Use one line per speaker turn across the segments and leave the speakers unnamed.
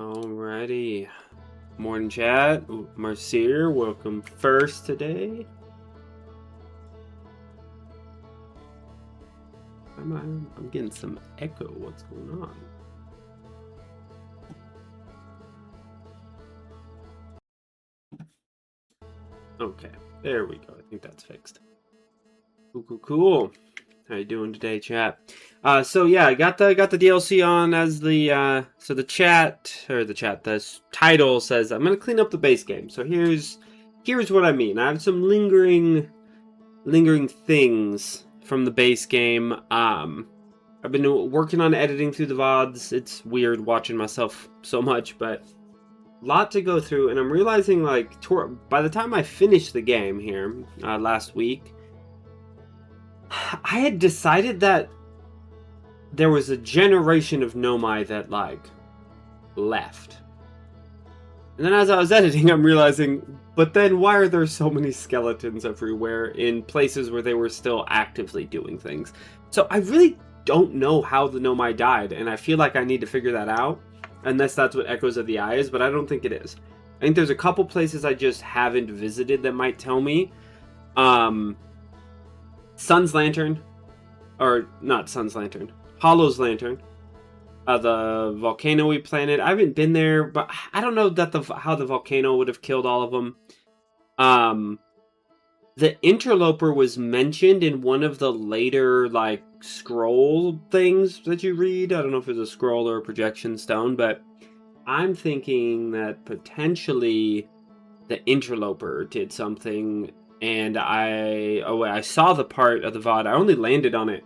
Alrighty. Morning chat. Marcier, welcome first today. I'm getting some echo. What's going on? Okay, there we go. I think that's fixed. Cool. How you doing today, chat? So yeah, I got the DLC on as the the title says I'm gonna clean up the base game. So here's what I mean. I have some lingering things from the base game. I've been working on editing through the VODs. It's weird watching myself so much, but a lot to go through, and I'm realizing like by the time I finished the game here last week, I had decided that there was a generation of Nomai that like left. And then as I was editing, I'm realizing, but then why are there so many skeletons everywhere in places where they were still actively doing things? So I really don't know how the Nomai died, and I feel like I need to figure that out, unless that's what Echoes of the Eye is, but I don't think it is. I think there's a couple places I just haven't visited that might tell me. Sun's Lantern, or not Sun's Lantern, Hollow's Lantern, the volcano-y planet. I haven't been there, but I don't know that how the volcano would have killed all of them. The Interloper was mentioned in one of the later like scroll things that you read. I don't know if it's a scroll or a projection stone, but I'm thinking that potentially the Interloper did something. And I saw the part of the VOD. I only landed on it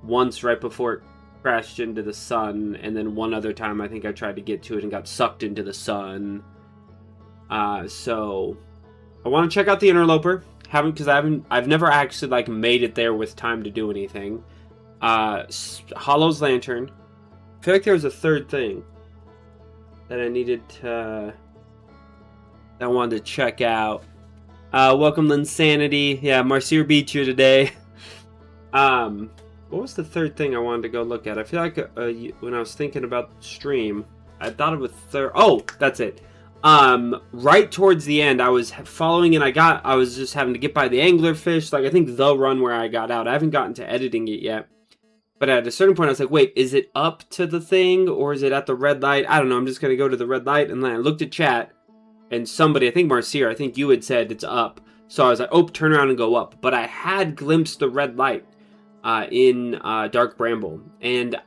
once right before it crashed into the sun, and then one other time I think I tried to get to it and got sucked into the sun. So I want to check out the Interloper. I've never actually like made it there with time to do anything. Hollow's Lantern. I feel like there was a third thing that I needed to that I wanted to check out. Welcome Linsanity. Yeah, Marcier beat you today. What was the third thing I wanted to go look at? I feel like when I was thinking about the stream, I thought of a third. Oh, that's it. Right towards the end, I was following and I was just having to get by the anglerfish. Like, I think the run where I got out. I haven't gotten to editing it yet. But at a certain point, I was like, wait, is it up to the thing or is it at the red light? I don't know. I'm just going to go to the red light. And then I looked at chat. And somebody, I think Marcier, I think you had said it's up. So I was like, oh, turn around and go up. But I had glimpsed the red light in Dark Bramble. And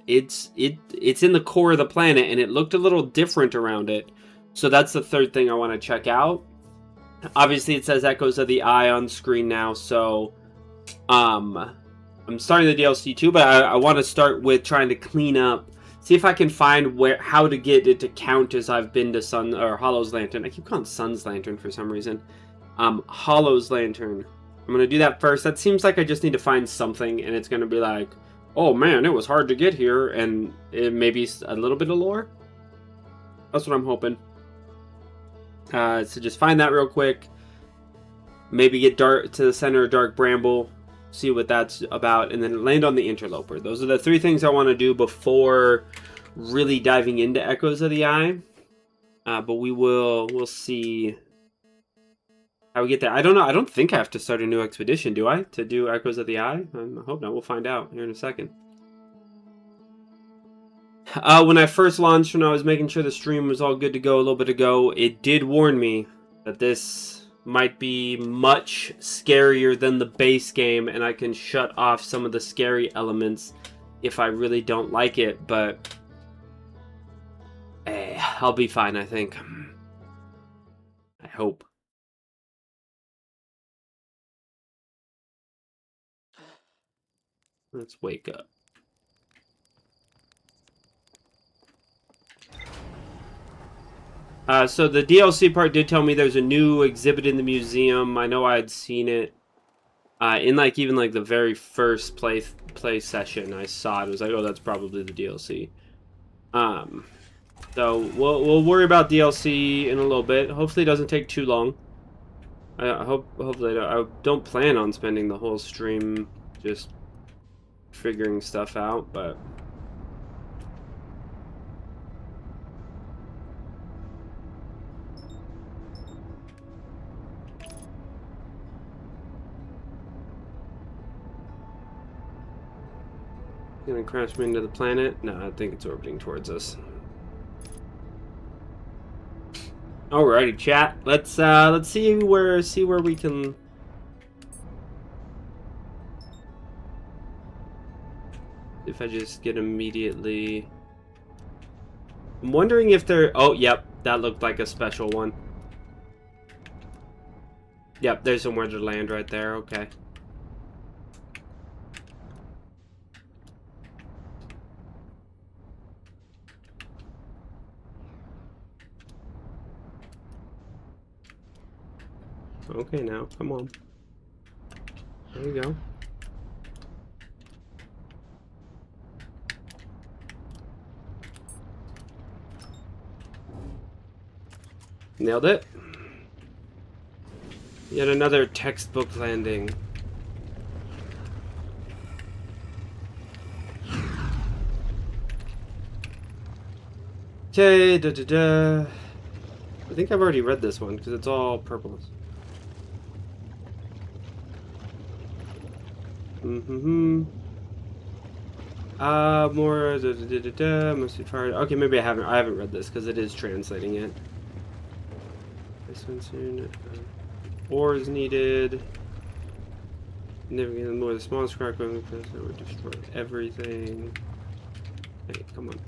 it's in the core of the planet, and it looked a little different around it. So that's the third thing I want to check out. Obviously, it says Echoes of the Eye on screen now. So I'm starting the DLC too, but I want to start with trying to clean up. See if I can find how to get it to count as I've been to Hollow's Lantern. I keep calling it Sun's Lantern for some reason. Hollow's Lantern. I'm going to do that first. That seems like I just need to find something, and it's going to be like, oh man, it was hard to get here, and it maybe a little bit of lore. That's what I'm hoping. So just find that real quick. Maybe get to the center of Dark Bramble. See what that's about, and then land on the Interloper. Those are the three things I want to do before really diving into Echoes of the Eye. But we'll see how we get there. I don't know. I don't think I have to start a new expedition, do I? To do Echoes of the Eye? I hope not. We'll find out here in a second. When I first launched, when I was making sure the stream was all good to go a little bit ago, it did warn me that this might be much scarier than the base game, and I can shut off some of the scary elements if I really don't like it, but I'll be fine, I think. I hope. Let's wake up. So the DLC part did tell me there's a new exhibit in the museum. I know I had seen it in even the very first play session. I saw it. It was like, oh, that's probably the DLC. So we'll worry about DLC in a little bit. Hopefully, it doesn't take too long. Hopefully, I don't plan on spending the whole stream just figuring stuff out, but Gonna crash me into the planet? No, I think it's orbiting towards us. Alrighty, chat. Let's see where we can. If I just get immediately. I'm wondering if they're. Oh, yep, that looked like a special one. Yep, there's somewhere to land right there. Okay. Okay, now, come on. There we go. Nailed it. Yet another textbook landing. Okay, I think I've already read this one because it's all purple. More mostly fire. Okay, maybe I haven't read this because it is translating it. This one's soon. Ores needed. Never get more. The smallest crack because that would destroy everything. Hey, come on.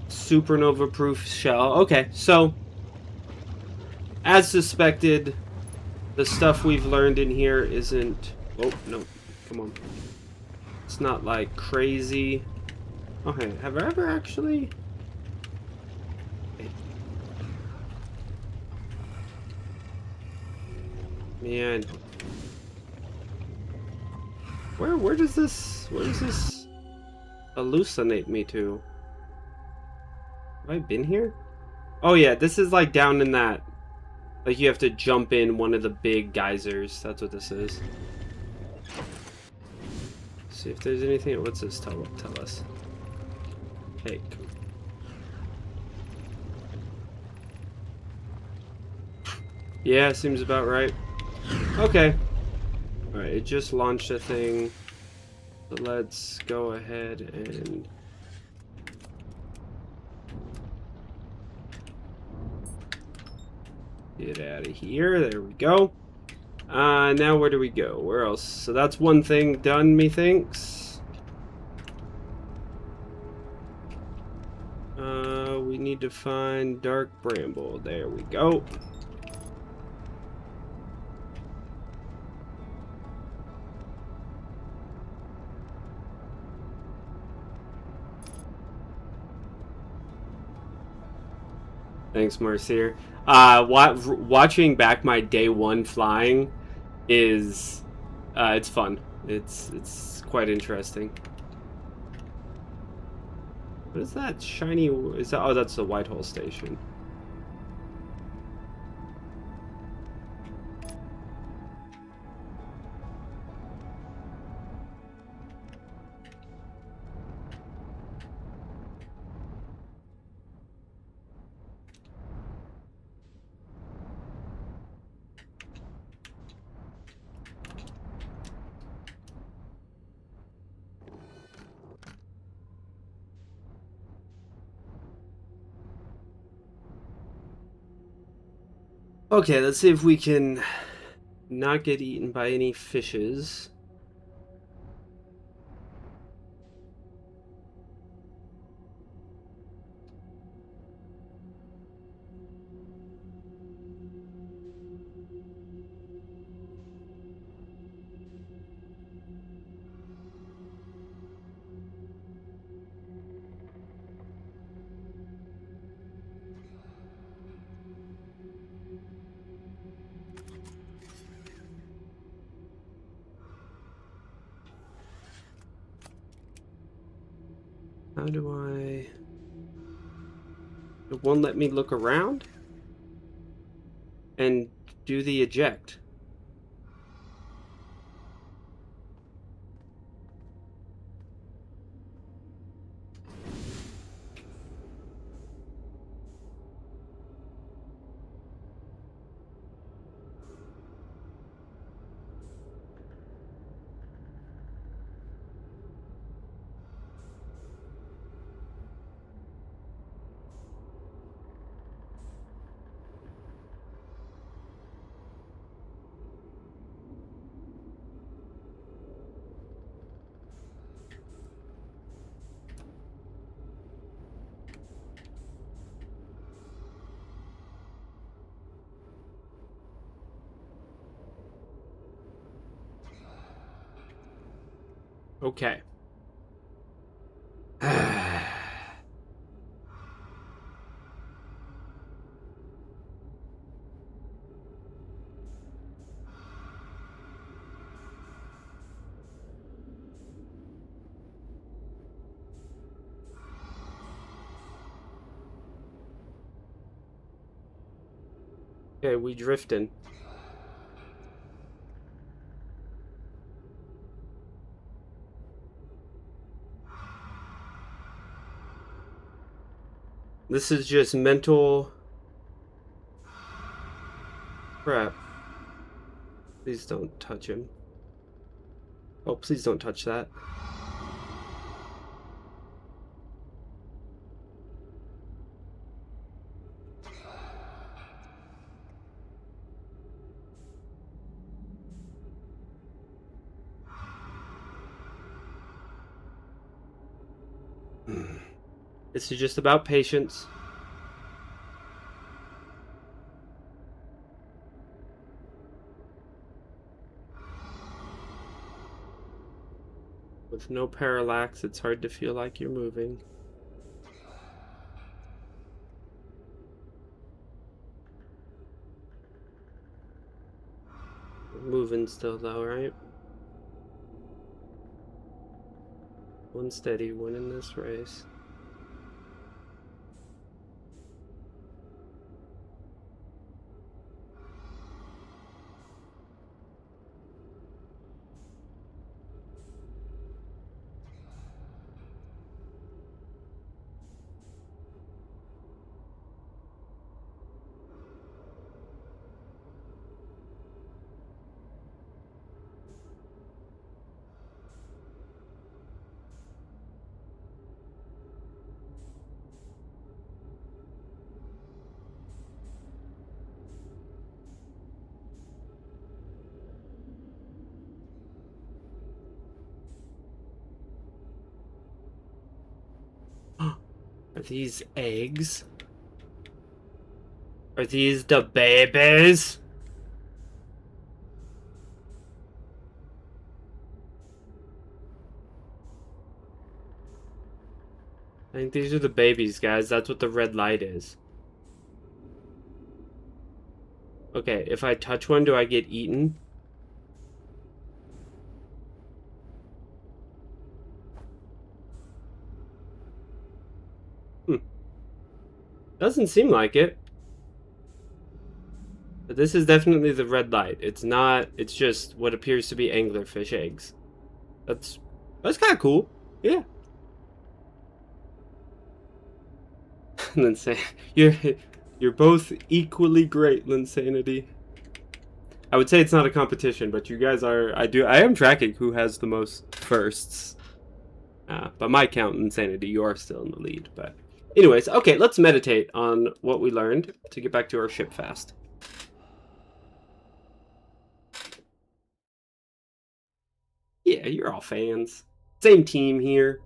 Supernova proof shell. Okay, so as suspected, the stuff we've learned in here isn't. Oh no, come on. It's not like crazy. Okay, have I ever actually? Man, where does this hallucinate me to? Have I been here? Oh yeah, this is like down in that. Like you have to jump in one of the big geysers. That's what this is. See if there's anything. What's this tell us? Hey. Yeah, seems about right. Okay. Alright, it just launched a thing. So let's go ahead and... get out of here. There we go. Now where do we go? Where else? So that's one thing done, methinks. We need to find Dark Bramble. There we go. Thanks, Mercier. Watching back my day one flying is, it's fun. It's quite interesting. What is that shiny? Is that? Oh, that's the Whitehall station. Okay, let's see if we can not get eaten by any fishes. How do I... It won't let me look around? And do the eject. Okay. Okay, we drifting. This is just mental crap. Please don't touch him. Oh, please don't touch that. This is just about patience. With no parallax, it's hard to feel like you're moving. We're moving still though, right? One steady, one in this race. Are these eggs? Are these the babies? I think these are the babies, guys. That's what the red light is. Okay, if I touch one, do I get eaten? Doesn't seem like it. But this is definitely the red light. It's not, it's just what appears to be anglerfish eggs. That's kind of cool. Yeah. Linsanity. You're both equally great, Linsanity. I would say it's not a competition, but you guys are. I am tracking who has the most firsts. By my count, Linsanity, you are still in the lead. But anyways, okay, let's meditate on what we learned to get back to our ship fast. Yeah, you're all fans. Same team here.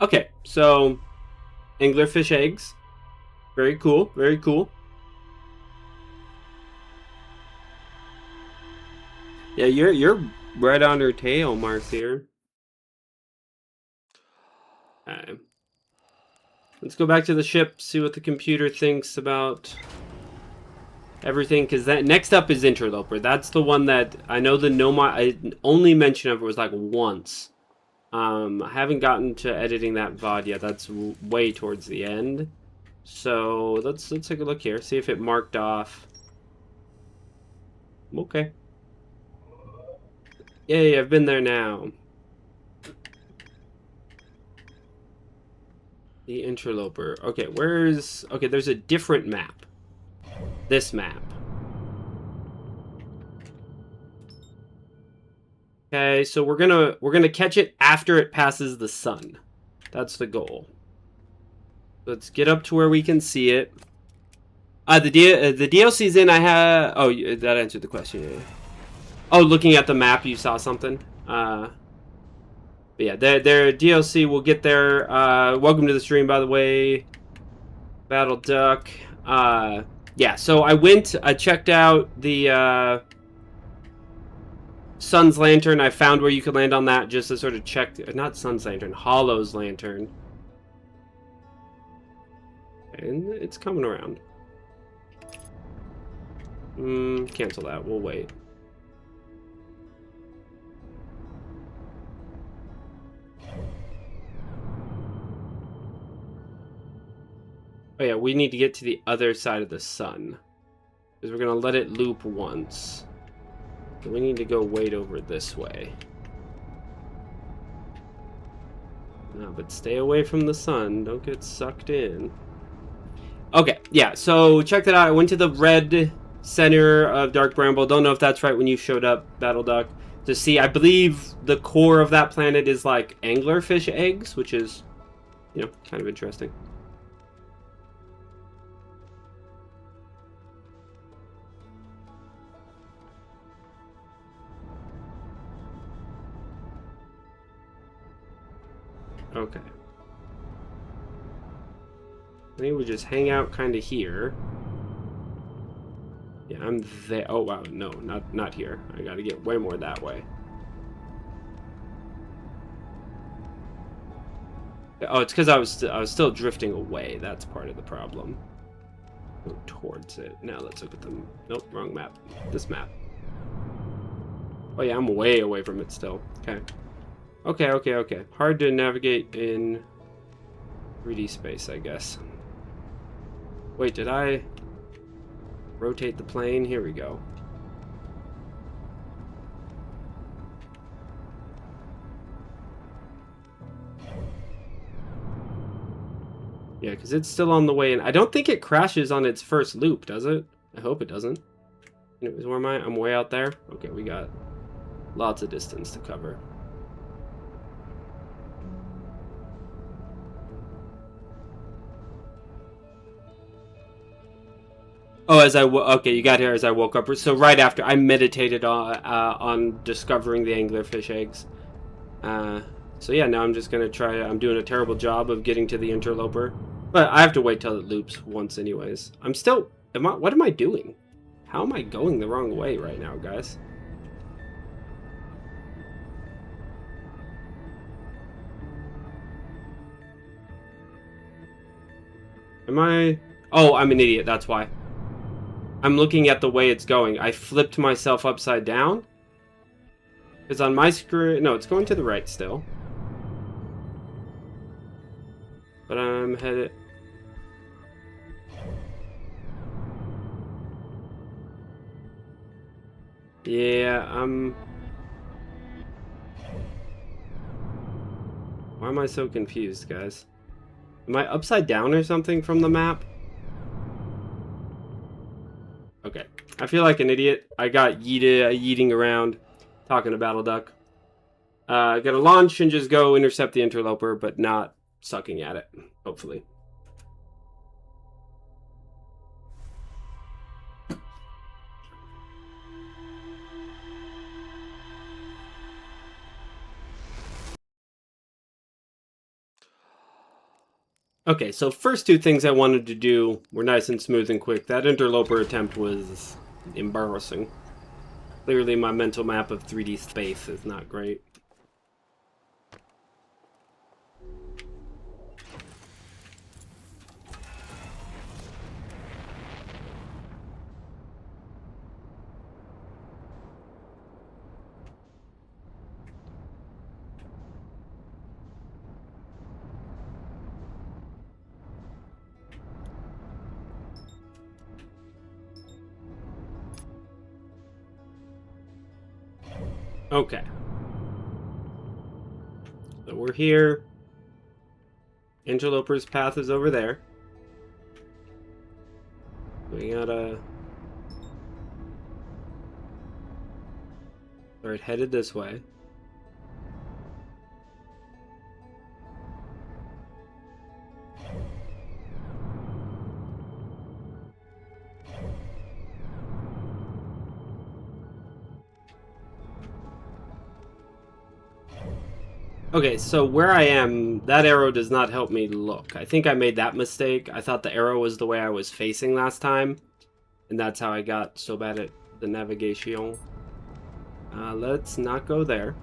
Okay, so anglerfish eggs. Very cool, very cool. Yeah, you're right on her tail, Marcia. Okay. Let's go back to the ship, see what the computer thinks about everything, because that next up is Interloper. That's the one that I know the I only mention of it was like once. I haven't gotten to editing that VOD yet. That's way towards the end. So let's take a look here, see if it marked off. Okay. Yay, I've been there now. The Interloper. Okay, where's... Okay, there's a different map. This map. Okay, so we're gonna catch it after it passes the sun. That's the goal. Let's get up to where we can see it. The DLC's in. I have... Oh, that answered the question. Oh, looking at the map, you saw something. But yeah, their DLC will get there. Welcome to the stream, by the way. Battle Duck. Yeah, so I checked out the Sun's Lantern. I found where you could land on that just to sort of check. Not Sun's Lantern, Hollow's Lantern. And it's coming around. Cancel that. We'll wait. Oh yeah, we need to get to the other side of the sun. Because we're going to let it loop once. So we need to go wait over this way. No, but stay away from the sun. Don't get sucked in. Okay, yeah, so check that out. I went to the red center of Dark Bramble. Don't know if that's right when you showed up, Battle Duck. To see, I believe the core of that planet is like anglerfish eggs, which is, you know, kind of interesting. Okay. I think we just hang out kind of here. Yeah, I'm there. Oh wow, no, not here. I gotta get way more that way. Oh, it's because I was still drifting away. That's part of the problem. Go towards it. Now let's look at them. Nope, wrong map. This map. Oh yeah, I'm way away from it still. Okay. Okay. Hard to navigate in 3D space, I guess. Wait, did I rotate the plane? Here we go. Yeah, because it's still on the way in. I don't think it crashes on its first loop, does it? I hope it doesn't. Anyways, where am I? I'm way out there. Okay, we got lots of distance to cover. Oh, okay, you got here as I woke up. So right after, I meditated on discovering the anglerfish eggs. So yeah, now I'm just gonna try. I'm doing a terrible job of getting to the interloper, but I have to wait till it loops once, anyways. I'm still. What am I doing? How am I going the wrong way right now, guys? Am I? Oh, I'm an idiot. That's why. I'm looking at the way it's going. I flipped myself upside down. Because on my screen... No, it's going to the right still. But I'm headed... Yeah, Why am I so confused, guys? Am I upside down or something from the map? Okay. I feel like an idiot. I got yeeting around talking to Battle Duck. Gotta launch and just go intercept the interloper, but not sucking at it, hopefully. Okay, so first two things I wanted to do were nice and smooth and quick. That interloper attempt was embarrassing. Clearly my mental map of 3D space is not great. Okay. So we're here. Interloper's path is over there. We gotta... Alright, headed this way. Okay, so where I am, that arrow does not help me look. I think I made that mistake. I thought the arrow was the way I was facing last time. And that's how I got so bad at the navigation. Let's not go there.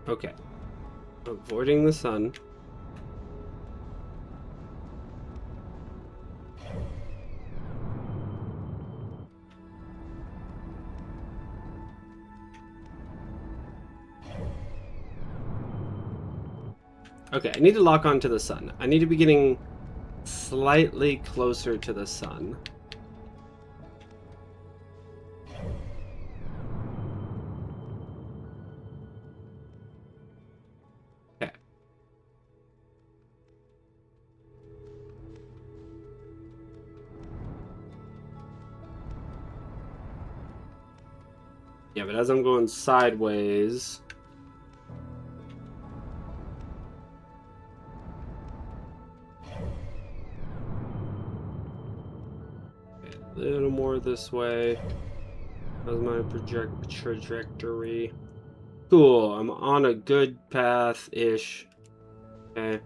Okay. Avoiding the sun. Okay, I need to lock onto the sun. I need to be getting slightly closer to the sun. Okay. Yeah, but as I'm going sideways... A little more this way. That's my trajectory. Cool, I'm on a good path-ish. Okay.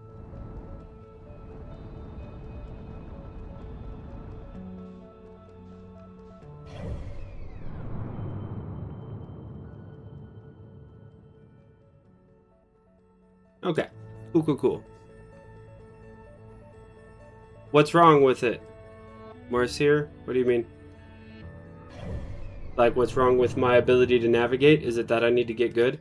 Okay. Cool. What's wrong with it? Marcier? What do you mean? Like, what's wrong with my ability to navigate? Is it that I need to get good?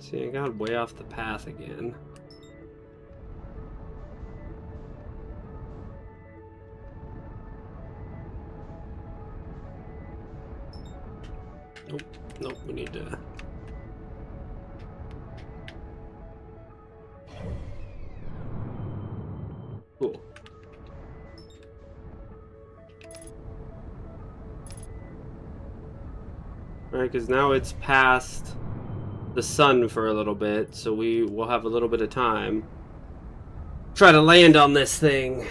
See, I got way off the path again. Nope, we need to... Cool. Alright, because now it's past the sun for a little bit, so we will have a little bit of time. Try to land on this thing.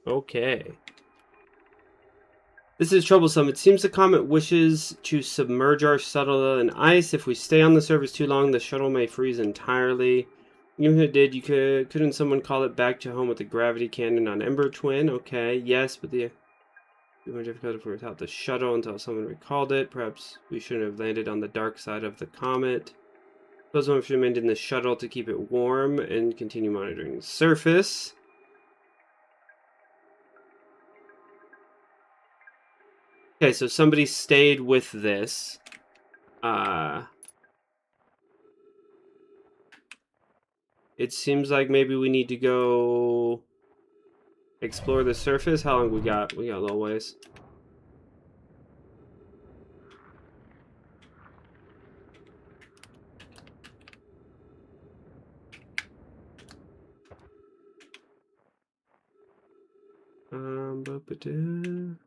Okay. This is troublesome. It seems the comet wishes to submerge our shuttle in ice. If we stay on the surface too long, the shuttle may freeze entirely. You know who did? Couldn't someone call it back to home with the gravity cannon on Ember Twin? Okay, yes, but the more difficult if we were without the shuttle until someone recalled it. Perhaps we shouldn't have landed on the dark side of the comet. Suppose one should remain in the shuttle to keep it warm and continue monitoring the surface. Okay, so somebody stayed with this. It seems like maybe we need to go explore the surface. How long we got? We got a little ways. Ba-ba-da.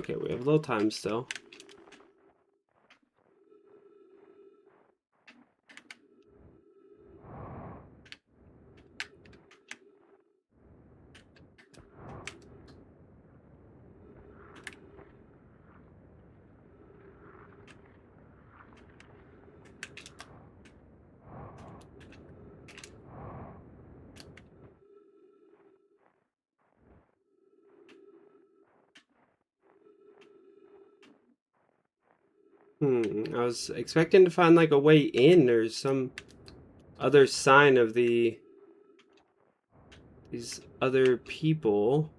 Okay, we have a little time still. I was expecting to find like a way in or some other sign of these other people.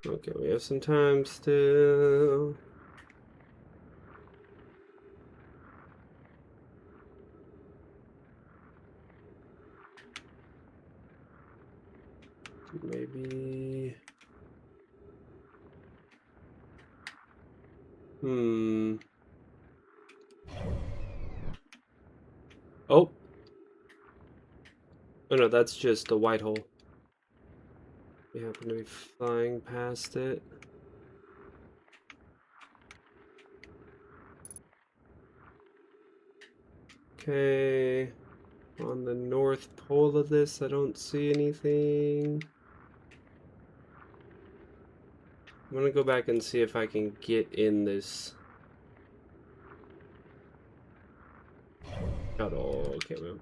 Okay, we have some time still. Maybe... Oh! Oh no, that's just a white hole. We happen to be flying past it. Okay. On the north pole of this, I don't see anything. I'm gonna go back and see if I can get in this shuttle. Okay, we have...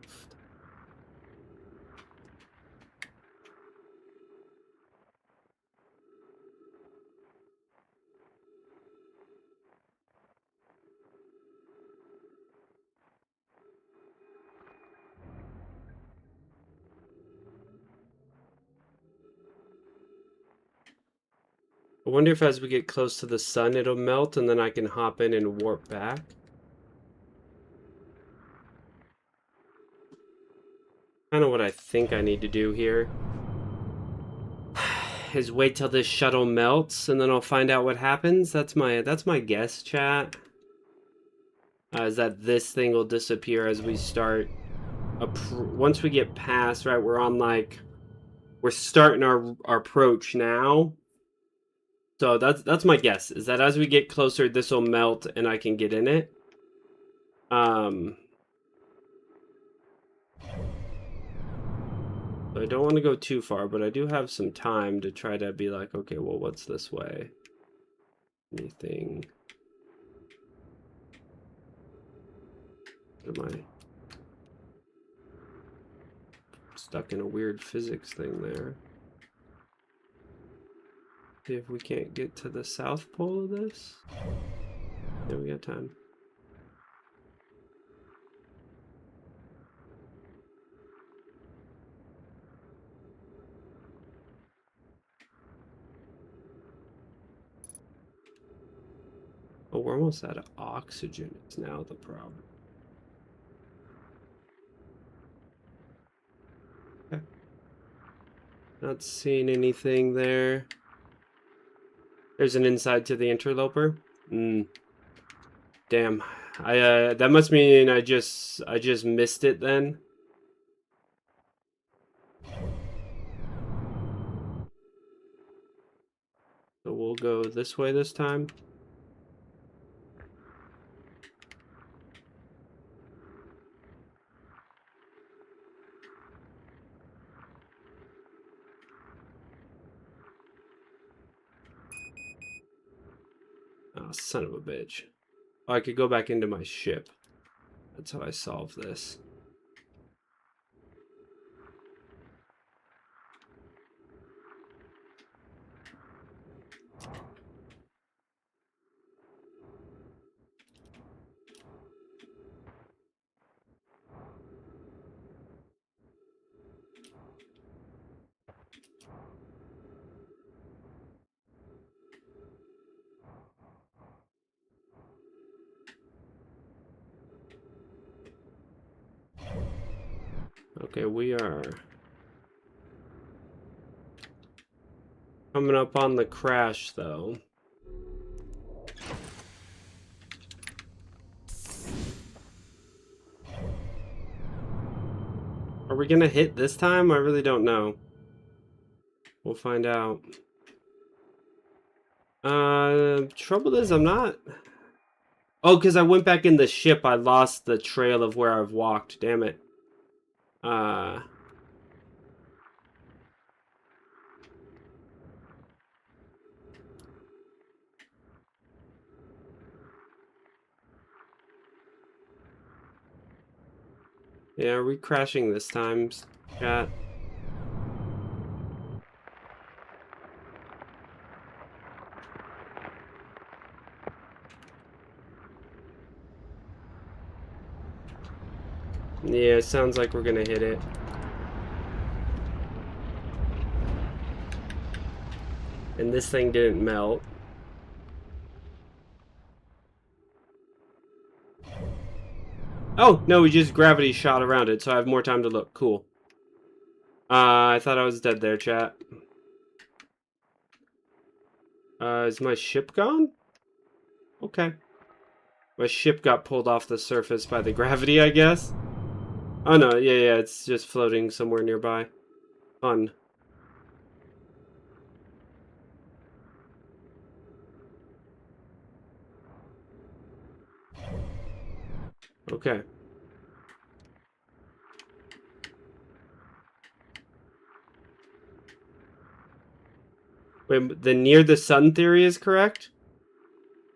I wonder if as we get close to the sun, it'll melt and then I can hop in and warp back. Kind of what I think I need to do here. Is wait till this shuttle melts and then I'll find out what happens. That's my guess, chat. Is that this thing will disappear as we start. Once we get past, right? We're on like, we're starting our approach now. So that's my guess. Is that as we get closer, this will melt and I can get in it. I don't want to go too far, but I do have some time to try to be like, okay, well, what's this way? Anything? Am I stuck in a weird physics thing there? See if we can't get to the south pole of this. Yeah, we got time. Oh, we're almost out of oxygen. It's now the problem. Okay. Not seeing anything there. There's an inside to the interloper. Damn. That must mean I just missed it then. So we'll go this way this time. Oh, son of a bitch. Oh, I could go back into my ship. That's how I solve this. Okay, we are Coming up on the crash, though. Are we gonna hit this time? I really don't know. We'll find out. Trouble is I'm not... Oh, because I went back in the ship, I lost the trail of where I've walked. Damn it. Yeah, are we crashing this time, chat? Yeah, sounds like we're gonna hit it. And this thing didn't melt. Oh, no, we just gravity shot around it, so I have more time to look. Cool. I thought I was dead there, chat. Is my ship gone? Okay. My ship got pulled off the surface by the gravity, I guess. Oh, no, yeah, it's just floating somewhere nearby. Fun. Okay. Wait, the near the sun theory is correct?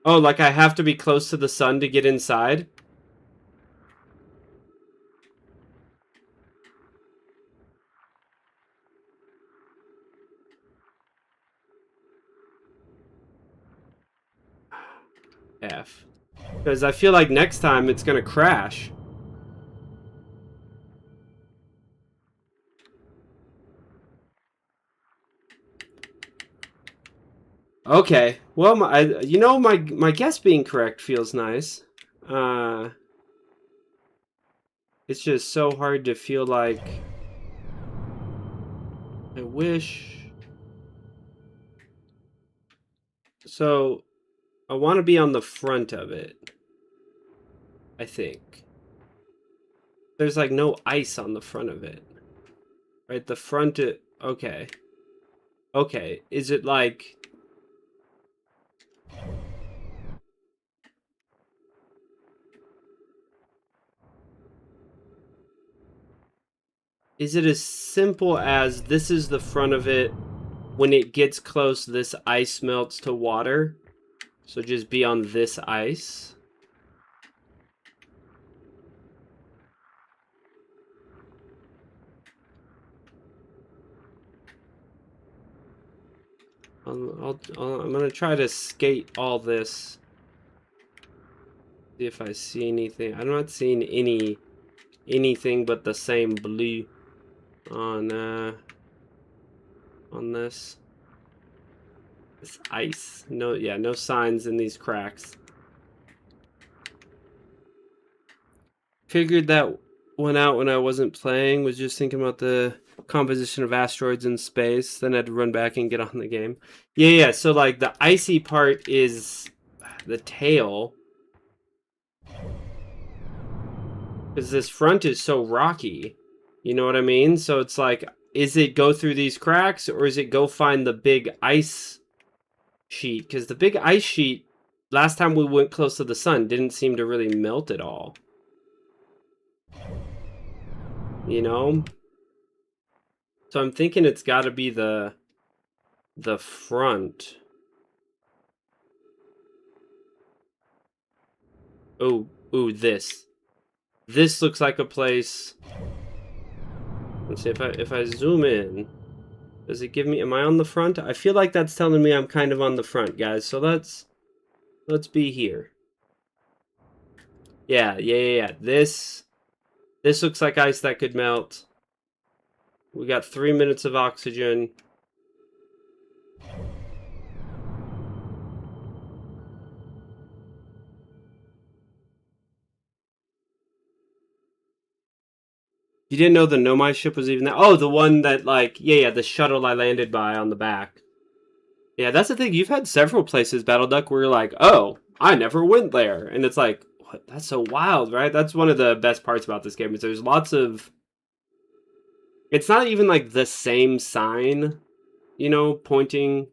Oh, like I have to be close to the sun to get inside? F. Because I feel like next time it's gonna crash. Okay. Well, my guess being correct feels nice. It's just so hard to feel like I wish. So I want to be on the front of it. I think. There's like no ice on the front of it. Right, the front okay. Okay, is it like is it as simple as this is the front of it? When it gets close, this ice melts to water. So just be on this ice. I'm gonna try to skate all this. See if I see anything. I'm not seeing anything but the same blue on this ice. No, yeah, no signs in these cracks. Figured that one out when I wasn't playing. Was just thinking about the composition of asteroids in space. Then I had to run back and get on the game. Yeah. So like the icy part is the tail. Because this front is so rocky. You know what I mean? So it's like, is it go through these cracks or is it go find the big ice sheet? Because the big ice sheet, last time we went close to the sun, didn't seem to really melt at all. You know? So I'm thinking it's got to be the front. Oh, ooh, this. This looks like a place. Let's see if I zoom in. Does it give me, am I on the front? I feel like that's telling me I'm kind of on the front, guys. So let's be here. Yeah. This looks like ice that could melt. We got 3 minutes of oxygen. You didn't know the Nomai ship was even there? Oh, the one that, like, yeah, the shuttle I landed by on the back. Yeah, that's the thing. You've had several places, Battle Duck, where you're like, oh, I never went there. And it's like, what? That's so wild, right? That's one of the best parts about this game is there's lots of... It's not even like the same sign, pointing...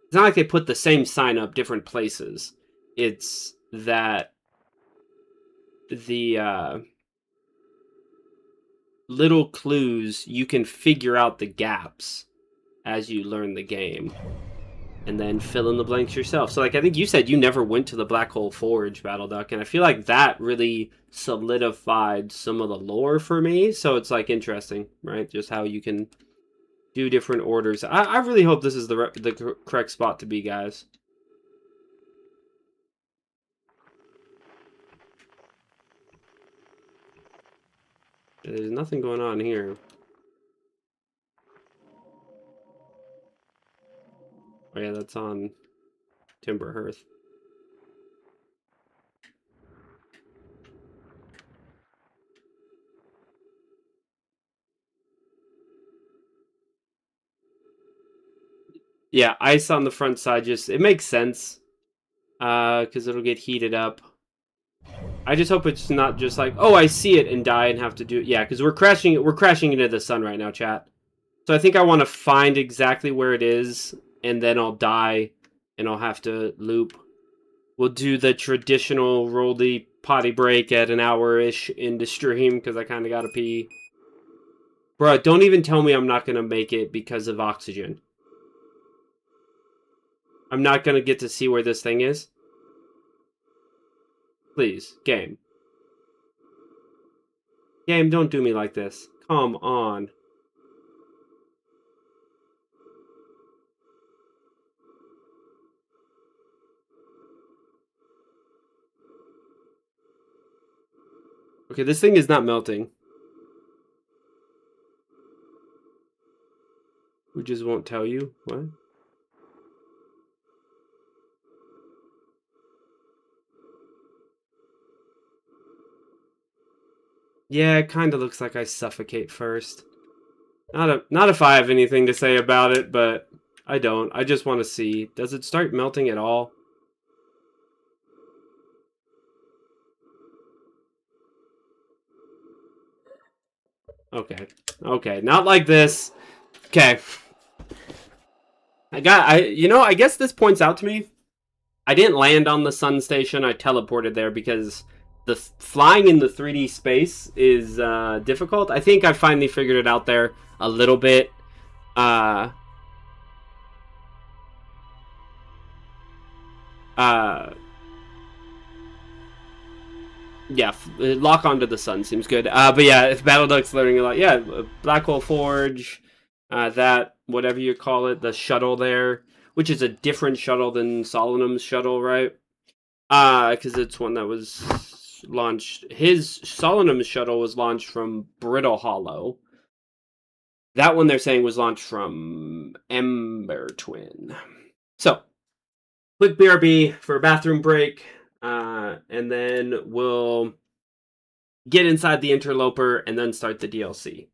It's not like they put the same sign up different places. It's that the little clues, you can figure out the gaps as you learn the game. And then fill in the blanks yourself. So, like, I think you said you never went to the Black Hole Forge, Battle Duck, and I feel like that really solidified some of the lore for me. So it's, like, interesting, right? Just how you can do different orders. I really hope this is the correct spot to be, guys. There's nothing going on here. Oh, yeah, that's on Timber Hearth. Yeah, ice on the front side, just it makes sense. Because it'll get heated up. I just hope it's not just like, oh, I see it and die and have to do it. Yeah, because we're crashing into the sun right now, chat. So I think I want to find exactly where it is, and then I'll die, and I'll have to loop. We'll do the traditional roll potty break at an hour-ish into stream, because I kind of got to pee. Bruh, don't even tell me I'm not going to make it because of oxygen. I'm not going to get to see where this thing is. Please, game. Game, don't do me like this. Come on. Okay, this thing is not melting. We just won't tell you? What? Yeah, it kind of looks like I suffocate first. Not if I have anything to say about it, but I don't. I just want to see. Does it start melting at all? Okay. Okay, not like this. Okay. I guess this points out to me. I didn't land on the sun station. I teleported there because the flying in the 3D space is difficult. I think I finally figured it out there a little bit. Uh, yeah, lock onto the sun seems good. But yeah, if Battle Duck's learning a lot, yeah, Black Hole Forge, that whatever you call it, the shuttle there, which is a different shuttle than Solemnum's shuttle, right? Because it's one that was launched. His Solemnum's shuttle was launched from Brittle Hollow. That one they're saying was launched from Ember Twin. So, quick BRB for a bathroom break, and then we'll get inside the interloper and then start the DLC.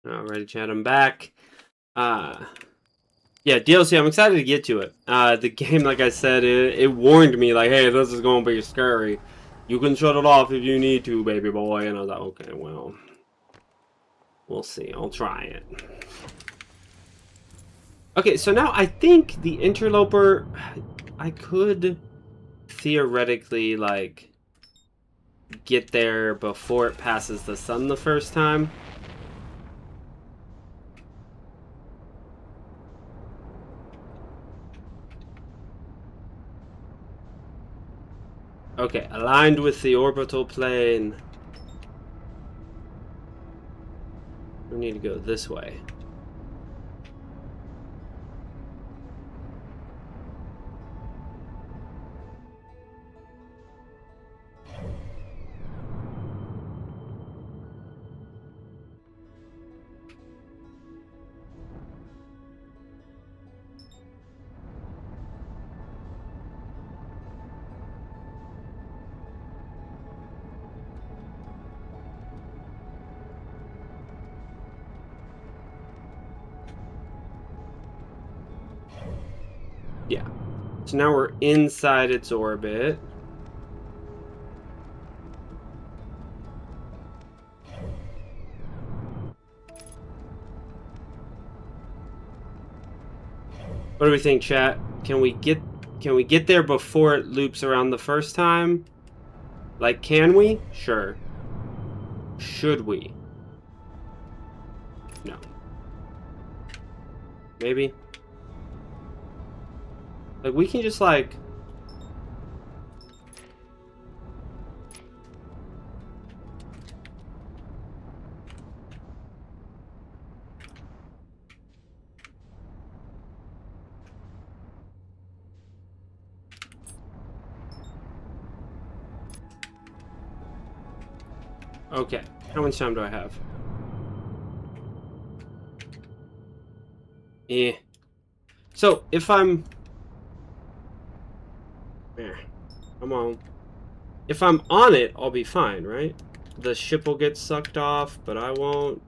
Alrighty, chat, I'm back. Yeah, DLC, I'm excited to get to it. The game, like I said, it warned me, like, hey, this is going to be scary. You can shut it off if you need to, baby boy. And I was like, okay, well, we'll see. I'll try it. Okay, so now I think the interloper, I could theoretically, like, get there before it passes the sun the first time. Okay, aligned with the orbital plane. We need to go this way. Yeah. So now we're inside its orbit. What do we think, chat? Can we get there before it loops around the first time? Like, can we? Sure. Should we? No. Maybe? Like, we can just, like... Okay. How much time do I have? Eh. So, if I'm... Come on. If I'm on it, I'll be fine, right? The ship will get sucked off, but I won't.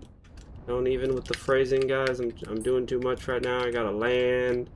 Don't even with the phrasing, guys. I'm doing too much right now. I gotta land.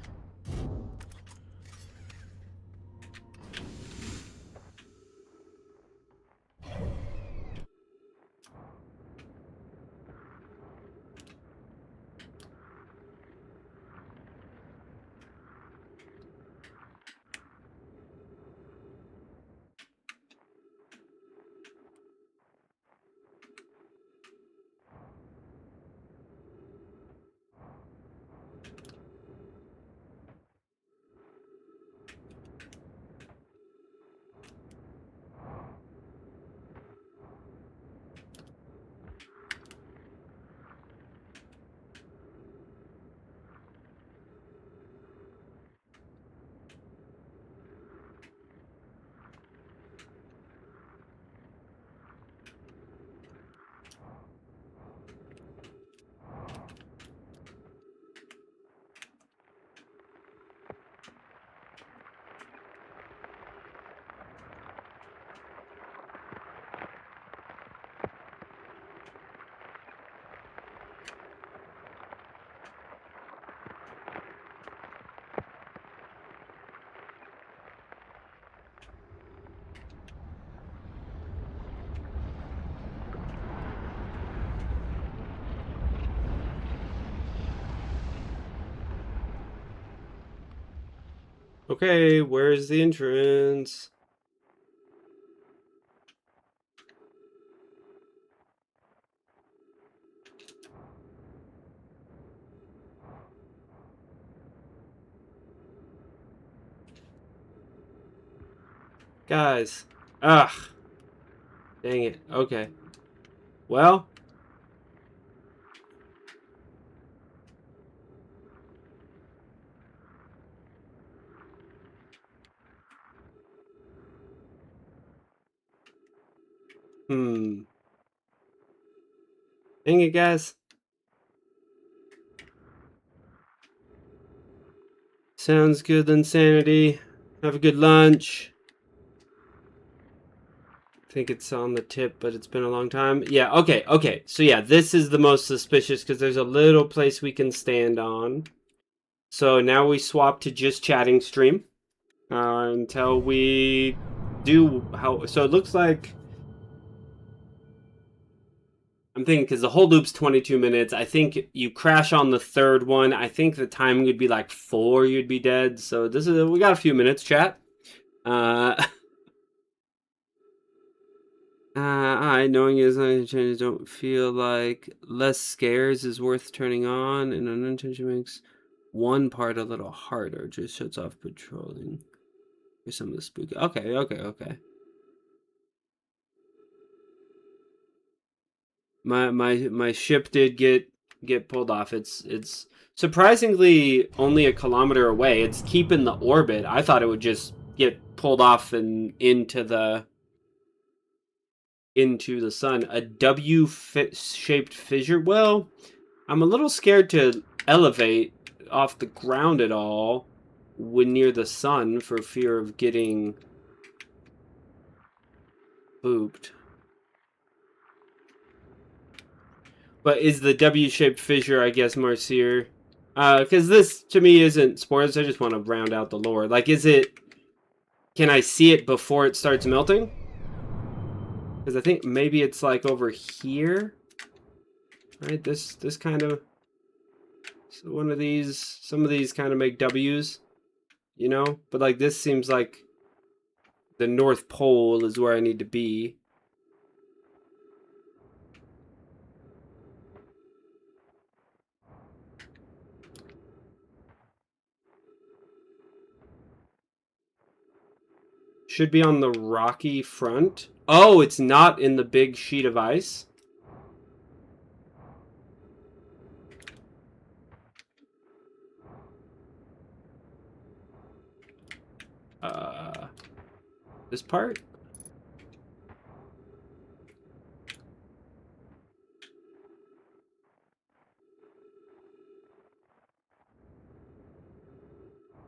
Okay, where's the entrance? Guys. Ugh. Dang it. Okay. Well. Dang it, guys. Sounds good, Insanity. Have a good lunch. think it's on the tip, but it's been a long time. Yeah, okay. So yeah, this is the most suspicious because there's a little place we can stand on. So now we swap to just chatting stream until we do how. So it looks like I'm thinking because the whole loop's 22 minutes. I think you crash on the third one. I think the timing would be like 4. You'd be dead. So this is we got a few minutes, chat. I knowing is unintentional don't feel like less scares is worth turning on, and unintentional makes one part a little harder. Just shuts off patrolling for some of the spooky. Okay. My ship did get pulled off. It's surprisingly only a kilometer away. It's keeping the orbit. I thought it would just get pulled off and into the sun. A W-shaped fissure. Well, I'm a little scared to elevate off the ground at all when near the sun for fear of getting booped. But is the W-shaped fissure, I guess, Marcier? Because this, to me, isn't spoilers. I just want to round out the lore. Like, is it... Can I see it before it starts melting? Because I think maybe it's, like, over here. Right? This kind of... So one of these... Some of these kind of make W's. You know? But, like, this seems like... The North Pole is where I need to be. Should be on the rocky front. Oh, it's not in the big sheet of ice. This part?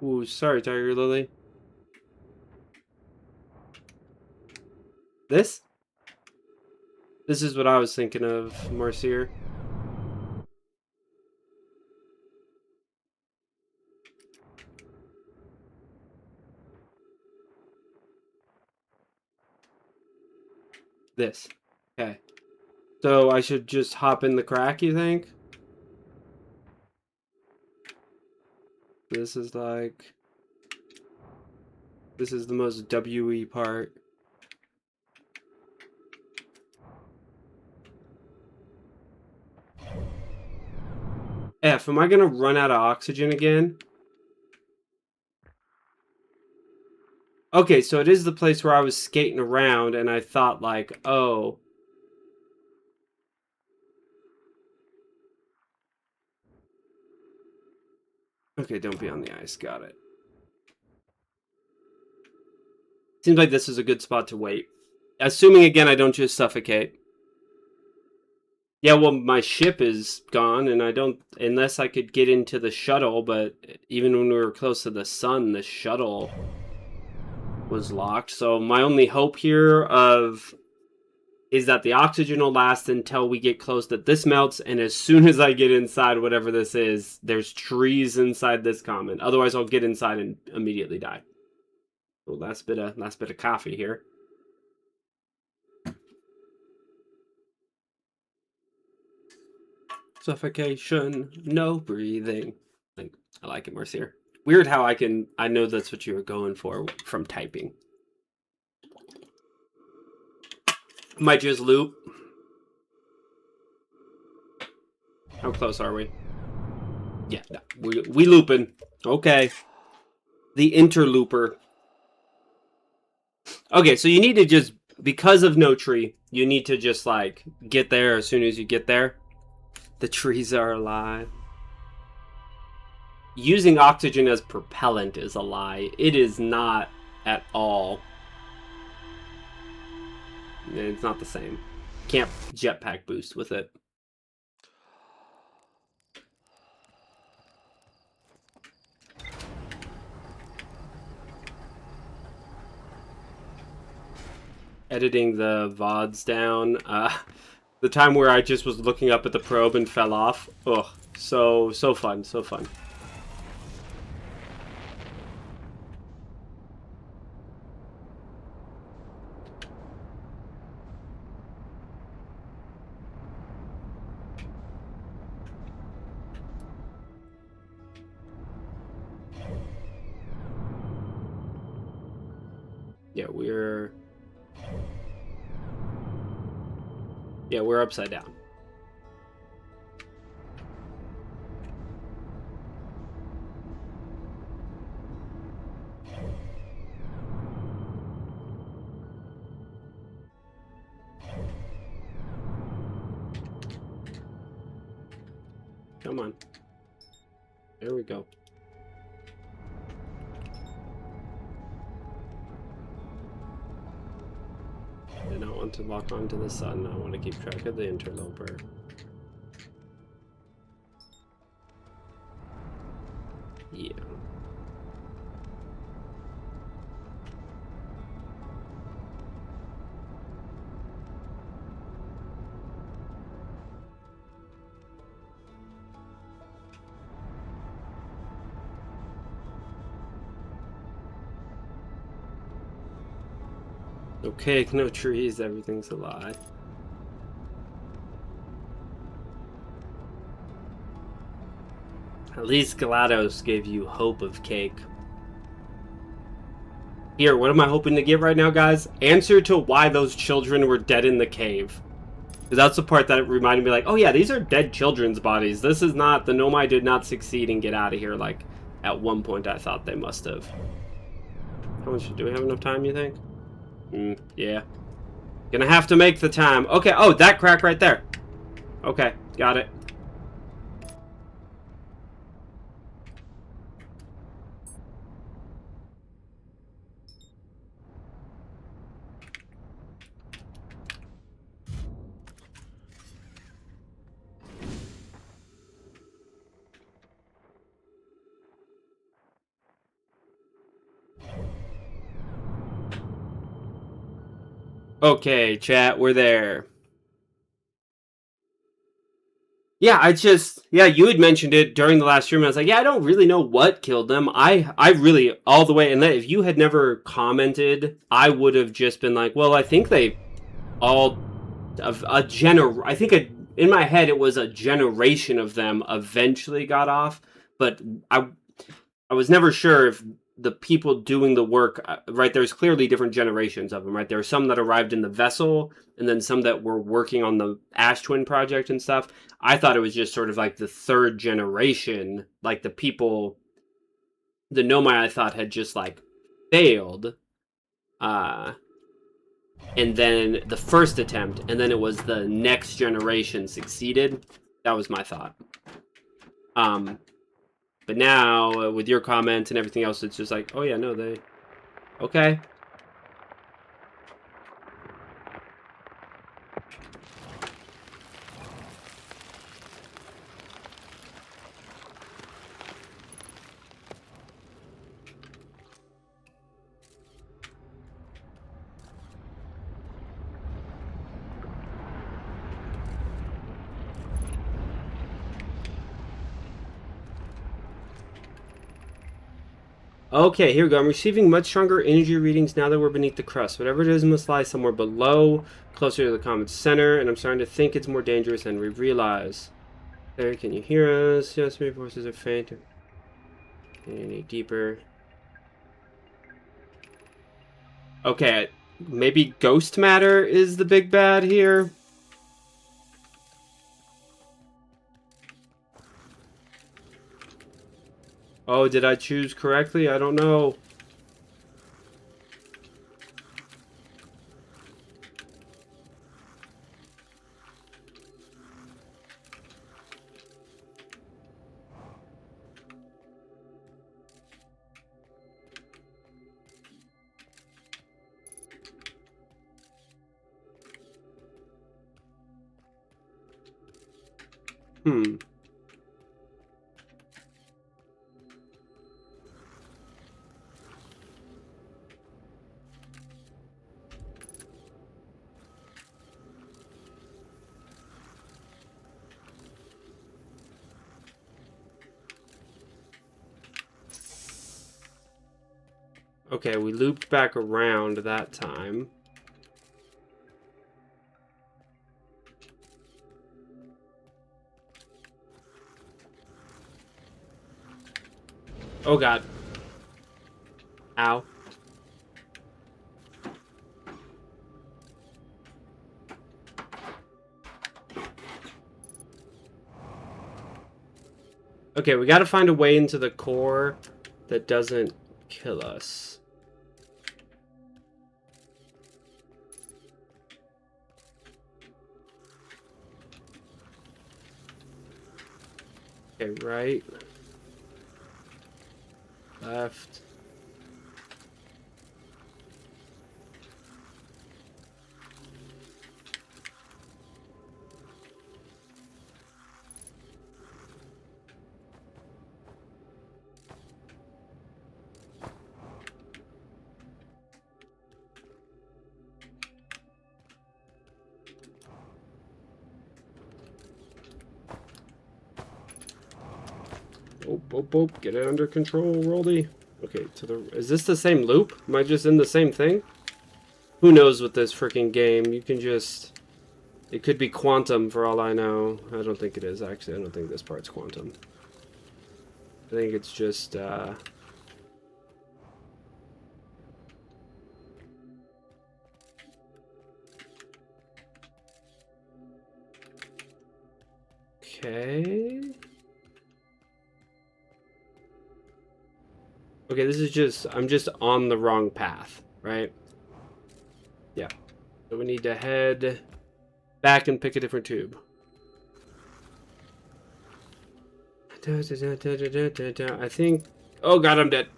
Ooh, sorry, Tiger Lily. This? This is what I was thinking of, Marcier. This. Okay. So I should just hop in the crack, you think? This is like... This is the most W-y part. F, am I gonna run out of oxygen again? Okay, so it is the place where I was skating around and I thought like, oh... Okay, don't be on the ice, got it. Seems like this is a good spot to wait. Assuming, again, I don't just suffocate. Yeah, well, my ship is gone, and I don't... Unless I could get into the shuttle, but even when we were close to the sun, the shuttle was locked. So my only hope here is that the oxygen will last until we get close, that this melts, and as soon as I get inside whatever this is, there's trees inside this common. Otherwise, I'll get inside and immediately die. Well, last bit of coffee here. Suffocation, no breathing. I like it, Mercier. Weird how I know that's what you were going for from typing. Might just loop. How close are we? Yeah, no, we looping. Okay. The interlooper. Okay, so you need to just, because of no tree, you need to just, like, get there as soon as you get there. The trees are alive. Using oxygen as propellant is a lie. It is not at all. It's not the same. Can't jetpack boost with it. editing the VODs down. The time where I just was looking up at the probe and fell off. Ugh, so fun, so fun. Yeah, we're upside down. Come on. There we go. I don't want to lock onto the sun. I want to keep track of the interloper. Yeah. Okay, no trees, everything's a lie. At least GLaDOS gave you hope of cake. Here, what am I hoping to get right now, guys? Answer to why those children were dead in the cave. Because that's the part that reminded me, like, oh yeah, these are dead children's bodies. This is not, the Nomai did not succeed and get out of here like at one point I thought they must have. How much, do we have enough time, you think? Yeah. Gonna have to make the time. Okay, oh, that crack right there. Okay, got it. Okay, chat, we're there. Yeah, yeah, you had mentioned it during the last stream. I was like, yeah, I don't really know what killed them. I really, all the way, and if you had never commented, I would have just been like, well, I think they all, I think in my head, it was a generation of them eventually got off, but I was never sure if the people doing the work, right, there's clearly different generations of them, right? There are some that arrived in the vessel, and then some that were working on the Ash Twin project and stuff. I thought it was just sort of like the third generation, like the people, the Nomai I thought had just like failed, and then the first attempt, and then it was the next generation succeeded. That was my thought. But now, with your comment and everything else, it's just like, oh yeah, no, they... Okay. Okay, here we go. I'm receiving much stronger energy readings now that we're beneath the crust. Whatever it is must lie somewhere below, closer to the comet center, and I'm starting to think it's more dangerous than we realize. There, can you hear us? Yes, maybe voices are faint. Any deeper? Okay, maybe ghost matter is the big bad here. Oh, did I choose correctly? I don't know. Okay, we looped back around that time. Oh god. Ow. Okay, we gotta find a way into the core that doesn't kill us. Okay, right. Left. Oh, get it under control, Roldy. Okay, is this the same loop? Am I just in the same thing? Who knows with this freaking game? You can just... It could be quantum for all I know. I don't think it is, actually. I don't think this part's quantum. I think it's just, Okay. Okay, this is just... I'm just on the wrong path, right? Yeah. So we need to head back and pick a different tube. I think... Oh god, I'm dead.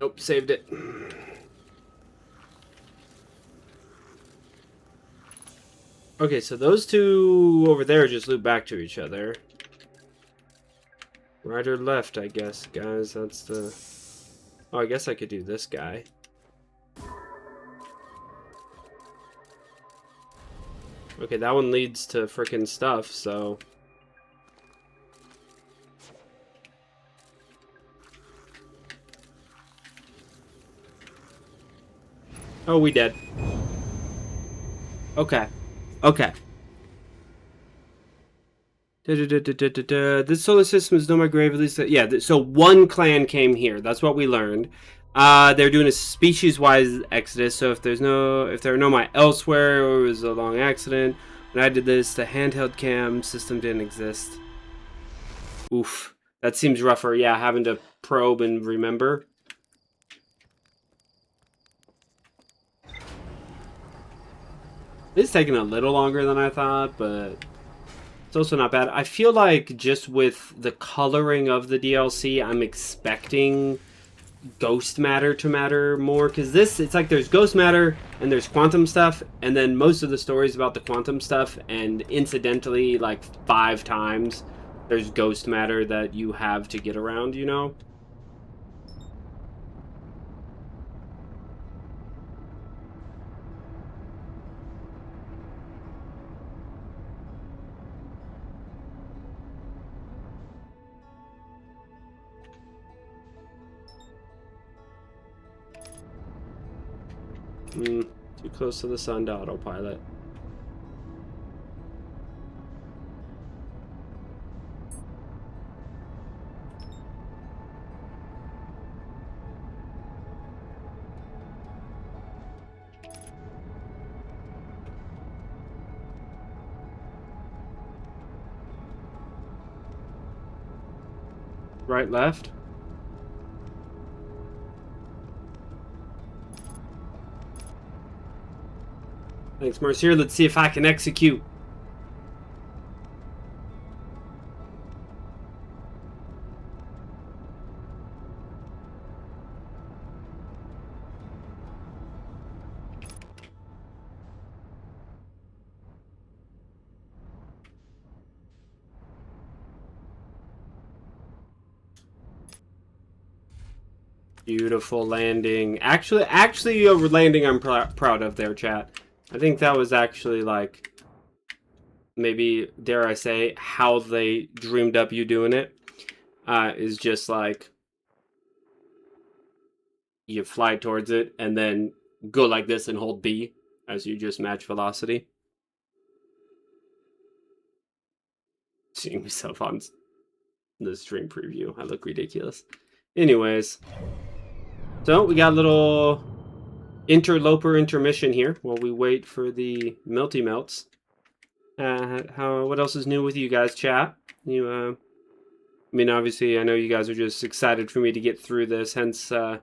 Nope, saved it. Okay, so those two over there just loop back to each other. Right or left, I guess, guys. That's the... Oh, I guess I could do this guy. Okay, that one leads to frickin' stuff, so... Oh, we dead. Okay. Okay. This solar system is no more grave, at least... Yeah, so one clan came here. That's what we learned. They're doing a species-wise exodus, so if there are no my elsewhere, or it was a long accident, when I did this, the handheld cam system didn't exist. Oof. That seems rougher, yeah, having to probe and remember. It's taking a little longer than I thought, but it's also not bad. I feel like just with the coloring of the DLC, I'm expecting ghost matter to matter more, because it's like there's ghost matter and there's quantum stuff, and then most of the stories about the quantum stuff, and incidentally like 5 times there's ghost matter that you have to get around, you know? Too close to the sun to autopilot. Right, left? Thanks, Mercier. Let's see if I can execute. Beautiful landing. Actually, a landing I'm proud of there, chat. I think that was actually, like, maybe, dare I say, how they dreamed up you doing it. Is just, like, you fly towards it and then go like this and hold B as you just match velocity. Seeing myself on the stream preview. I look ridiculous. Anyways, so we got a little interloper intermission here while we wait for the melty melts. What else is new with you guys, chat? I mean, obviously, I know you guys are just excited for me to get through this, hence, the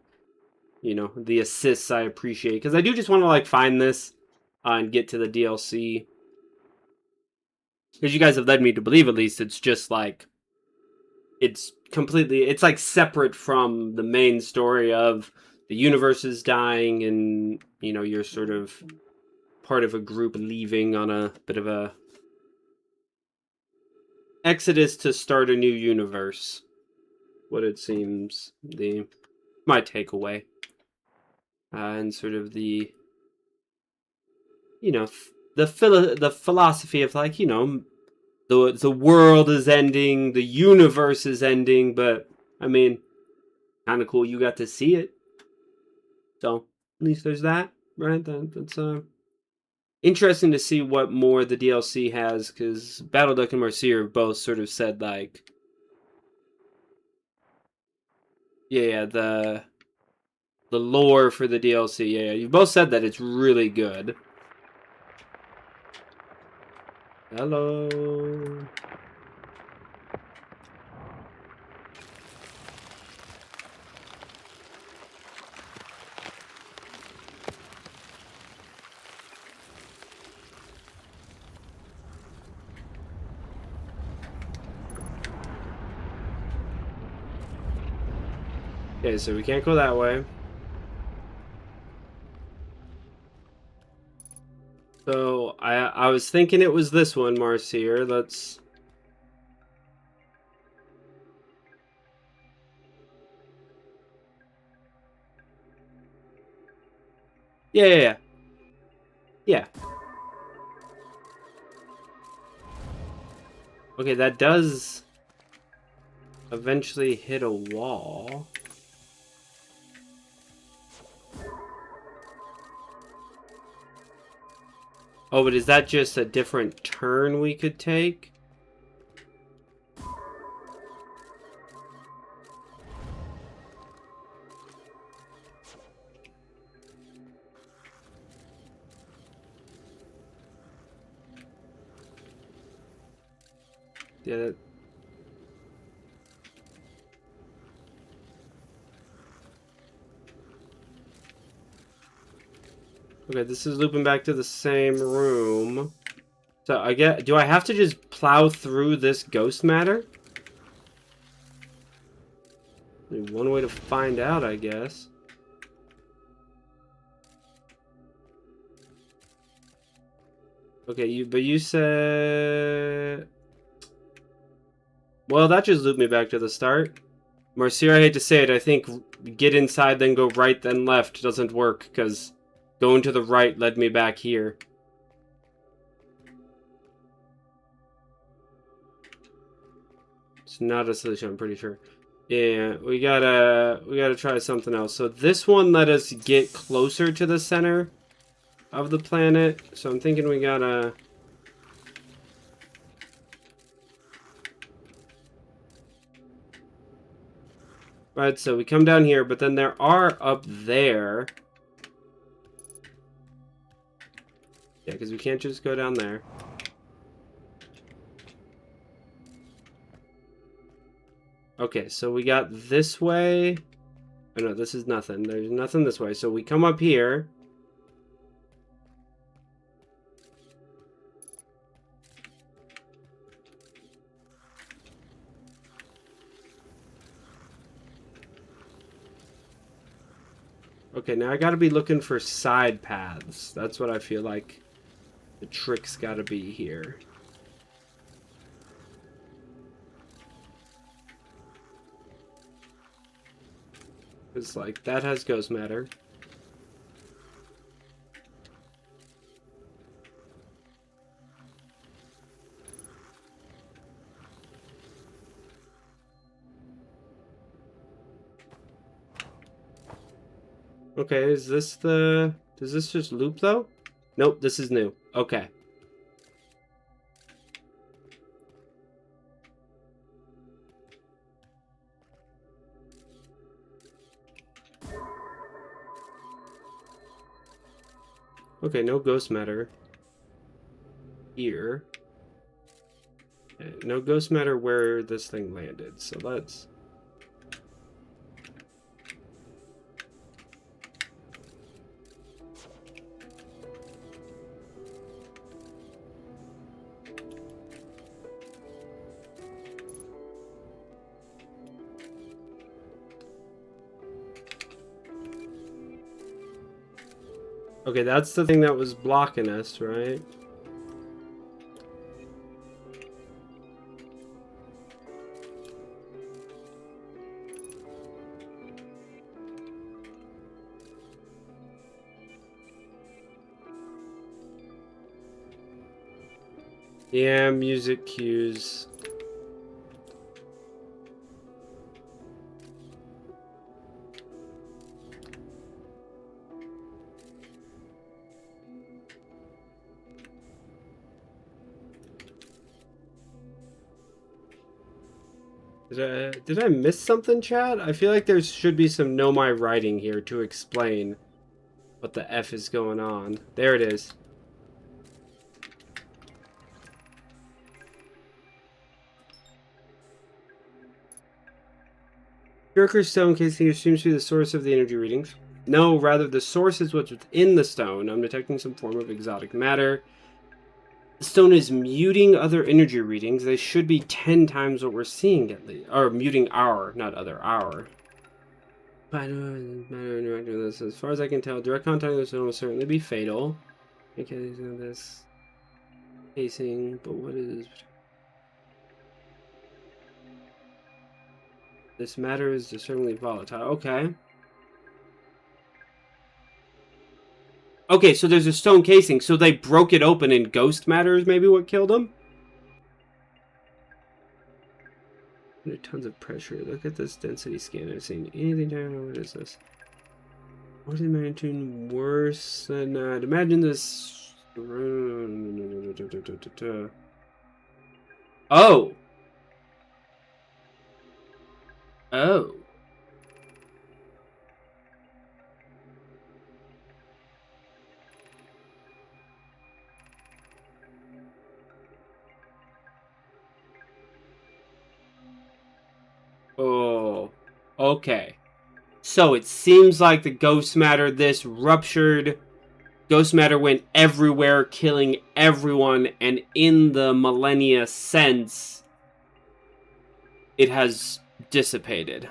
assists I appreciate. Because I do just want to, like, find this and get to the DLC. Because you guys have led me to believe, at least, it's just, like, it's like, separate from the main story of the universe is dying and, you're sort of part of a group leaving on a bit of a exodus to start a new universe. What it seems my takeaway, and sort of the the philosophy of, like, the world is ending, the universe is ending, but I mean, kind of cool you got to see it. So at least there's that, right? That's interesting to see what more the DLC has, because Battleduck and Marcia have both sort of said, like, yeah, the lore for the DLC. Yeah, you both said that it's really good. Hello. Okay, so we can't go that way. So I was thinking it was this one, Marcia. Let's. Yeah. Okay, that does eventually hit a wall. Oh, but is that just a different turn we could take? Yeah. Okay, this is looping back to the same room. So do I have to just plow through this ghost matter? One way to find out, I guess. Okay, but you said... Well, that just looped me back to the start. Marcia, I hate to say it, I think get inside, then go right, then left doesn't work, because going to the right led me back here. It's not a solution, I'm pretty sure. Yeah, we gotta try something else. So this one let us get closer to the center of the planet. So I'm thinking we gotta... Right, so we come down here, but then there are up there. Yeah, because we can't just go down there. Okay, so we got this way. Oh no, this is nothing. There's nothing this way. So we come up here. Okay, now I gotta be looking for side paths. That's what I feel like the trick's gotta be here. It's like, that has ghost matter. Okay, is this the... Does this just loop, though? Nope, this is new. Okay. Okay, no ghost matter here. Okay, no ghost matter where this thing landed, so let's... Okay, that's the thing that was blocking us, right? Yeah, music cues. Did I miss something, Chad? I feel like there should be some Nomai writing here to explain what the F is going on. There it is. Joker's stone casing seems to be the source of the energy readings. No, rather the source is what's within the stone. I'm detecting some form of exotic matter. The stone is muting other energy readings. They should be 10 times what we're seeing at least. Or muting our, not other, our. As far as I can tell, direct contact with the stone will certainly be fatal. Okay, this casing, but what is... This matter is certainly volatile. Okay. Okay, so there's a stone casing. So they broke it open and ghost matter is maybe what killed them? Tons of pressure. Look at this density scan. I've seen anything down. What is this? What is the magnitude worse than... imagine this... Oh! Oh. Oh. Okay. So it seems like the ghost matter, this ruptured ghost matter went everywhere, killing everyone, and in the millennia sense, it has dissipated.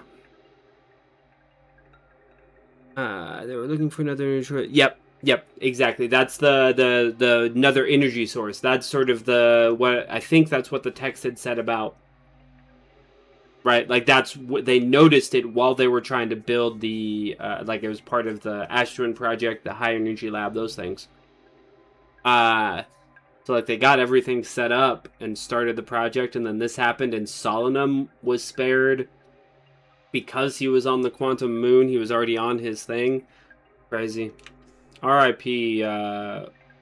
They were looking for another energy. Yep, exactly. That's the another energy source. That's sort of what I think that's what the text had said about. Right, like that's what they noticed it while they were trying to build the like it was part of the Ashwin project, the high energy lab, those things. So like they got everything set up and started the project, and then this happened, and Solanum was spared because he was on the quantum moon. He was already on his thing. Crazy. R.I.P.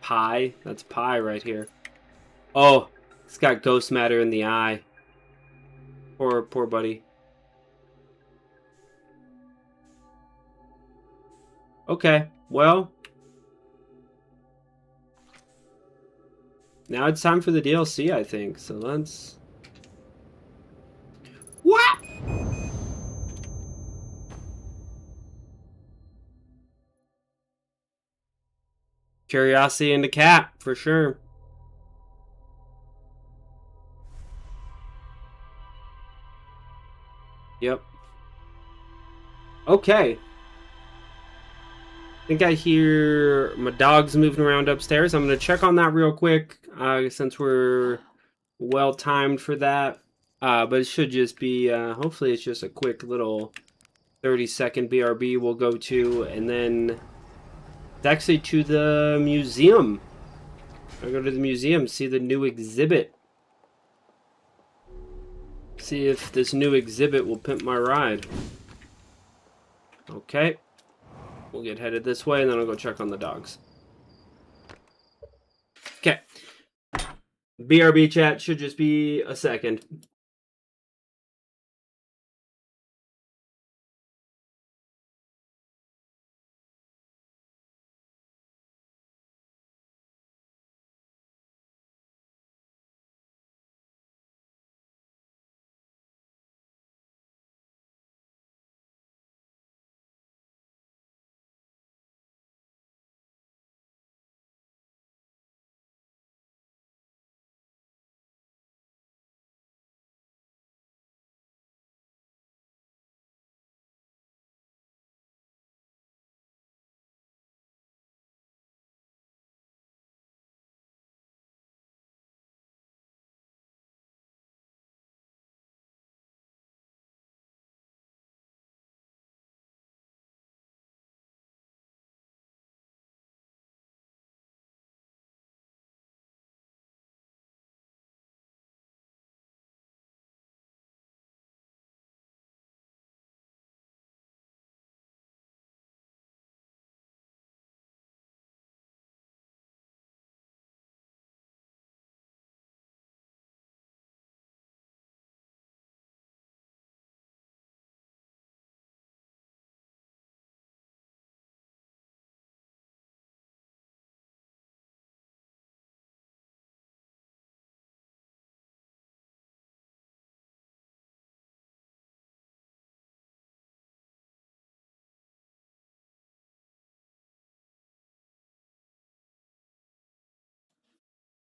Pi. That's Pi right here. Oh, it's got ghost matter in the eye. Poor buddy. Okay, well. Now it's time for the DLC, I think. So let's... What? Curiosity and a cat, for sure. Yep. Okay. I think I hear my dogs moving around upstairs. I'm going to check on that real quick, since we're well-timed for that. But it should just be, hopefully it's just a quick little 30-second BRB we'll go to, and then it's actually to the museum. I'll go to the museum, see the new exhibit. See if this new exhibit will pimp my ride. Okay. We'll get headed this way, and then I'll go check on the dogs. Okay. BRB chat should just be a second.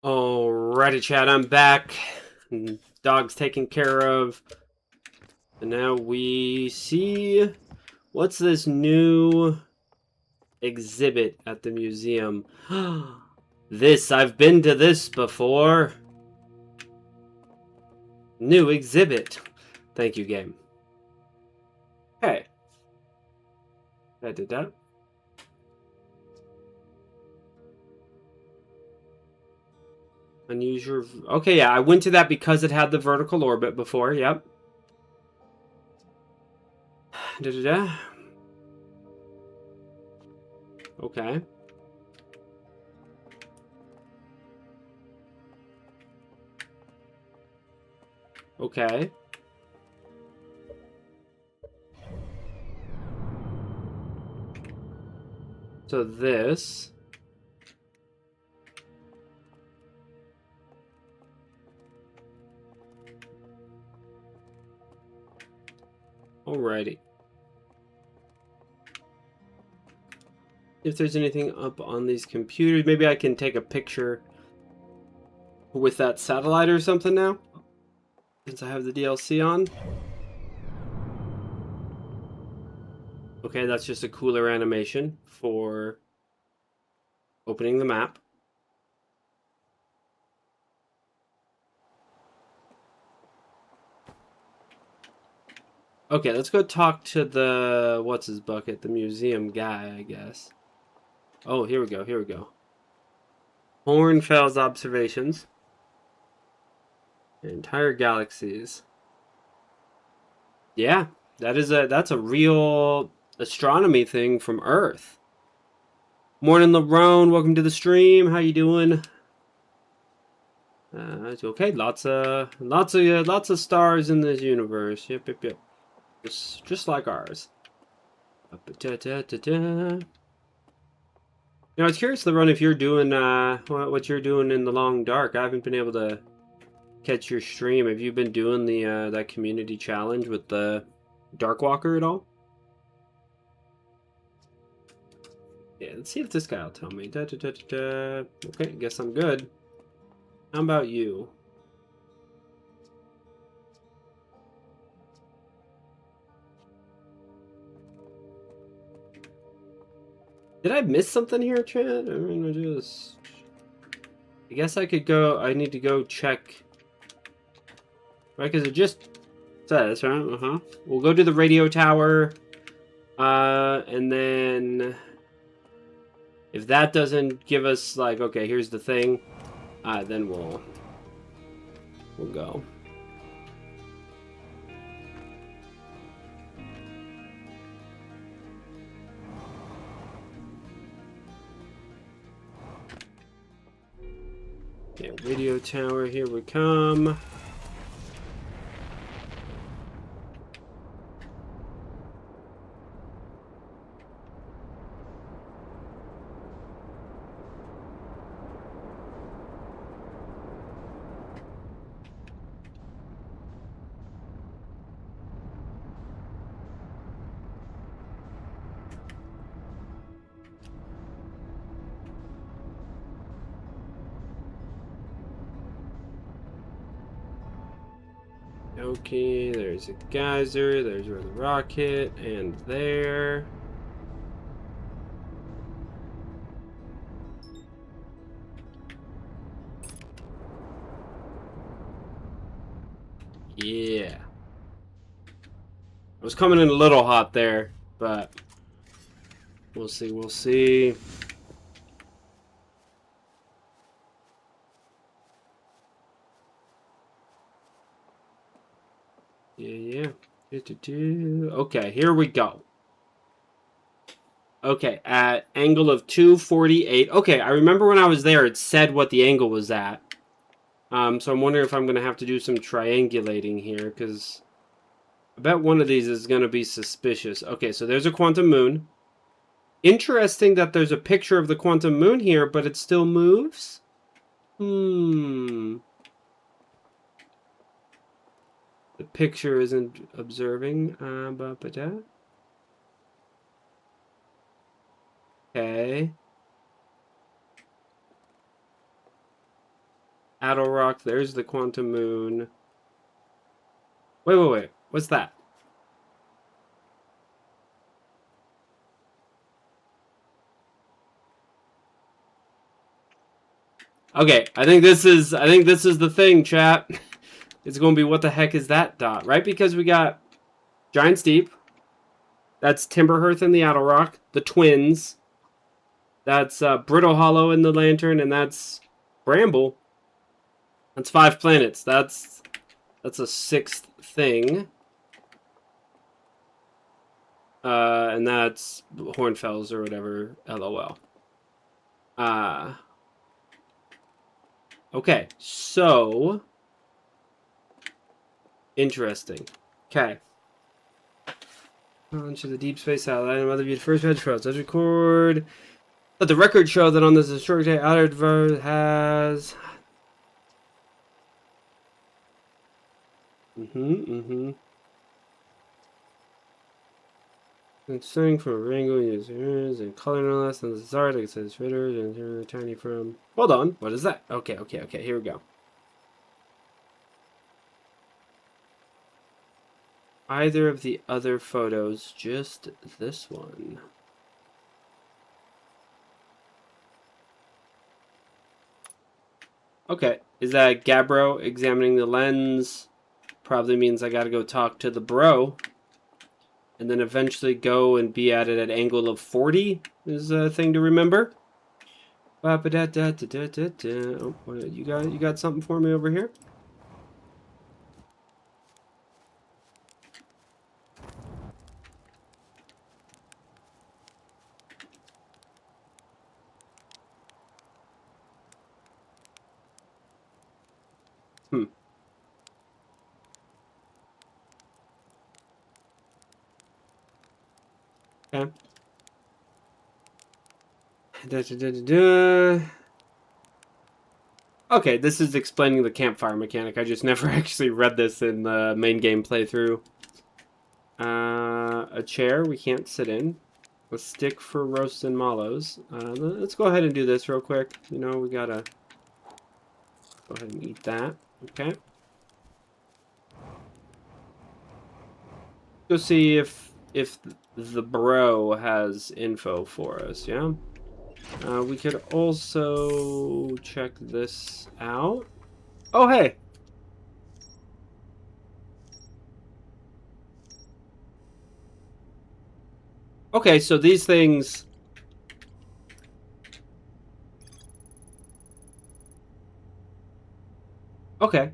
Alrighty, chat, I'm back. Dog's taken care of. And now we see... What's this new exhibit at the museum? I've been to this before. New exhibit. Thank you, game. Hey. I did that. Unusual. Okay, yeah, I went to that because it had the vertical orbit before. Yep. Da-da-da. Okay. Okay. So this... Alrighty. If there's anything up on these computers, maybe I can take a picture with that satellite or something now, since I have the DLC on. Okay, that's just a cooler animation for opening the map. Okay, let's go talk to the... What's his bucket? The museum guy, I guess. Oh, here we go, here we go. Hornfels observations. Entire galaxies. Yeah, that's a real astronomy thing from Earth. Morning, LeBron. Welcome to the stream. How you doing? It's okay. Lots of stars in this universe. Yep, yep, yep. Just like ours. You know, I was curious, LeBron, if you're doing what you're doing in the long dark. I haven't been able to catch your stream. Have you been doing the that community challenge with the Darkwalker at all? Yeah, let's see if this guy will tell me. Okay, guess I'm good. How about you? Did I miss something here, chat? I mean, I guess I could go... I need to go check... Right, because it just says, right? Uh-huh. We'll go to the radio tower. And then... If that doesn't give us, like, okay, here's the thing, then we'll go. Okay, radio tower, here we come. Okay, there's a geyser, there's where the rocket, and there. Yeah. I was coming in a little hot there, but we'll see, we'll see. Yeah. Okay, here we go. Okay, at angle of 248. Okay, I remember when I was there, it said what the angle was at. So I'm wondering if I'm going to have to do some triangulating here, because I bet one of these is going to be suspicious. Okay, so there's a quantum moon. Interesting that there's a picture of the quantum moon here, but it still moves? The picture isn't observing. Okay. Attlerock, there's the quantum moon. Wait. What's that? Okay, I think this is the thing, chat. It's going to be what the heck is that dot, right? Because we got Giant's Deep. That's Timberhearth and the Attlerock. The Twins. That's Brittle Hollow in the Lantern, and that's Bramble. That's 5 planets. That's a 6th thing. And that's Hornfells or whatever. LOL. Okay, so interesting. Okay. Launch of the Deep Space Satellite and Mother View first veg pros. Let's record. Let the record show that on this historic day, Outer Verse has. It's starting from Rango users and color no less than the Zard. It says Ritter and tiny from. Hold on. What is that? Okay. Here we go. Either of the other photos, just this one. Okay, is that Gabbro examining the lens? Probably means I gotta go talk to the bro. And then eventually go and be at it at angle of 40 is a thing to remember. Oh, you got something for me over here? Okay. Okay, this is explaining the campfire mechanic. I just never actually read this in the main game playthrough. A chair we can't sit in. A stick for roasting mallows. Let's go ahead and do this real quick. You know, we gotta go ahead and eat that. Okay. Go see if the bro has info for us, yeah? We could also check this out. Oh, hey! Okay, so these things... Okay.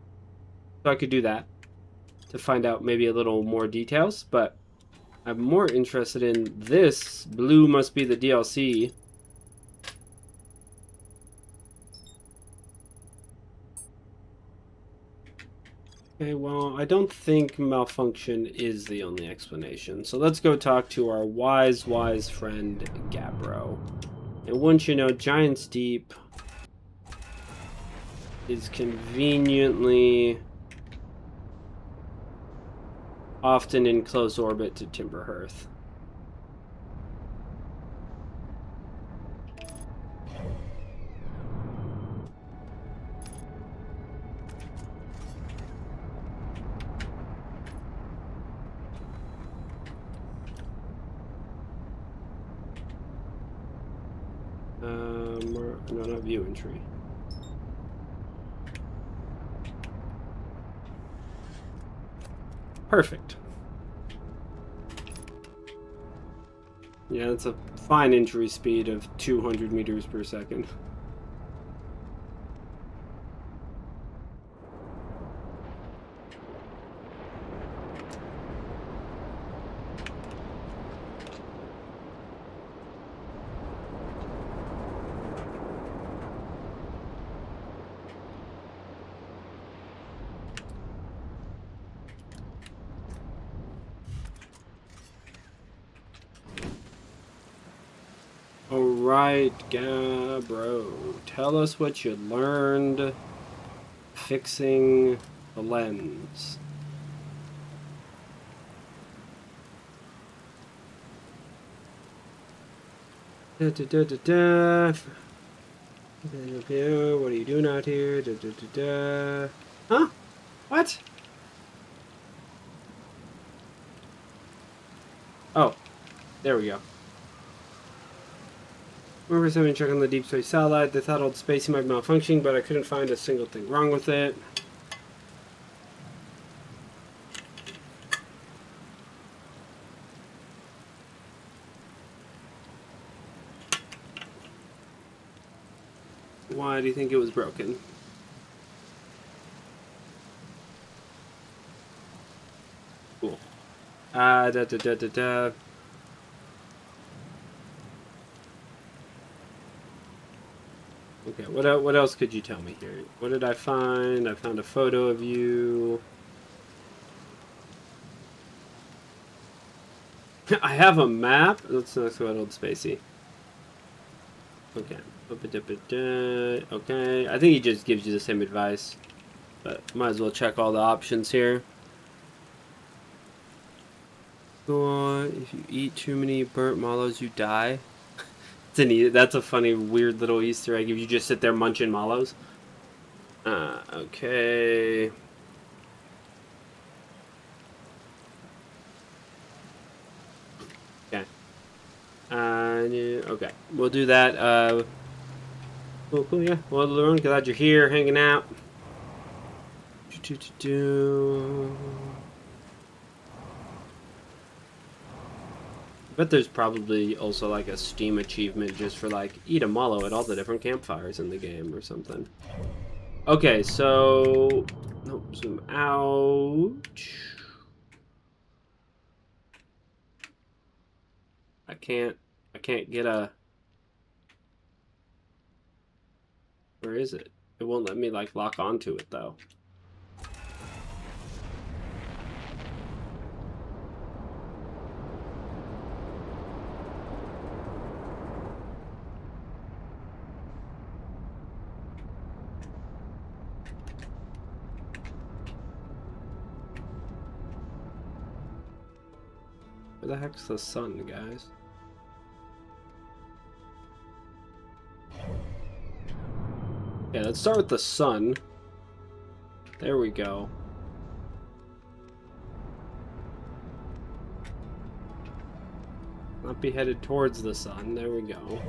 So I could do that to find out maybe a little more details, but I'm more interested in this. Blue must be the DLC. Okay, well, I don't think malfunction is the only explanation. So let's go talk to our wise friend, Gabbro. And once you know, Giant's Deep is conveniently often in close orbit to Timberhearth. No, not view entry. Perfect. Yeah, that's a fine entry speed of 200 meters per second. Alright, Gabbro, tell us what you learned fixing the lens. What are you doing out here? Huh? What? Oh, there we go. Remember somebody checking the deep space satellite. They thought Old Spacey might be malfunctioning, but I couldn't find a single thing wrong with it. Why do you think it was broken? Cool. Okay, what else could you tell me here? What did I find? I found a photo of you. I have a map. Let's not go at Old Spacey. Okay. Okay. I think he just gives you the same advice. But might as well check all the options here. Go on. If you eat too many burnt mallows, you die. That's a funny, weird little Easter egg if you just sit there munching mallows. Okay. Okay. Okay. We'll do that. Cool, yeah. Well, Lauren, glad you're here, hanging out. I bet there's probably also like a Steam achievement just for like eat a mallow at all the different campfires in the game or something. Okay, so nope, zoom out. I can't get a. Where is it? It won't let me like lock onto it though. Where the heck's the sun, guys? Yeah, let's start with the sun. There we go. Not be headed towards the sun. There we go.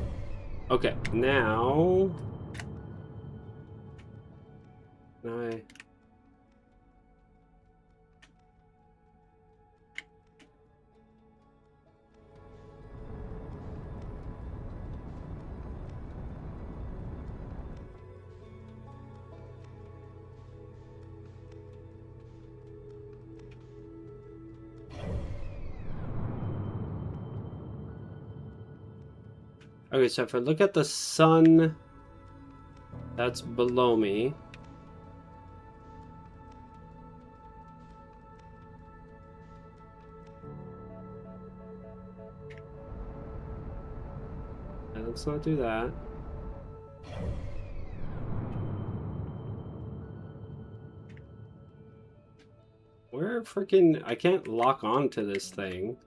Okay, now... Okay, so if I look at the sun, that's below me. Let's not do that. Where freaking... I can't lock on to this thing.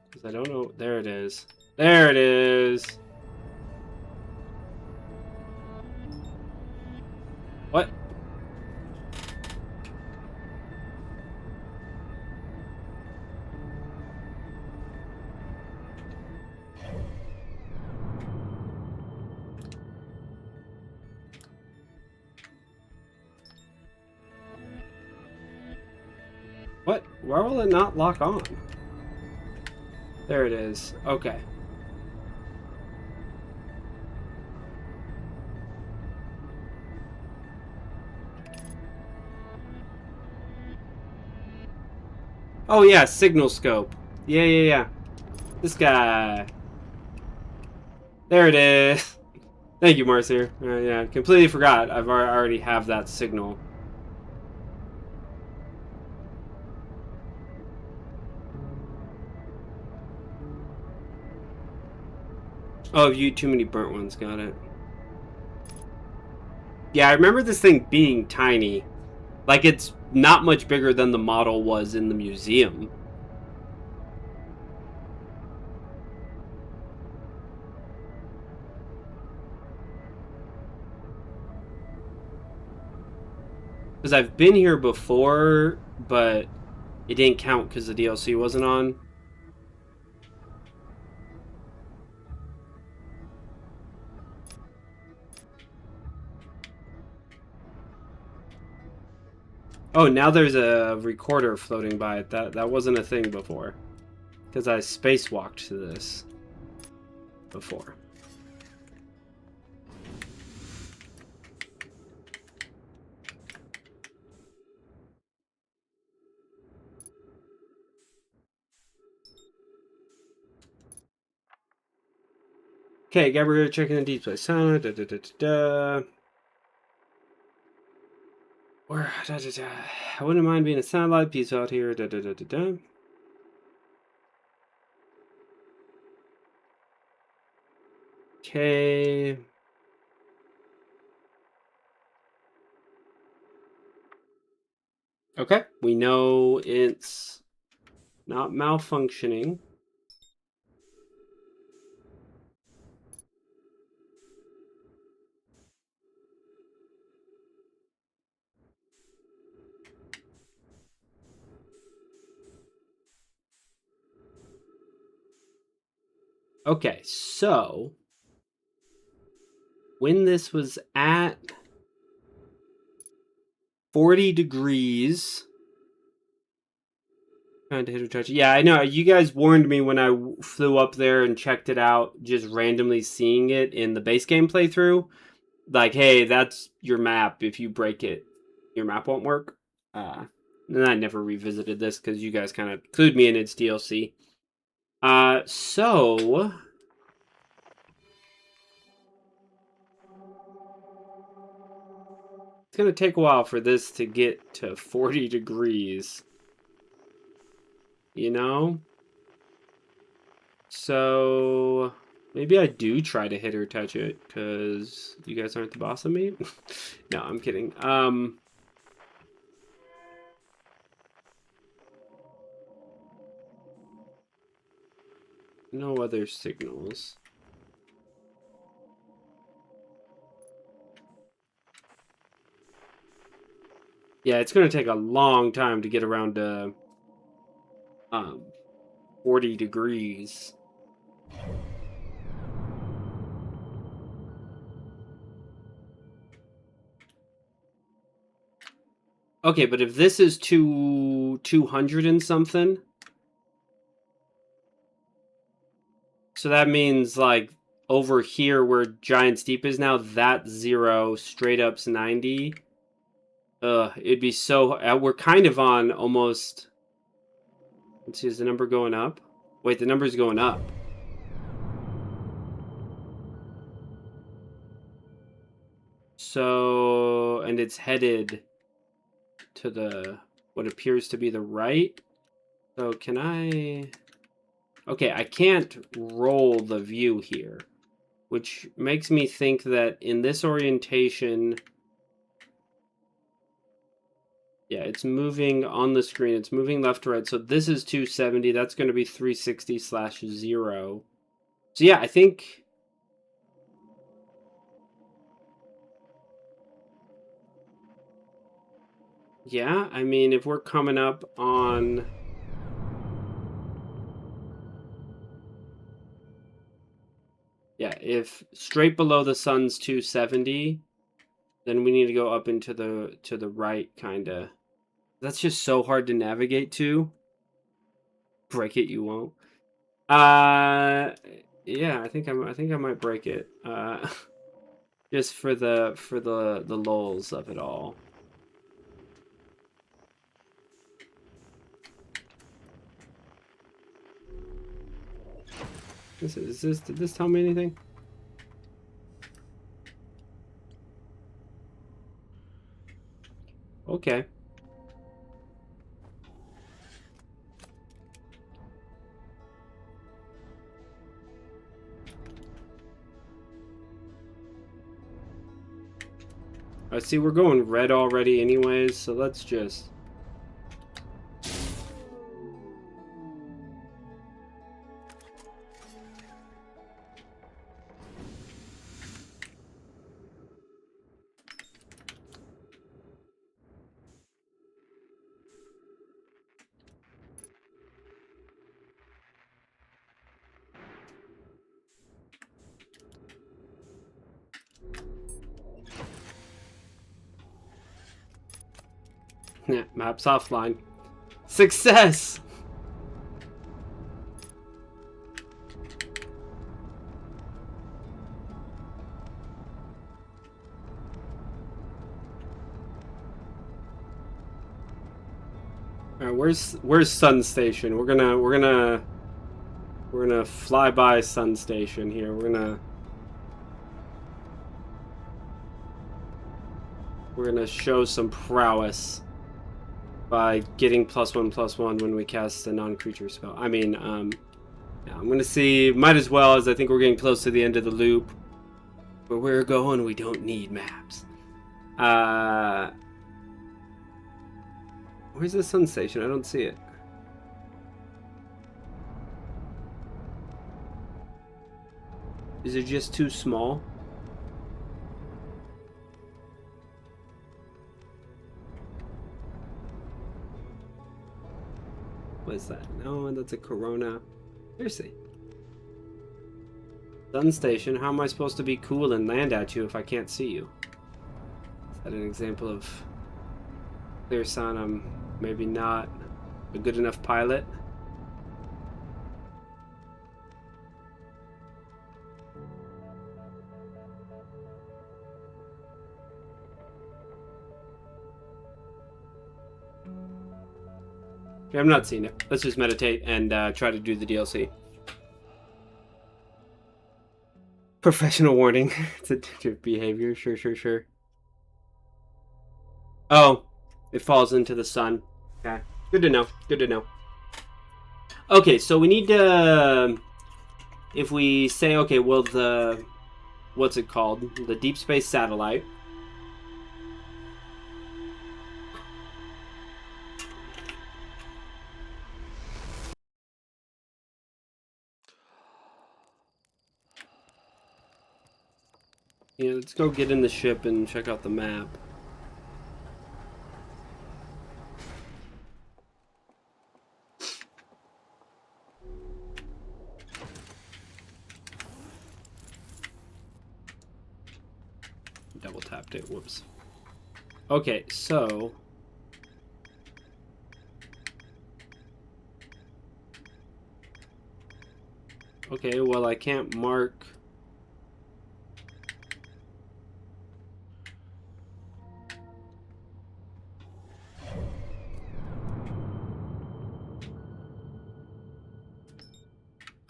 Because I don't know... There it is. There it is! What? What? Why will it not lock on? There it is. Okay. Oh yeah, signal scope. Yeah. This guy. There it is. Thank you, Marcy. Yeah, completely forgot. I already have that signal. Oh, you too many burnt ones. Got it. Yeah, I remember this thing being tiny. Like, it's not much bigger than the model was in the museum. Because I've been here before, but it didn't count because the DLC wasn't on. Oh, now there's a recorder floating by it. That wasn't a thing before. Because I spacewalked to this before. Okay, Gabrielle checking the deep place. Where? I wouldn't mind being a satellite piece out here. Okay. Okay, we know it's not malfunctioning. Okay, so when this was at 40 degrees, trying to hit or touch. Yeah, I know. You guys warned me when I flew up there and checked it out, just randomly seeing it in the base game playthrough. Like, hey, that's your map. If you break it, your map won't work. And I never revisited this because you guys kind of clued me in its DLC. So it's gonna take a while for this to get to 40 degrees. You know? So maybe I do try to hit or touch it because you guys aren't the boss of me. No, I'm kidding. No other signals. Yeah, it's gonna take a long time to get around to 40 degrees. Okay, but if this is 200 and something, so that means like over here where Giant Steep is now, that's 0, straight up's 90. It'd be so... we're kind of on almost... Let's see, is the number going up? Wait, the number's going up. So... And it's headed to the what appears to be the right. So can I... Okay, I can't roll the view here, which makes me think that in this orientation... Yeah, it's moving on the screen. It's moving left to right. So this is 270. That's going to be 360/0. So yeah, I think... Yeah, I mean, if we're coming up on... Yeah, if straight below the sun's 270, then we need to go up into the right, kind of. That's just so hard to navigate to. Break it, you won't. Yeah, I think I might break it. Just for the lulz of it all. Did this tell me anything? Okay. I see we're going red already anyways, so let's just... Yeah, maps offline. Success! Alright, where's Sun Station? We're gonna fly by Sun Station here. We're gonna show some prowess by getting +1/+1 when we cast a non-creature spell. I mean, yeah, I'm gonna see. Might as well, as I think we're getting close to the end of the loop. Where we're going, we don't need maps. Where's the Sun Station? I don't see it. Is it just too small? What is that? No, that's a Corona. Seriously. Sun Station, how am I supposed to be cool and land at you if I can't see you? Is that an example of clear sun? I'm maybe not a good enough pilot? Okay, I'm not seeing it. Let's just meditate and try to do the DLC. Professional warning. It's addictive behavior. Sure. Oh, it falls into the sun. Okay. Good to know. Okay, so we need to... If we say, okay, well, what's it called? The Deep Space Satellite. Yeah, let's go get in the ship and check out the map. Double tapped it, whoops. Okay, so... Okay, well, I can't mark...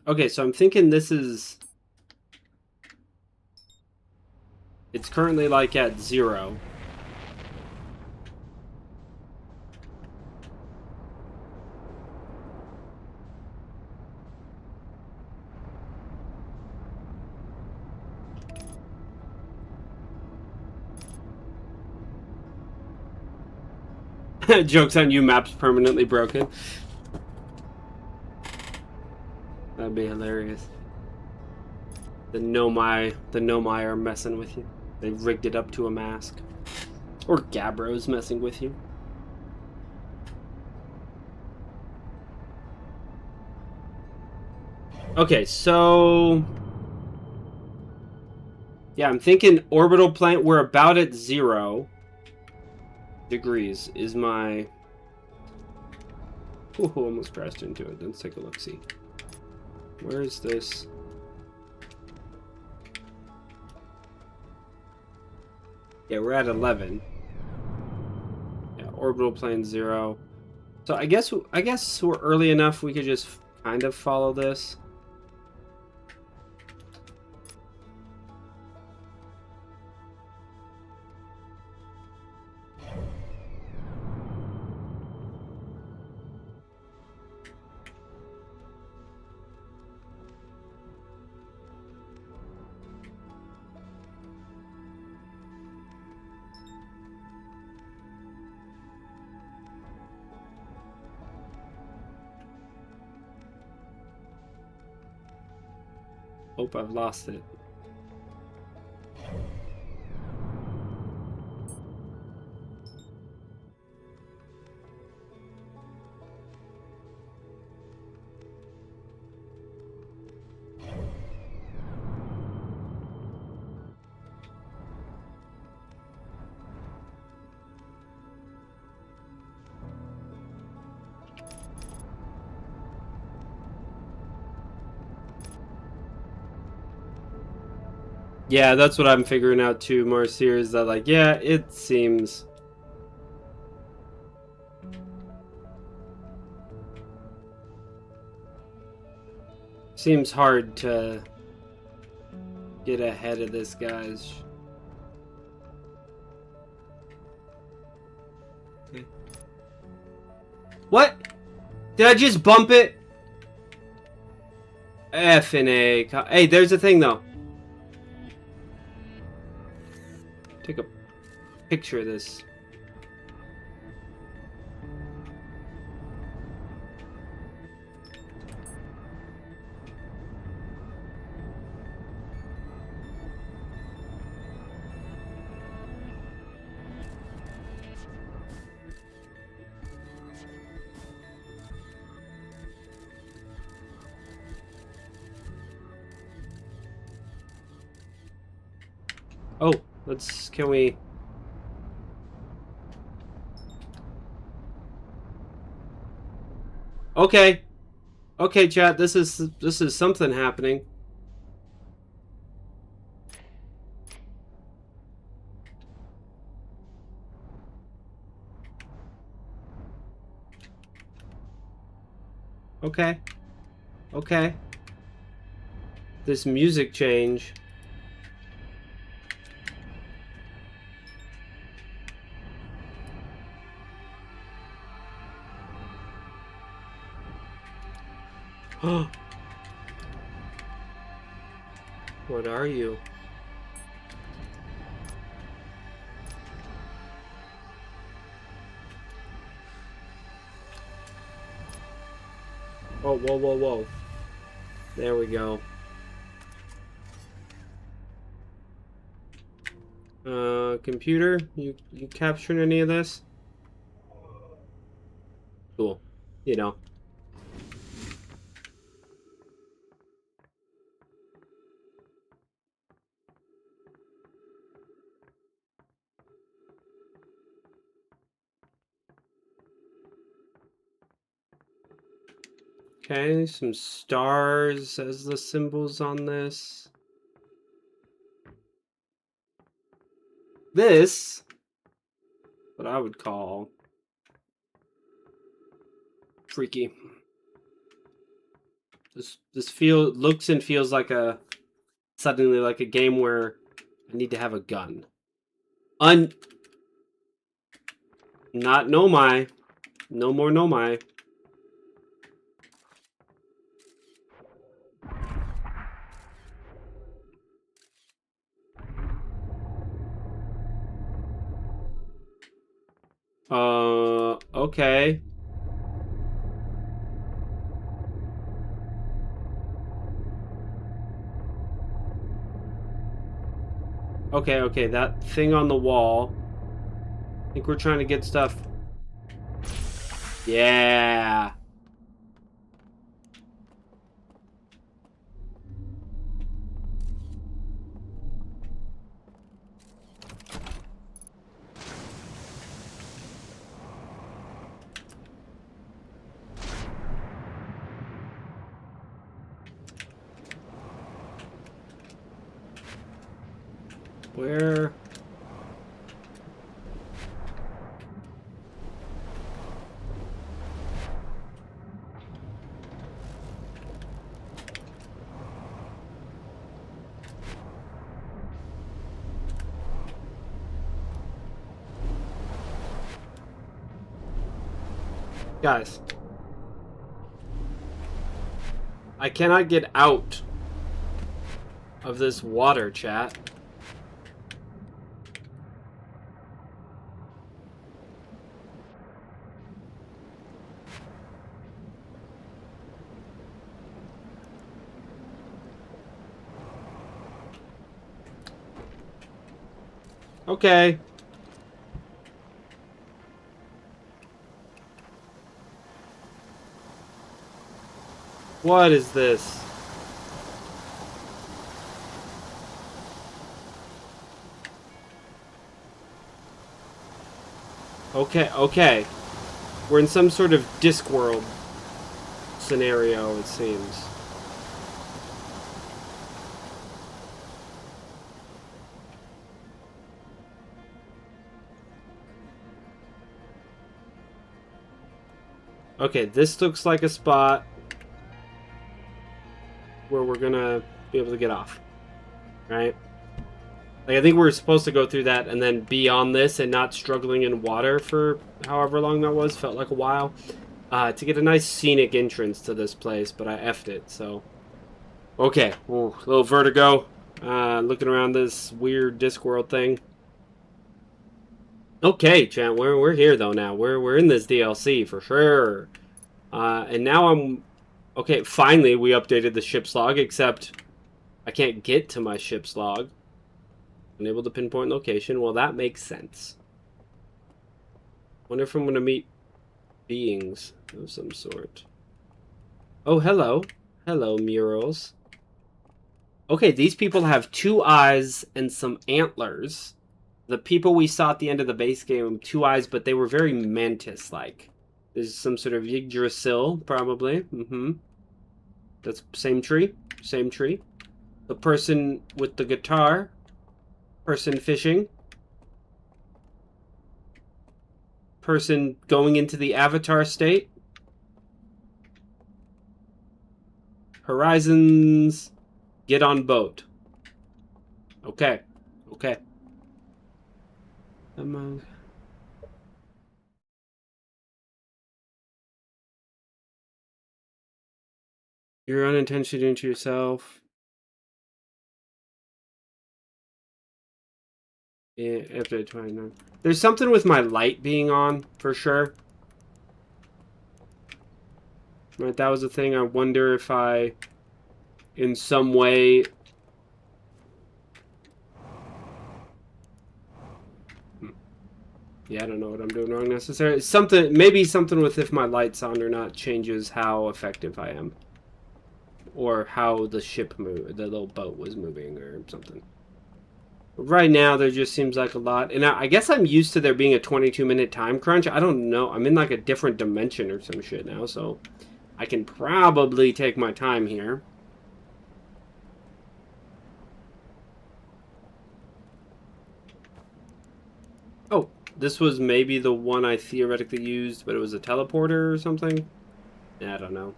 Okay, so I'm thinking this is... It's currently like at 0. Joke's on you, map's permanently broken. That'd be hilarious. The Nomai are messing with you. They've rigged it up to a mask. Or Gabbro's messing with you. Okay, so... yeah, I'm thinking orbital plane. We're about at 0 degrees is my... ooh, almost crashed into it. Let's take a look-see. Where is this? Yeah, we're at 11. Yeah, orbital plane 0. So I guess we're early enough we could just kind of follow this. Hope I've lost it. Yeah, that's what I'm figuring out too, Marcia, is that like, yeah, it seems... seems hard to get ahead of this, guys. Okay. What? Did I just bump it? F and A. Hey, there's a thing though. Take a picture of this. Oh, can we... okay. Okay, chat, this is something happening. Okay. Okay. This music change. What are you? Oh, whoa, whoa, whoa. There we go. Computer, you capturing any of this? Cool. You know. Okay, some stars as the symbols on this. This, what I would call freaky. This looks and feels like suddenly like a game where I need to have a gun. Not Nomai. No more Nomai. Okay. Okay, okay, that thing on the wall. I think we're trying to get stuff. Yeah. Where? Guys. I cannot get out of this water, chat. Okay. What is this? Okay, okay. We're in some sort of Discworld scenario, it seems. Okay, this looks like a spot where we're gonna be able to get off. Right? Like, I think we're supposed to go through that and then be on this and not struggling in water for however long that was. Felt like a while. To get a nice scenic entrance to this place, but I effed it, so... Okay, ooh, a little vertigo. Looking around this weird Discworld thing. Okay, chat, we're here though now. We're in this DLC for sure. And now I'm... Okay, finally we updated the ship's log, except I can't get to my ship's log. Unable to pinpoint location. Well, that makes sense. Wonder if I'm gonna meet beings of some sort. Oh, hello. Hello, murals. Okay, these people have 2 eyes and some antlers. The people we saw at the end of the base game, 2 eyes, but they were very mantis-like. There's some sort of Yggdrasil, probably. That's same tree. Same tree. The person with the guitar. Person fishing. Person going into the avatar state. Horizons. Get on boat. Okay. Okay. Among... You're unintentionally doing to yourself. Yeah, after 29. There's something with my light being on, for sure. Right, that was the thing. I wonder if I, in some way... Yeah, I don't know what I'm doing wrong necessarily. Something, maybe something with if my light's on or not changes how effective I am. Or how the ship moved, the little boat was moving or something. Right now, there just seems like a lot. And I guess I'm used to there being a 22-minute time crunch. I don't know. I'm in like a different dimension or some shit now, so I can probably take my time here. Oh, this was maybe the one I theoretically used, but it was a teleporter or something? Yeah, I don't know.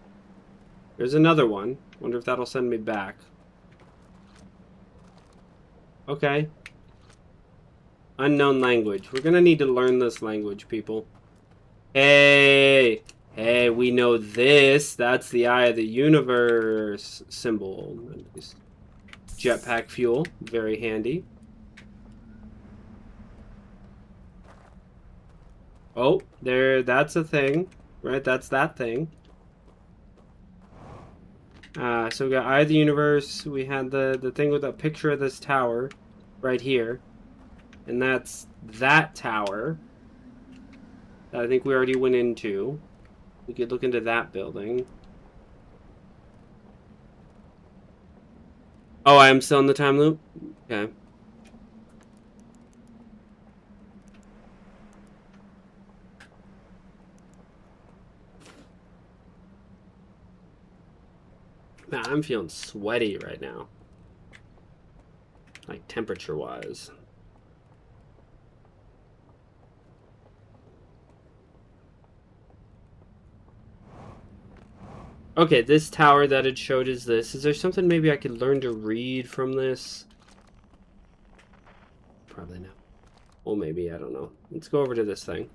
There's another one. Wonder if that'll send me back. Okay. Unknown language. We're gonna need to learn this language, people. Hey! Hey, we know this. That's the Eye of the Universe symbol. Jetpack fuel. Very handy. Oh, there, that's a thing. Right, that's that thing. So we got Eye of the Universe. We had the thing with a picture of this tower right here. And that's that tower that I think we already went into. We could look into that building. Oh, I am still in the time loop? Okay. Man, I'm feeling sweaty right now. Like, temperature-wise. Okay, this tower that it showed is this. Is there something maybe I could learn to read from this? Probably not. Well, maybe, I don't know. Let's go over to this thing.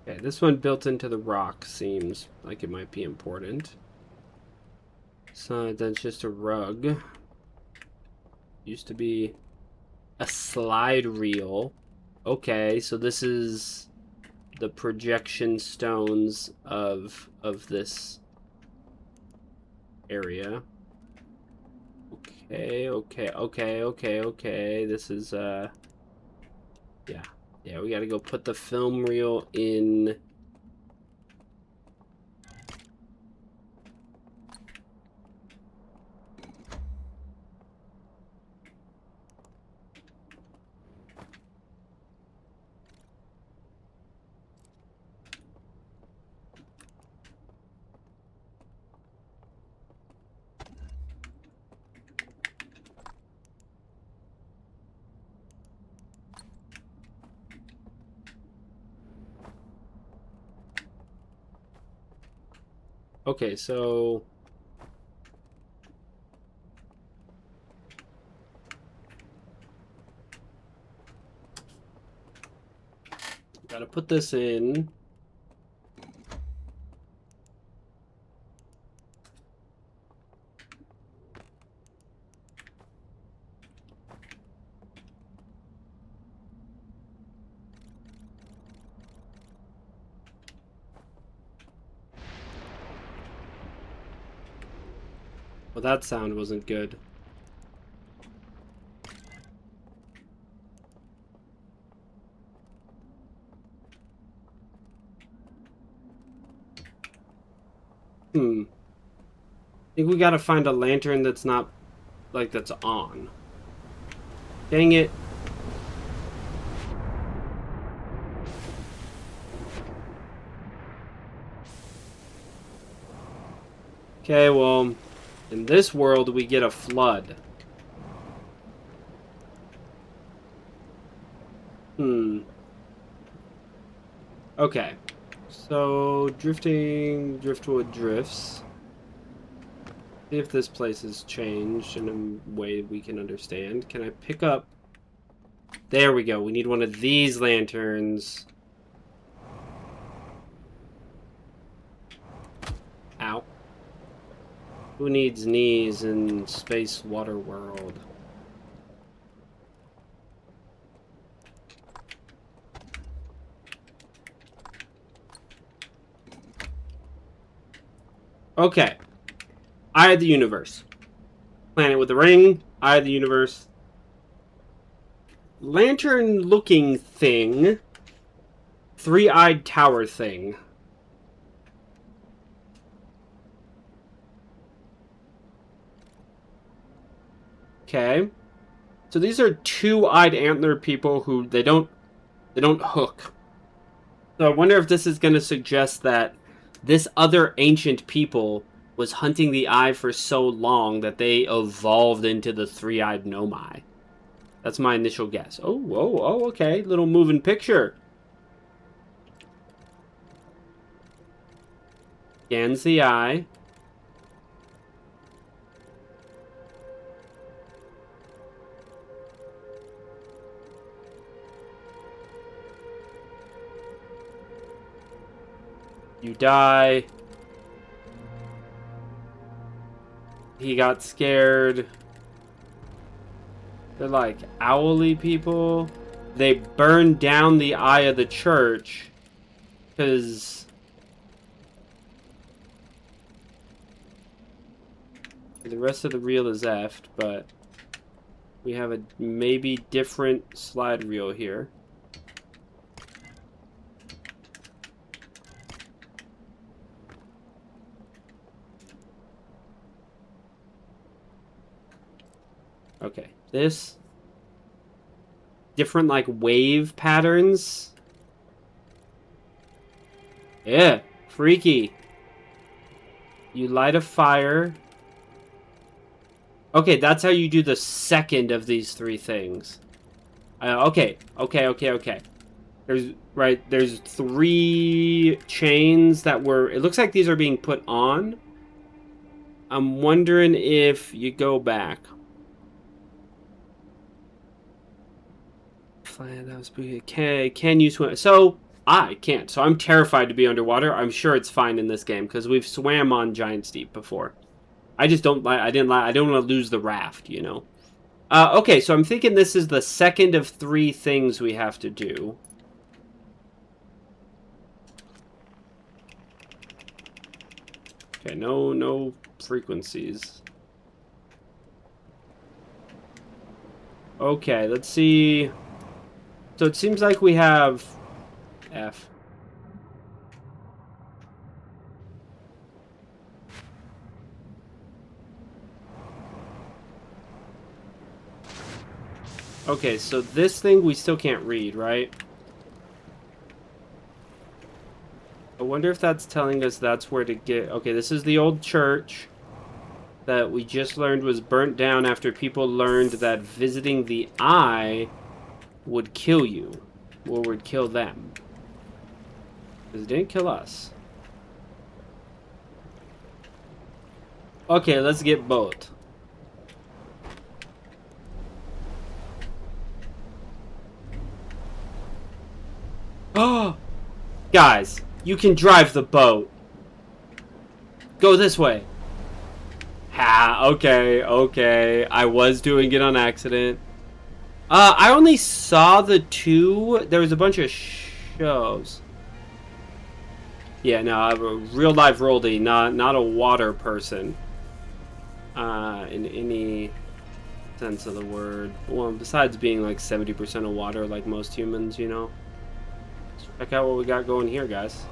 Okay, this one built into the rock seems like it might be important. So that's just a rug. Used to be a slide reel. Okay, so this is the projection stones of this area. Okay. This is yeah. Yeah, we gotta go put the film reel in. Okay, so gotta put this in. Well, that sound wasn't good. I think we gotta find a lantern that's not, like, that's on. Dang it. Okay, well, in this world, we get a flood. Okay. So, driftwood drifts. See if this place has changed in a way we can understand. Can I pick up... There we go. We need one of these lanterns. Ow. Who needs knees in Space Water World? Okay. Eye of the Universe. Planet with a ring. Eye of the Universe. Lantern-looking thing. Three-eyed tower thing. Okay. So these are two-eyed antler people who they don't hook. So I wonder if this is going to suggest that this other ancient people was hunting the eye for so long that they evolved into the three-eyed Nomai. That's my initial guess. Oh, okay. Little moving picture. Scans the eye. You die. He got scared. They're like owly people. They burned down the eye of the church because the rest of the reel is effed, but we have a maybe different slide reel here. Okay, this different like wave patterns. Yeah, freaky. You light a fire. Okay, that's how you do the second of these three things. Okay. There's three chains that were... It looks like these are being put on. I'm wondering if you go back. Can you swim? So, I can't. So I'm terrified to be underwater. I'm sure it's fine in this game, because we've swam on Giant's Deep before. I just don't like... I don't want to lose the raft, you know? Okay, so I'm thinking this is the second of three things we have to do. Okay, no frequencies. Okay, let's see. So it seems like we have F. Okay, so this thing we still can't read, right? I wonder if that's telling us that's where to get... Okay, this is the old church that we just learned was burnt down after people learned that visiting the eye would kill you. Or would kill them. Because it didn't kill us. Okay, let's get both. Oh! Guys, you can drive the boat. Go this way. Ha, okay. I was doing it on accident. I only saw the two. There was a bunch of shows. Yeah, no, I'm a real life roldie, not a water person. In any sense of the word. Well, besides being like 70% of water like most humans, you know. Check out what we got going here, guys.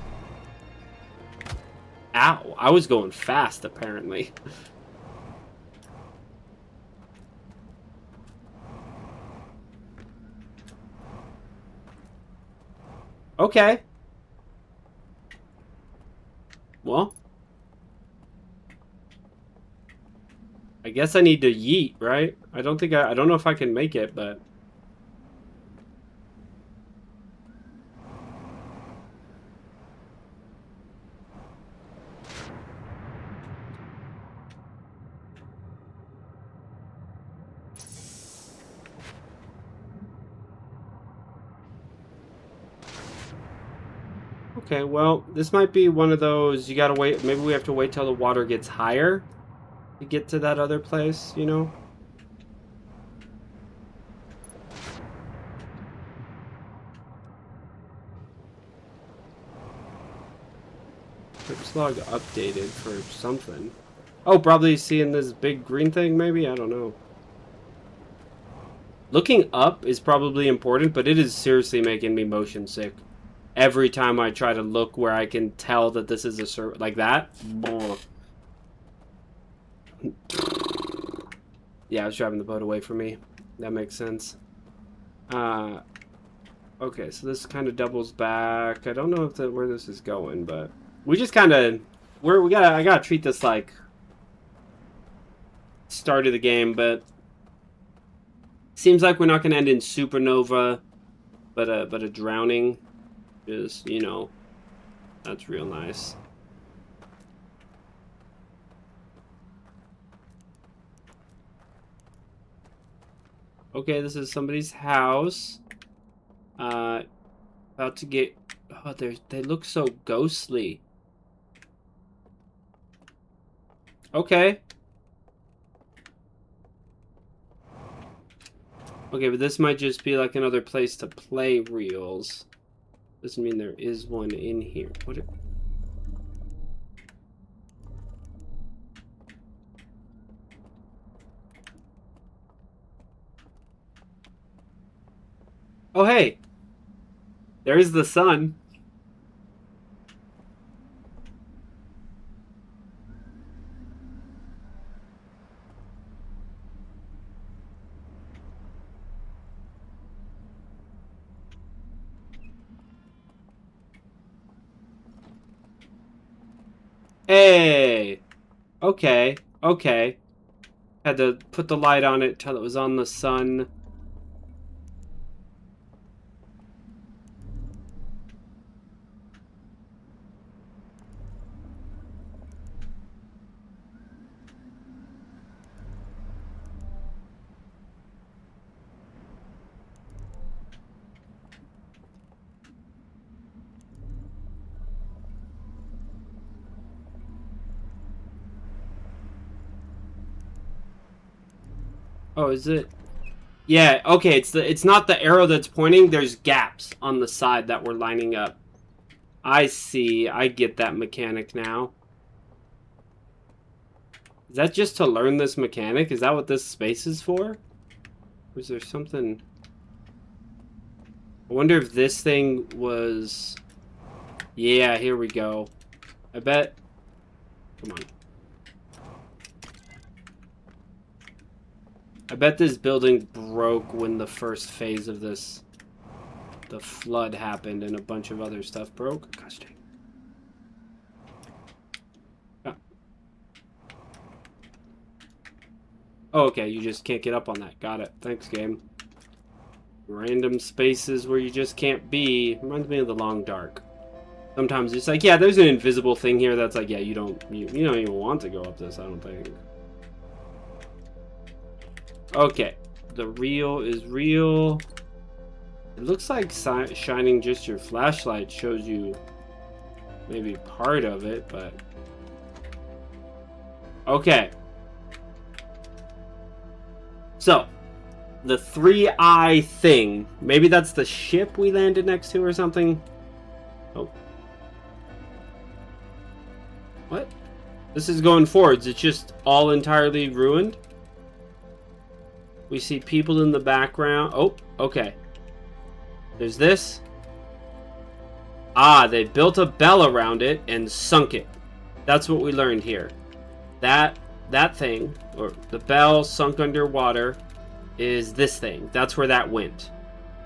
Ow, I was going fast, apparently. Okay. Well. I guess I need to yeet, right? I don't know if I can make it, but... Okay, well, this might be one of those, you gotta wait, maybe we have to wait till the water gets higher to get to that other place, you know? Trip's log updated for something. Oh, probably seeing this big green thing, maybe? I don't know. Looking up is probably important, but it is seriously making me motion sick. Every time I try to look where I can tell that this is a server, like that. Yeah, I was driving the boat away from me. That makes sense. Okay, so this kind of doubles back. I don't know if where this is going, but we just kind of I gotta treat this like start of the game, but seems like we're not gonna end in supernova, but a drowning is, you know, that's real nice. Okay, this is somebody's house. About to get... Oh, they look so ghostly. Okay. Okay, but this might just be like another place to play reels. Doesn't mean there is one in here. What? Oh, hey. There's the sun. Hey. Okay. Okay. Had to put the light on it till it was on the sun. Oh, is it? Yeah, okay, it's not the arrow that's pointing, there's gaps on the side that we're lining up. I see. I get that mechanic now. Is that just to learn this mechanic? Is that what this space is for? Or is there something... I wonder if this thing was... Yeah, here we go. I bet... Come on. I bet this building broke when the first phase of this... The flood happened and a bunch of other stuff broke. Gosh dang. Ah. Oh, okay, you just can't get up on that. Got it. Thanks, game. Random spaces where you just can't be. Reminds me of the Long Dark. Sometimes it's like, yeah, there's an invisible thing here that's like, yeah, you don't even want to go up this, I don't think. Okay. The reel is real. It looks like shining just your flashlight shows you maybe part of it, but... Okay. So, the 3-eye thing. Maybe that's the ship we landed next to or something? Oh. What? This is going forwards. It's just all entirely ruined? We see people in the background. Oh, okay. There's this. Ah, they built a bell around it and sunk it. That's what we learned here. That thing, or the bell sunk underwater, is this thing. That's where that went.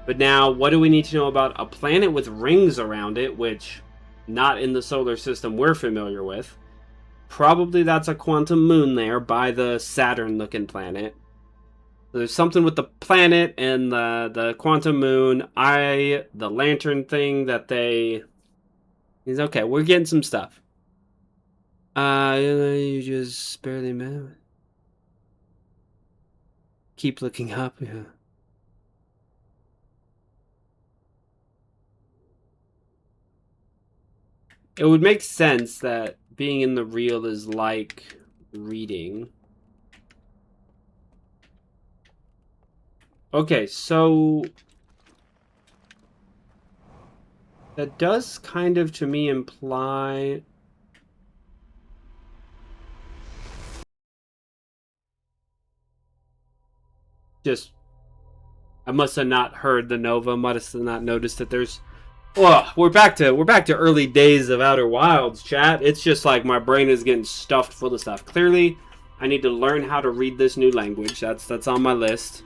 But now, what do we need to know about a planet with rings around it, which not in the solar system we're familiar with? Probably that's a quantum moon there by the Saturn-looking planet. There's something with the planet and the quantum moon. The lantern thing that they... Is okay, we're getting some stuff. You just barely met. Keep looking up, yeah. It would make sense that being in the reel is like reading. Okay, so... That does kind of, to me, imply... Just... I must have not heard the Nova, must have not noticed that there's... Oh, we're back to early days of Outer Wilds, chat. It's just like my brain is getting stuffed full of stuff. Clearly, I need to learn how to read this new language. That's on my list.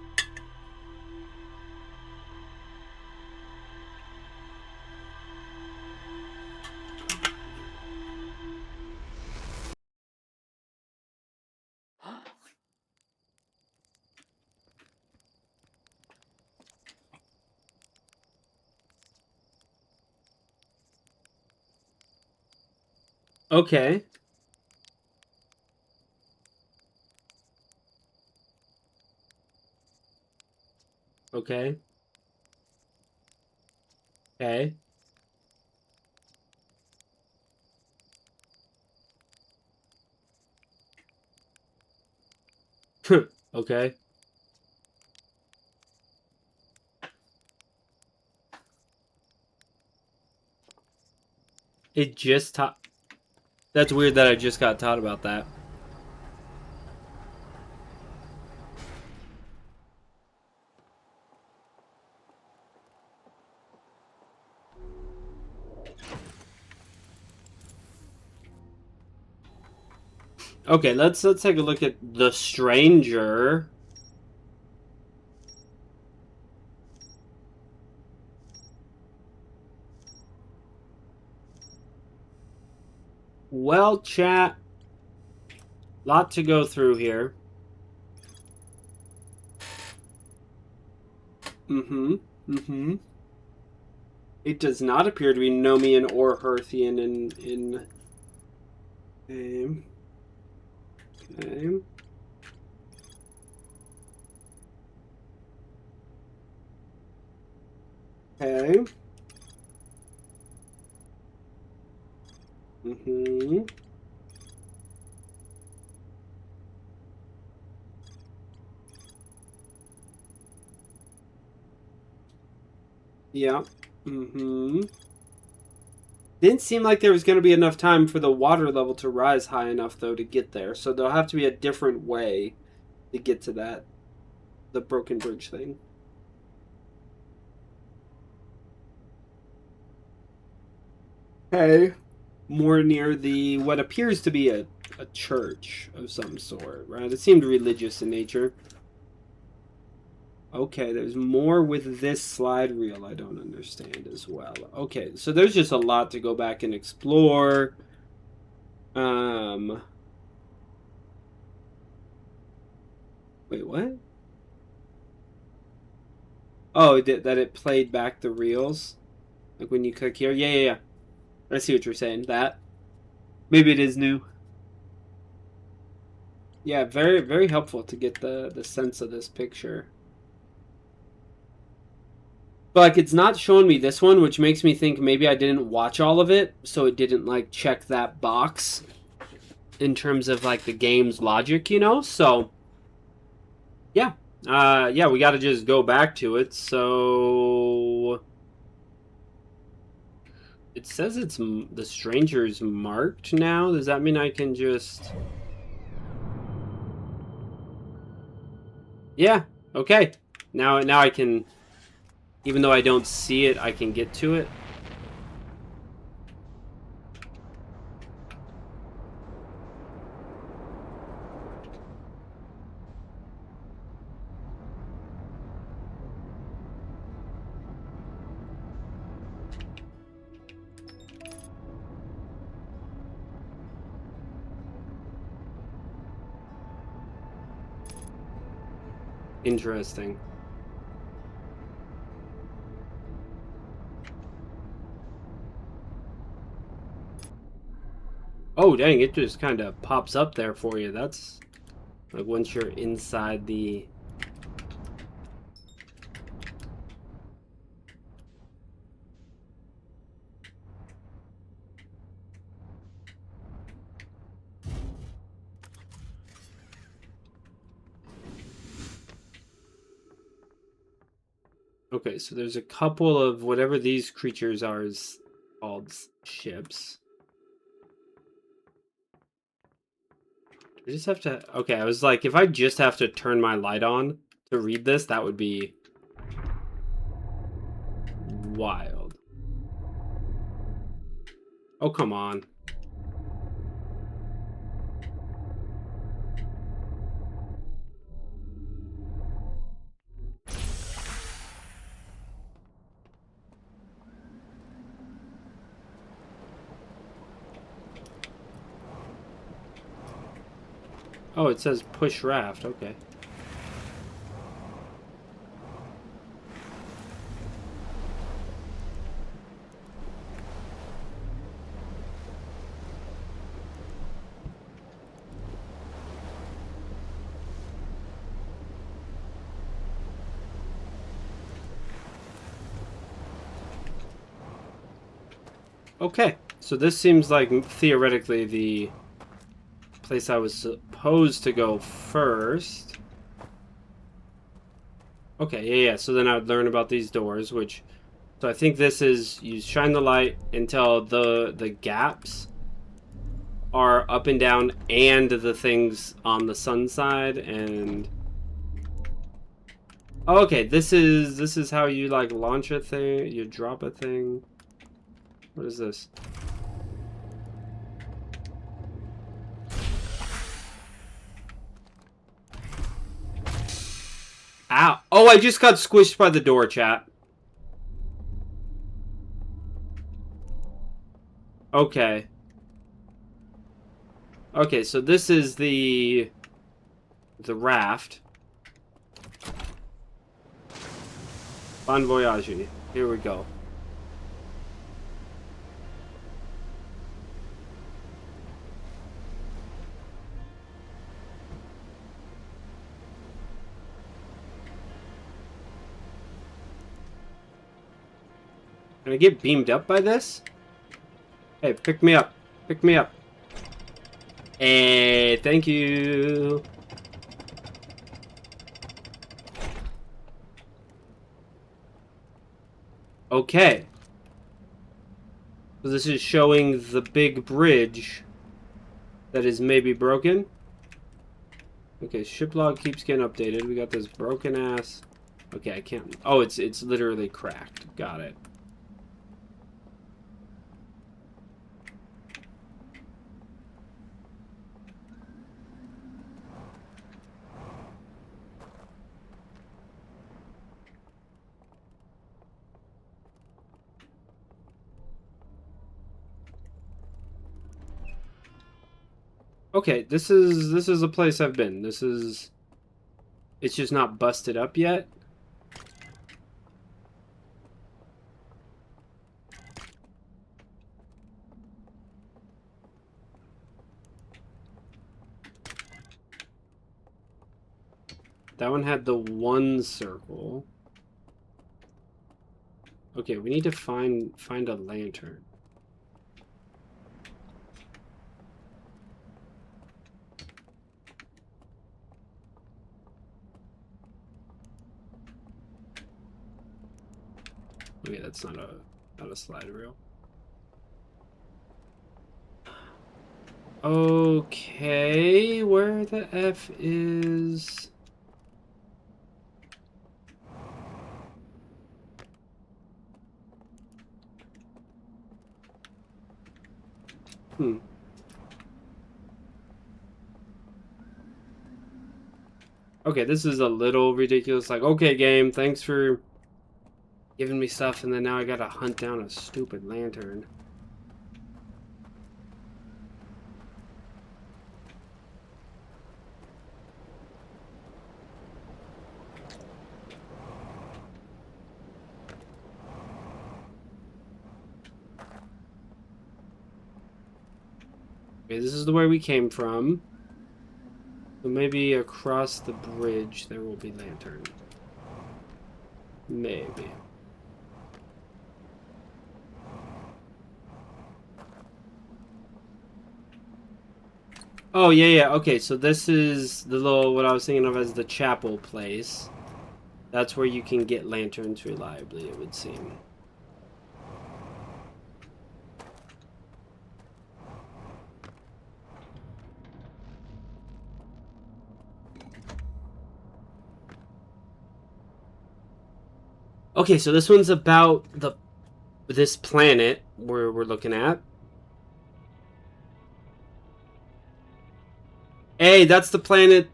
Okay. Okay. Okay. Okay. It just taught. That's weird that I just got taught about that. Okay, let's take a look at the stranger. Well, chat, lot to go through here. It does not appear to be Nomian or Herthian in game. Okay. Okay. Yeah. Didn't seem like there was going to be enough time for the water level to rise high enough, though, to get there. So there'll have to be a different way to get to that. The broken bridge thing. Okay. More near the what appears to be a church of some sort, right? It seemed religious in nature. Okay, there's more with this slide reel I don't understand as well. Okay, so there's just a lot to go back and explore. Wait, what? Oh, that it played back the reels? Like when you click here? Yeah. I see what you're saying. That. Maybe it is new. Yeah, very, very helpful to get the sense of this picture. But like, it's not showing me this one, which makes me think maybe I didn't watch all of it, so it didn't like check that box in terms of like the game's logic, you know? So yeah. Yeah, we gotta just go back to it. So it says it's the stranger's marked now. Does that mean I can just... Yeah, okay. Now I can, even though I don't see it, I can get to it. Interesting. Oh, dang, it just kind of pops up there for you. That's like once you're inside the... Okay, so there's a couple of whatever these creatures are is called ships. I just have to... Okay, I was like, if I just have to turn my light on to read this, that would be wild. Oh, come on. Oh, it says push raft. Okay. Okay, so this seems like theoretically the place I was supposed to go first. Okay, yeah. So then I would learn about these doors, which... So I think this is... You shine the light until the gaps are up and down, and the things on the sun side, and... Oh, okay, this is how you, like, launch a thing, you drop a thing. What is this? Ow. Oh, I just got squished by the door, chat. Okay. Okay, so this is the raft. Bon voyage. Here we go. Can I get beamed up by this? Hey, pick me up. Pick me up. Hey, thank you. Okay. So this is showing the big bridge that is maybe broken. Okay, ship log keeps getting updated. We got this broken ass. Okay, I can't. Oh, it's literally cracked. Got it. Okay, this is a place I've been. This is... It's just not busted up yet. That one had the one circle. Okay, we need to find a lantern. Okay, that's not a slide reel. Okay, where the F is... Okay, this is a little ridiculous. Like, okay, game, thanks for giving me stuff, and then now I gotta hunt down a stupid lantern. Okay, this is the way we came from. So maybe across the bridge there will be lantern. Maybe. Oh, yeah. Okay, so this is the little, what I was thinking of as the chapel place. That's where you can get lanterns reliably, it would seem. Okay, so this one's about this planet we're looking at. Hey, that's the planet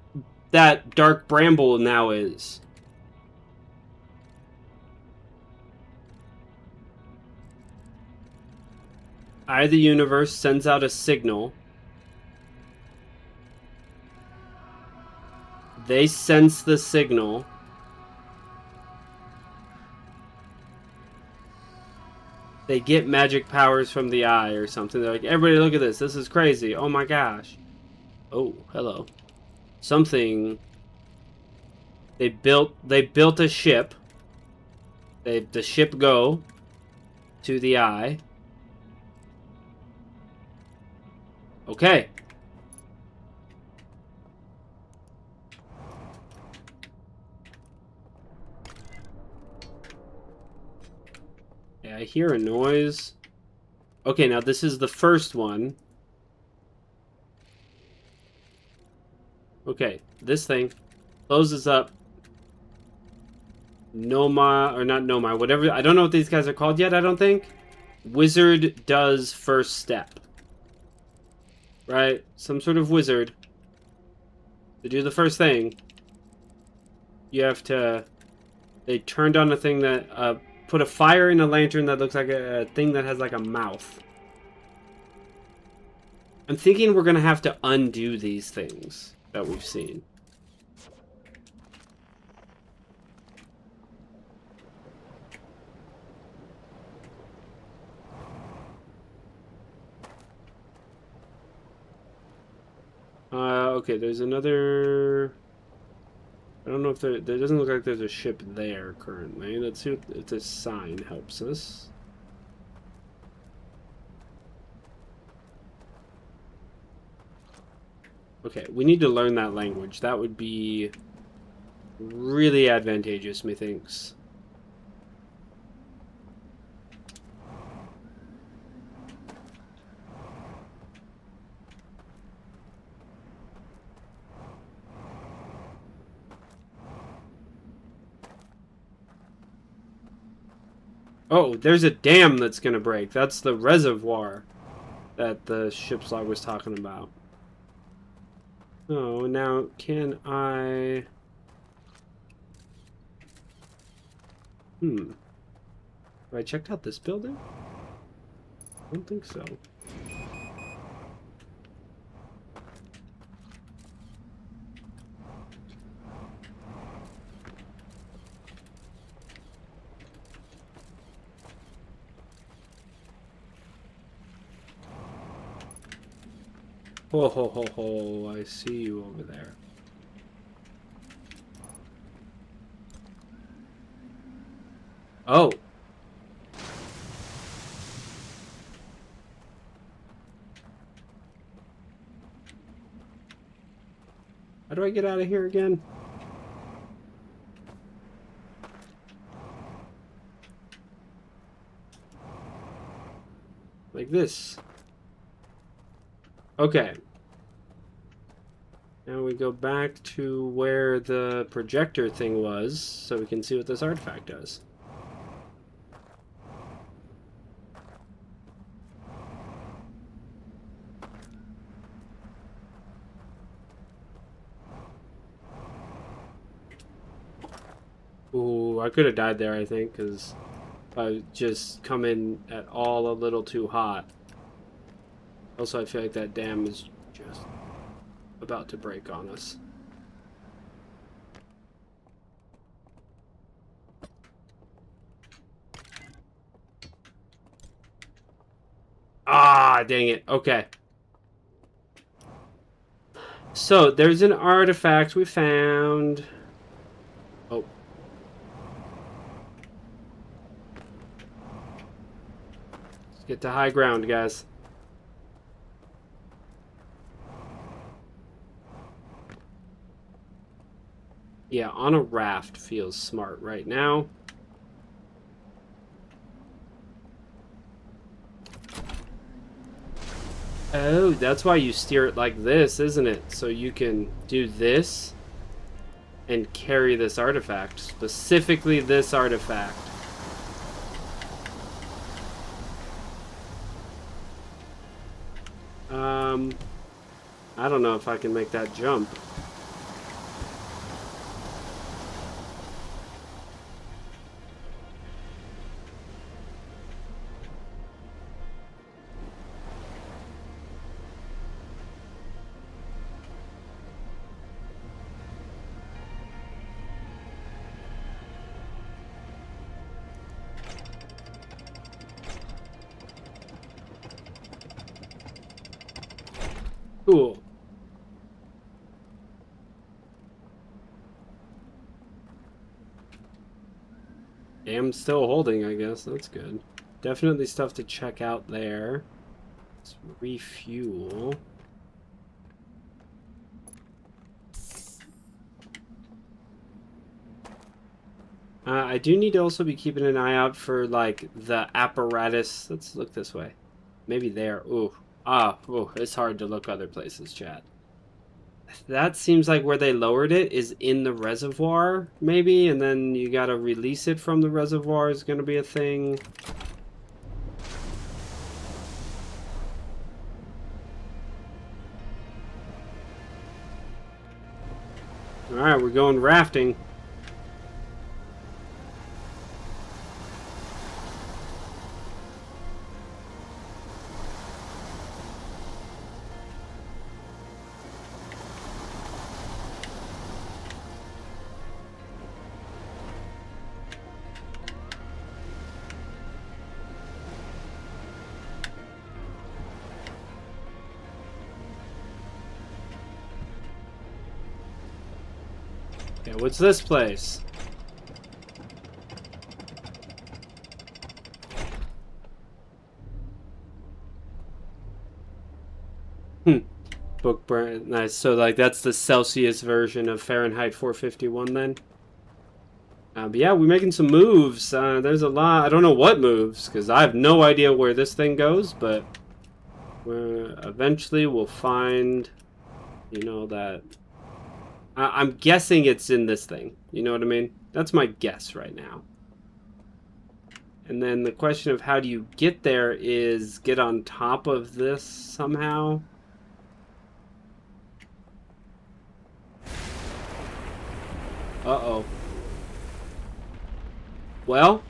that Dark Bramble now is. Eye of the Universe sends out a signal. They sense the signal. They get magic powers from the eye or something. They're like, everybody look at this. This is crazy. Oh my gosh. Oh, hello. Something. They built a ship. The ship go to the eye. Okay. Okay, I hear a noise. Okay, now this is the first one. Okay, this thing closes up. Noma, or not Noma, whatever. I don't know what these guys are called yet, I don't think. Wizard does first step. Right? Some sort of wizard. To do the first thing, you have to... They turned on a thing that... put a fire in a lantern that looks like a thing that has like a mouth. I'm thinking we're going to have to undo these things that we've seen. Okay, there's another... I don't know if there doesn't look like there's a ship there currently. Let's see if this sign helps us. Okay, we need to learn that language. That would be really advantageous, methinks. Oh, there's a dam that's gonna break. That's the reservoir that the ship's log was talking about. Oh, now can I... Have I checked out this building? I don't think so. Ho ho ho ho, I see you over there. Oh. How do I get out of here again? Like this. Okay. Now we go back to where the projector thing was, so we can see what this artifact does. Ooh, I could have died there, I think, because I just come in at all a little too hot. Also, I feel like that dam is just about to break on us. Ah, dang it. Okay. So, there's an artifact we found. Oh. Let's get to high ground, guys. Yeah, on a raft feels smart right now. Oh, that's why you steer it like this, isn't it? So you can do this and carry this artifact. Specifically this artifact. I don't know if I can make that jump. Cool. Dam's still holding, I guess. That's good. Definitely stuff to check out there. Let's refuel. I do need to also be keeping an eye out for, like, the apparatus. Let's look this way. Maybe there. Ooh. Ooh, it's hard to look other places, chat. That seems like where they lowered it is in the reservoir, maybe, and then you gotta release it from the reservoir is gonna be a thing. Alright, we're going rafting. Okay, what's this place? Book brand, nice. So like that's the Celsius version of Fahrenheit 451 then. But yeah, we're making some moves. There's a lot. I don't know what moves because I have no idea where this thing goes, but eventually we'll find. You know that. I'm guessing it's in this thing. You know what I mean? That's my guess right now. And then the question of how do you get there is get on top of this somehow. Uh-oh. Well.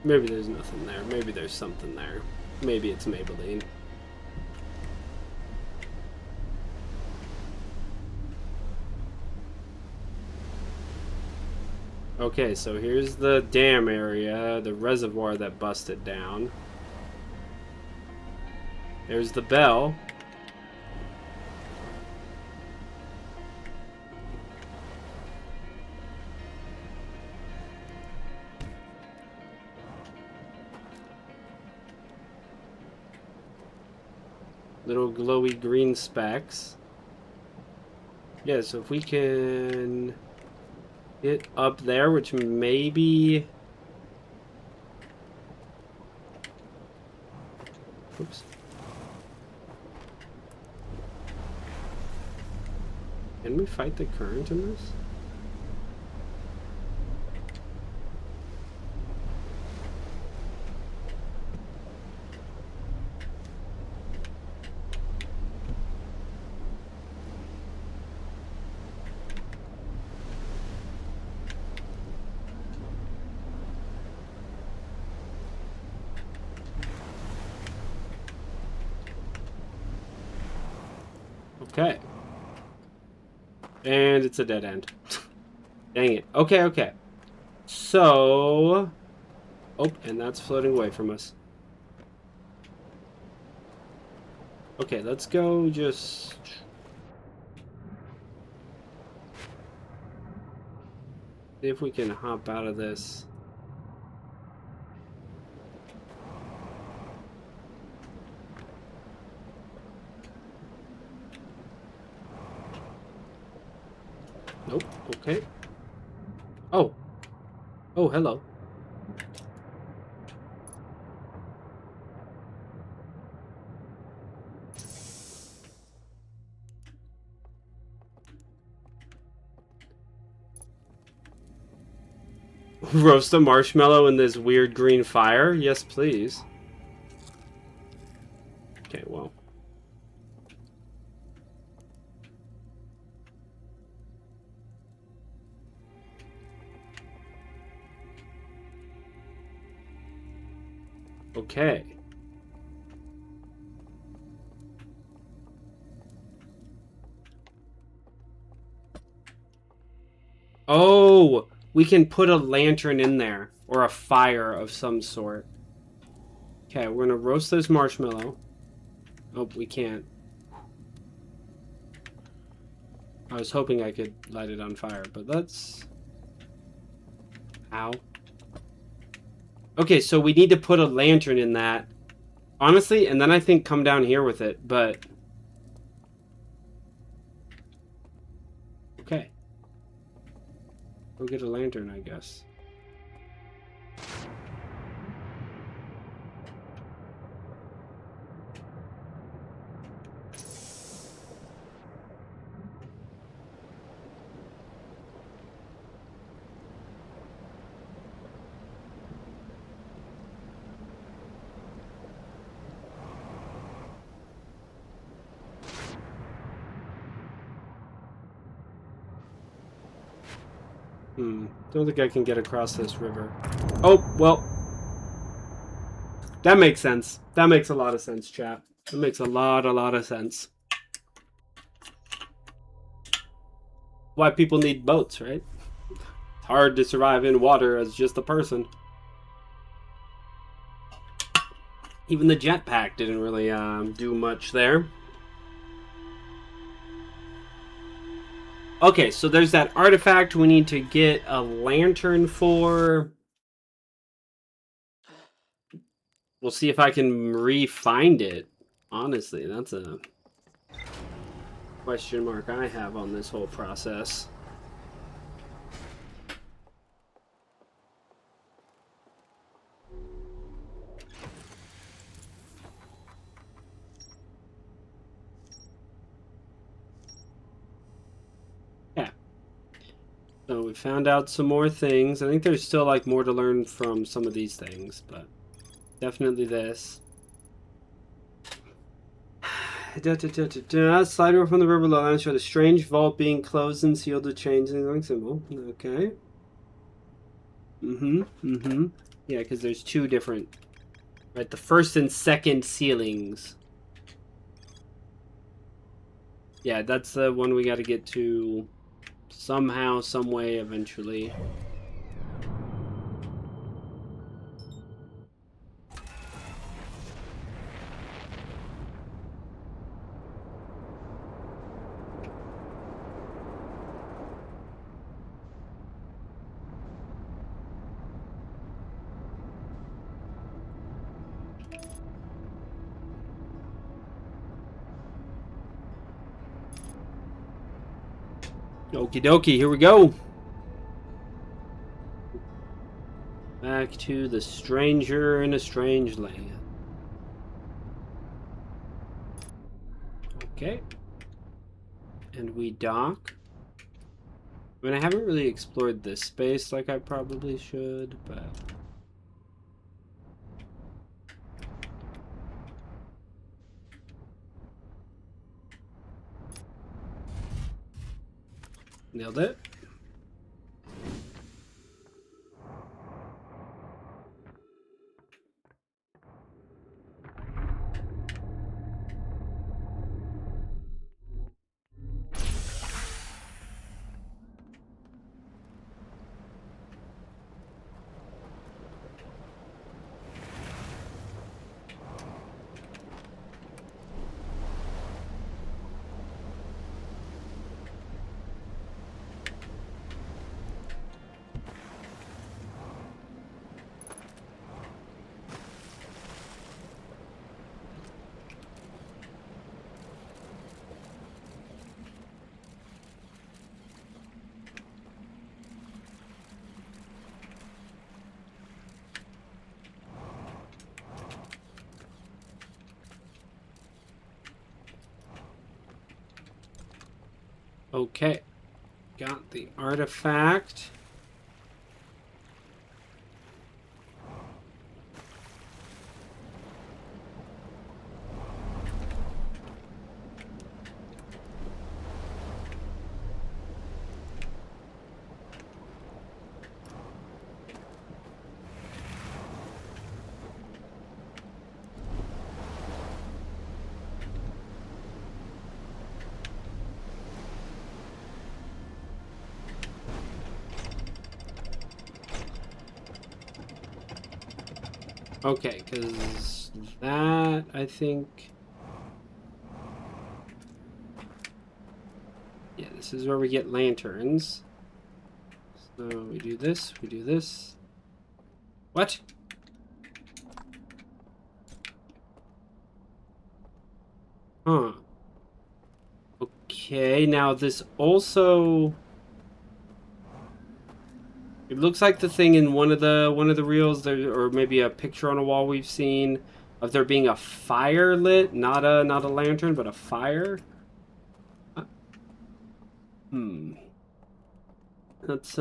Maybe there's nothing there. Maybe there's something there. Maybe it's Maybelline. Okay, so here's the dam area, the reservoir that busted down. There's the bell. Little glowy green specks. Yeah, so if we can get up there, which maybe... Oops. Can we fight the current in this? Okay. And it's a dead end. Dang it. Okay, okay. So... Oh, and that's floating away from us. Okay, let's go just... see if we can hop out of this. Nope. Okay. Oh. Oh, hello. Roast a marshmallow in this weird green fire? Yes, please. Okay, well. Okay. Oh, we can put a lantern in there or a fire of some sort. Okay, we're gonna roast this marshmallow. Oh, we can't. I was hoping I could light it on fire, but let's... Ow. Okay, so we need to put a lantern in that. Honestly, and then I think come down here with it, but... Okay. Go get a lantern, I guess. Don't think I can get across this river. Oh, well. That makes sense. That makes a lot of sense, chat. That makes a lot of sense. Why people need boats, right? It's hard to survive in water as just a person. Even the jetpack didn't really do much there. Okay, so there's that artifact we need to get a lantern for. We'll see if I can re-find it. Honestly, that's a question mark I have on this whole process. Yeah. So we found out some more things. I think there's still like more to learn from some of these things, but definitely this. Slide over from the river lowlands showed a strange vault being closed and sealed with chains and a symbol. Okay. Yeah, because there's two different... Right, the first and second ceilings. Yeah, that's the one we got to get to somehow, some way, eventually. Okie dokie, here we go. Back to the stranger in a strange land. Okay. And we dock. I mean, I haven't really explored this space like I probably should, but... Nailed it. Okay. Got the artifact. Okay, because that, I think. Yeah, this is where we get lanterns. So we do this, we do this. What? Huh. Okay, now this also... It looks like the thing in one of the reels there, or maybe a picture on a wall we've seen of there being a fire lit, not a lantern, but a fire. That's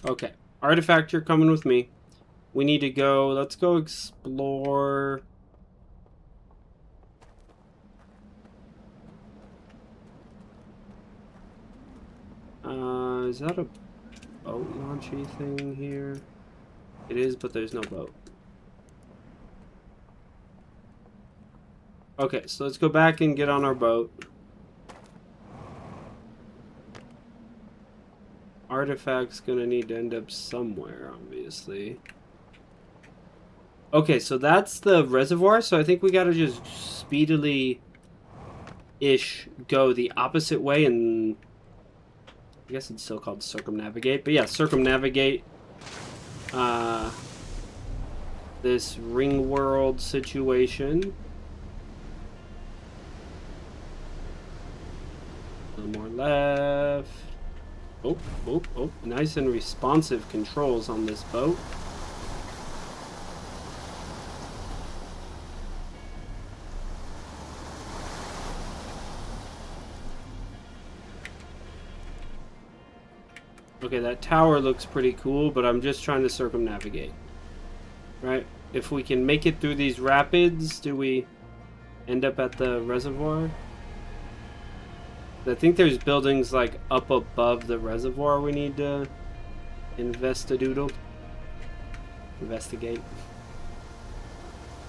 okay. Artifact, you're coming with me. We need to go, let's go explore. Is that a boat launchy thing here? It is, but there's no boat. Okay, so let's go back and get on our boat. Artifact's gonna need to end up somewhere, obviously. Okay, so that's the reservoir, so I think we gotta just speedily-ish go the opposite way, and I guess it's still called circumnavigate, but yeah, circumnavigate this ring world situation. A little more left. Oh, oh, oh, nice and responsive controls on this boat. Okay, that tower looks pretty cool, but I'm just trying to circumnavigate. Right? If we can make it through these rapids, do we end up at the reservoir? I think there's buildings like up above the reservoir we need to investigate.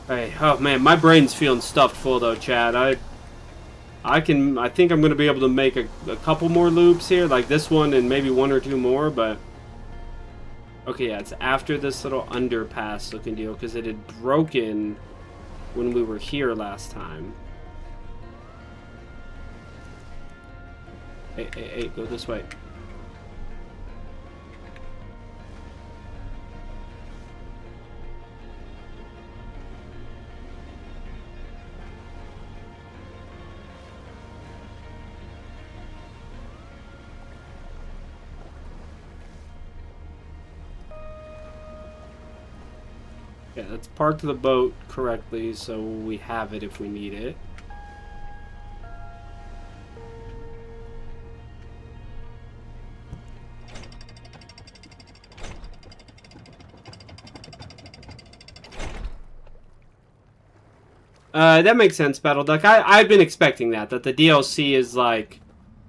Hey, oh man, my brain's feeling stuffed full though, Chad. I think I'm gonna be able to make a couple more loops here, like this one and maybe one or two more, but okay, yeah, it's after this little underpass looking deal because it had broken when we were here last time. Hey, hey, hey, go this way. Yeah, let's park the boat correctly so we have it if we need it. That makes sense, Battle Duck. I've been expecting that the DLC is like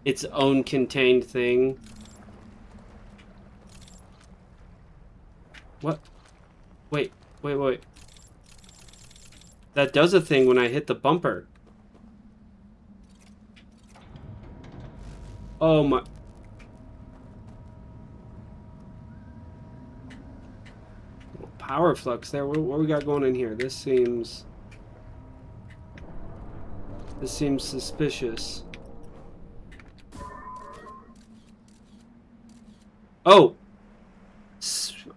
its own contained thing. What? Wait. That does a thing when I hit the bumper. Oh my... Power flux there. What we got going in here? This seems suspicious. Oh!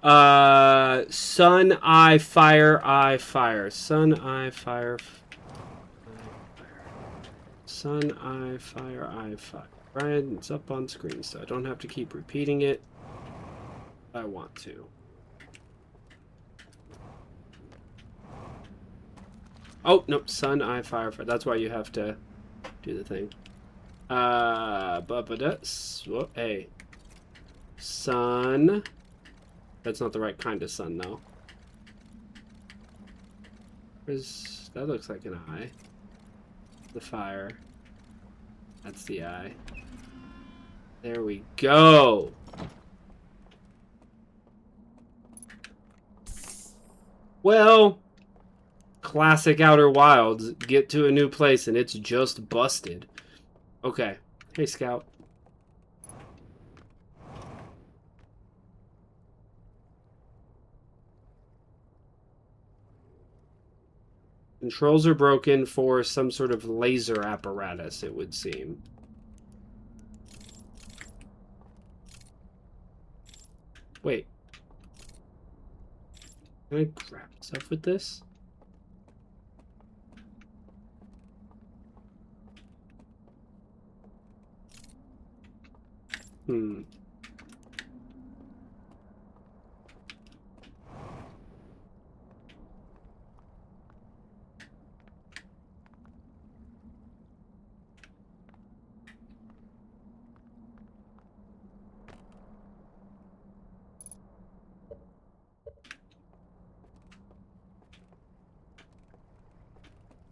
Sun, eye, fire, eye, fire. Sun, eye, fire. Sun, eye, fire, fire. Right, it's up on screen, so I don't have to keep repeating it if I want to. Oh, nope, sun, eye, fire, fire. That's why you have to do the thing. Hey. Sun. That's not the right kind of sun, though. That looks like an eye. The fire. That's the eye. There we go. Well, classic Outer Wilds. Get to a new place and it's just busted. Okay. Hey, Scout. Controls are broken for some sort of laser apparatus, it would seem. Wait. Can I grab stuff with this? Hmm.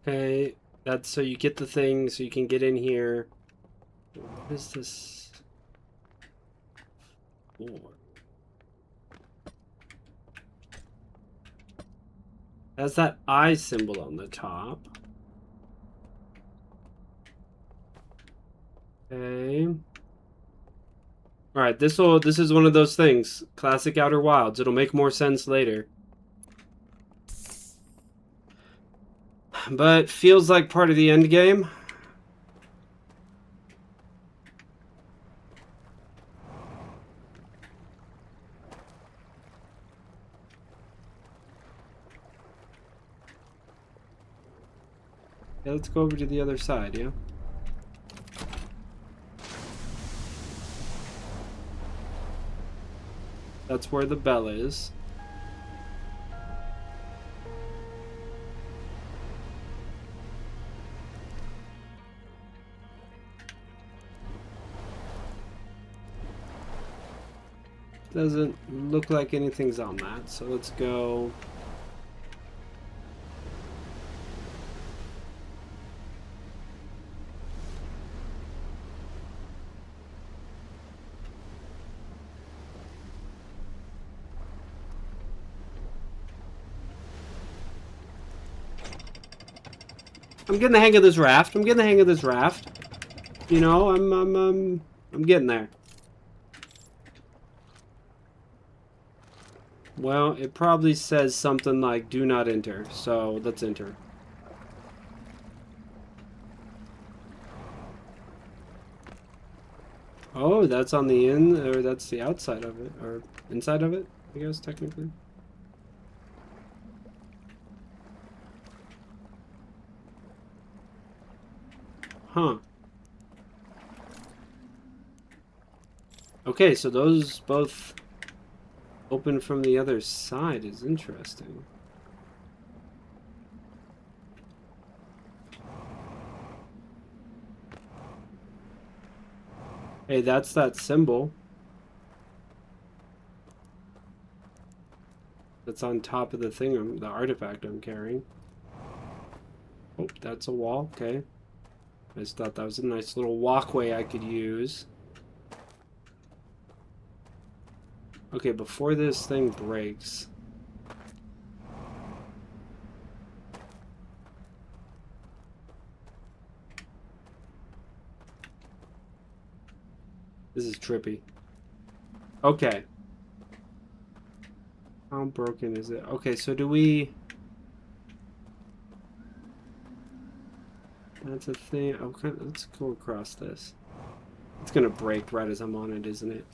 Okay, that's so you get the thing so you can get in here. What is this? Floor. Has that eye symbol on the top. Okay. Alright, this is one of those things. Classic Outer Wilds. It'll make more sense later. But feels like part of the end game. Yeah, let's go over to the other side, yeah? That's where the bell is. Doesn't look like anything's on that, so let's go. I'm getting the hang of this raft. I'm getting the hang of this raft. You know, I'm getting there. Well, it probably says something like "Do not enter," so let's enter. Oh, that's on the or that's the outside of it, or inside of it, I guess, technically. Huh. Okay, so those both open from the other side is interesting. Hey, that's that symbol. That's on top of the thing, the artifact I'm carrying. Oh, that's a wall, okay. I just thought that was a nice little walkway I could use. Okay, before this thing breaks. This is trippy. Okay. How broken is it? Okay, so do we... That's a thing. Okay, let's go across this. It's gonna break right as I'm on it, isn't it?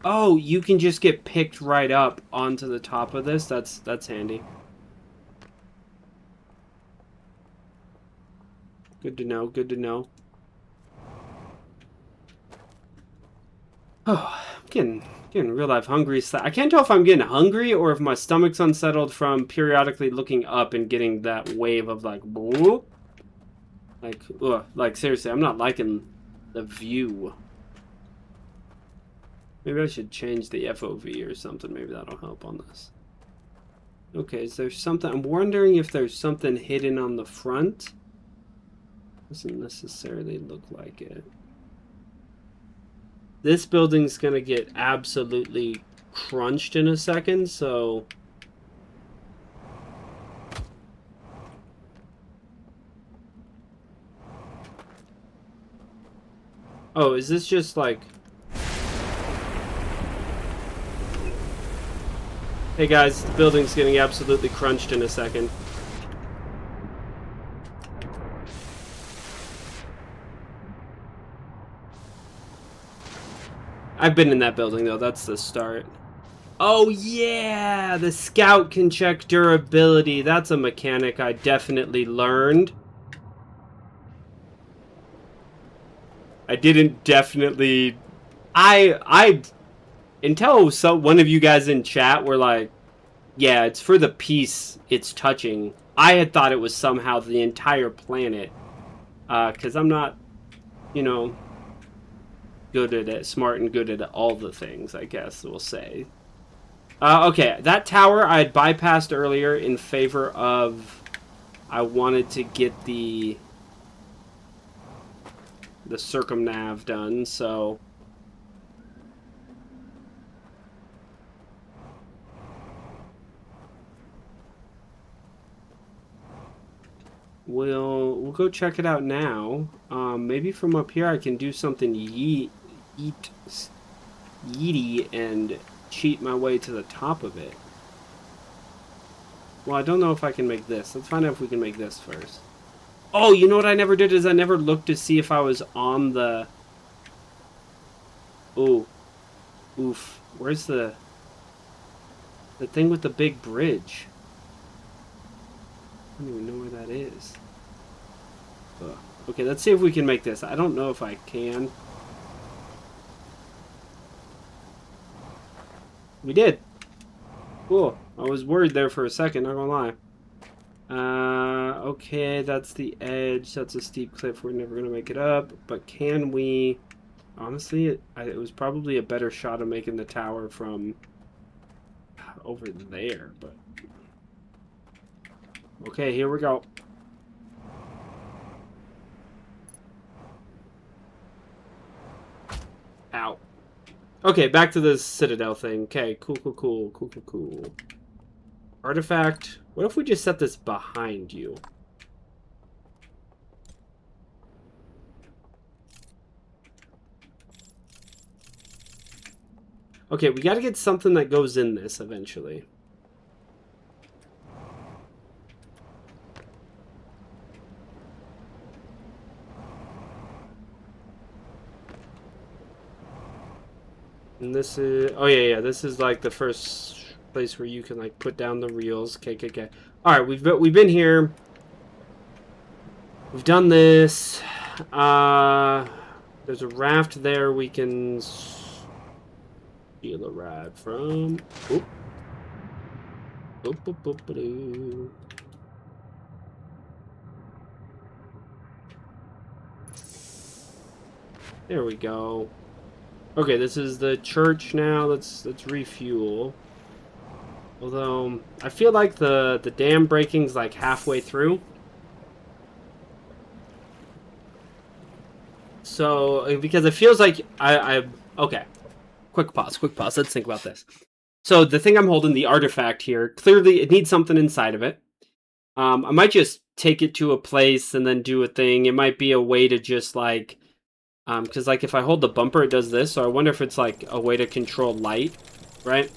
Oh, you can just get picked right up onto the top of this. That's handy. Good to know, good to know. Oh, I'm getting real life hungry. I can't tell if I'm getting hungry or if my stomach's unsettled from periodically looking up and getting that wave of like, whoa. Like, ugh, like seriously, I'm not liking the view. Maybe I should change the FOV or something. Maybe that'll help on this. Okay, is there something? I'm wondering if there's something hidden on the front. Doesn't necessarily look like it. This building's gonna get absolutely crunched in a second, so... Oh, is this just like... Hey guys, the building's getting absolutely crunched in a second. I've been in that building though, that's the start. Oh yeah, the scout can check durability. That's a mechanic I definitely learned. I didn't definitely... I until one of you guys in chat were like, yeah, it's for the piece it's touching. I had thought it was somehow the entire planet. Because I'm not, you know, good at it, smart and good at all the things, I guess we'll say. Okay, that tower I had bypassed earlier in favor of... I wanted to get the circumnav done, so... We'll go check it out now. Maybe from up here I can do something yeety and cheat my way to the top of it. Well, I don't know if I can make this. Let's find out if we can make this first. Oh, you know what I never did is I never looked to see if I was on the... Oh. Oof. Where's the thing with the big bridge? I don't even know where that is. Ugh. Okay, let's see if we can make this. I don't know if I can. We did. Cool. I was worried there for a second, not gonna lie. Okay, that's the edge. That's a steep cliff. We're never gonna make it up. But can we... Honestly, it was probably a better shot of making the tower from over there, but... Okay, here we go. Ow. Okay, back to the Citadel thing. Okay, cool. Artifact. What if we just set this behind you? Okay, we gotta get something that goes in this eventually. And this is... Oh, yeah, this is like the first place where you can like put down the reels. Okay. Alright, we've been here. We've done this. There's a raft there we can steal a ride from. Oop. Boop. There we go. Okay, this is the church now. Let's refuel. Although I feel like the dam breaking's like halfway through. So because it feels like okay. Quick pause. Let's think about this. So the thing I'm holding, the artifact here, clearly it needs something inside of it. I might just take it to a place and then do a thing. It might be a way to just like, because like if I hold the bumper, it does this. So I wonder if it's like a way to control light, right?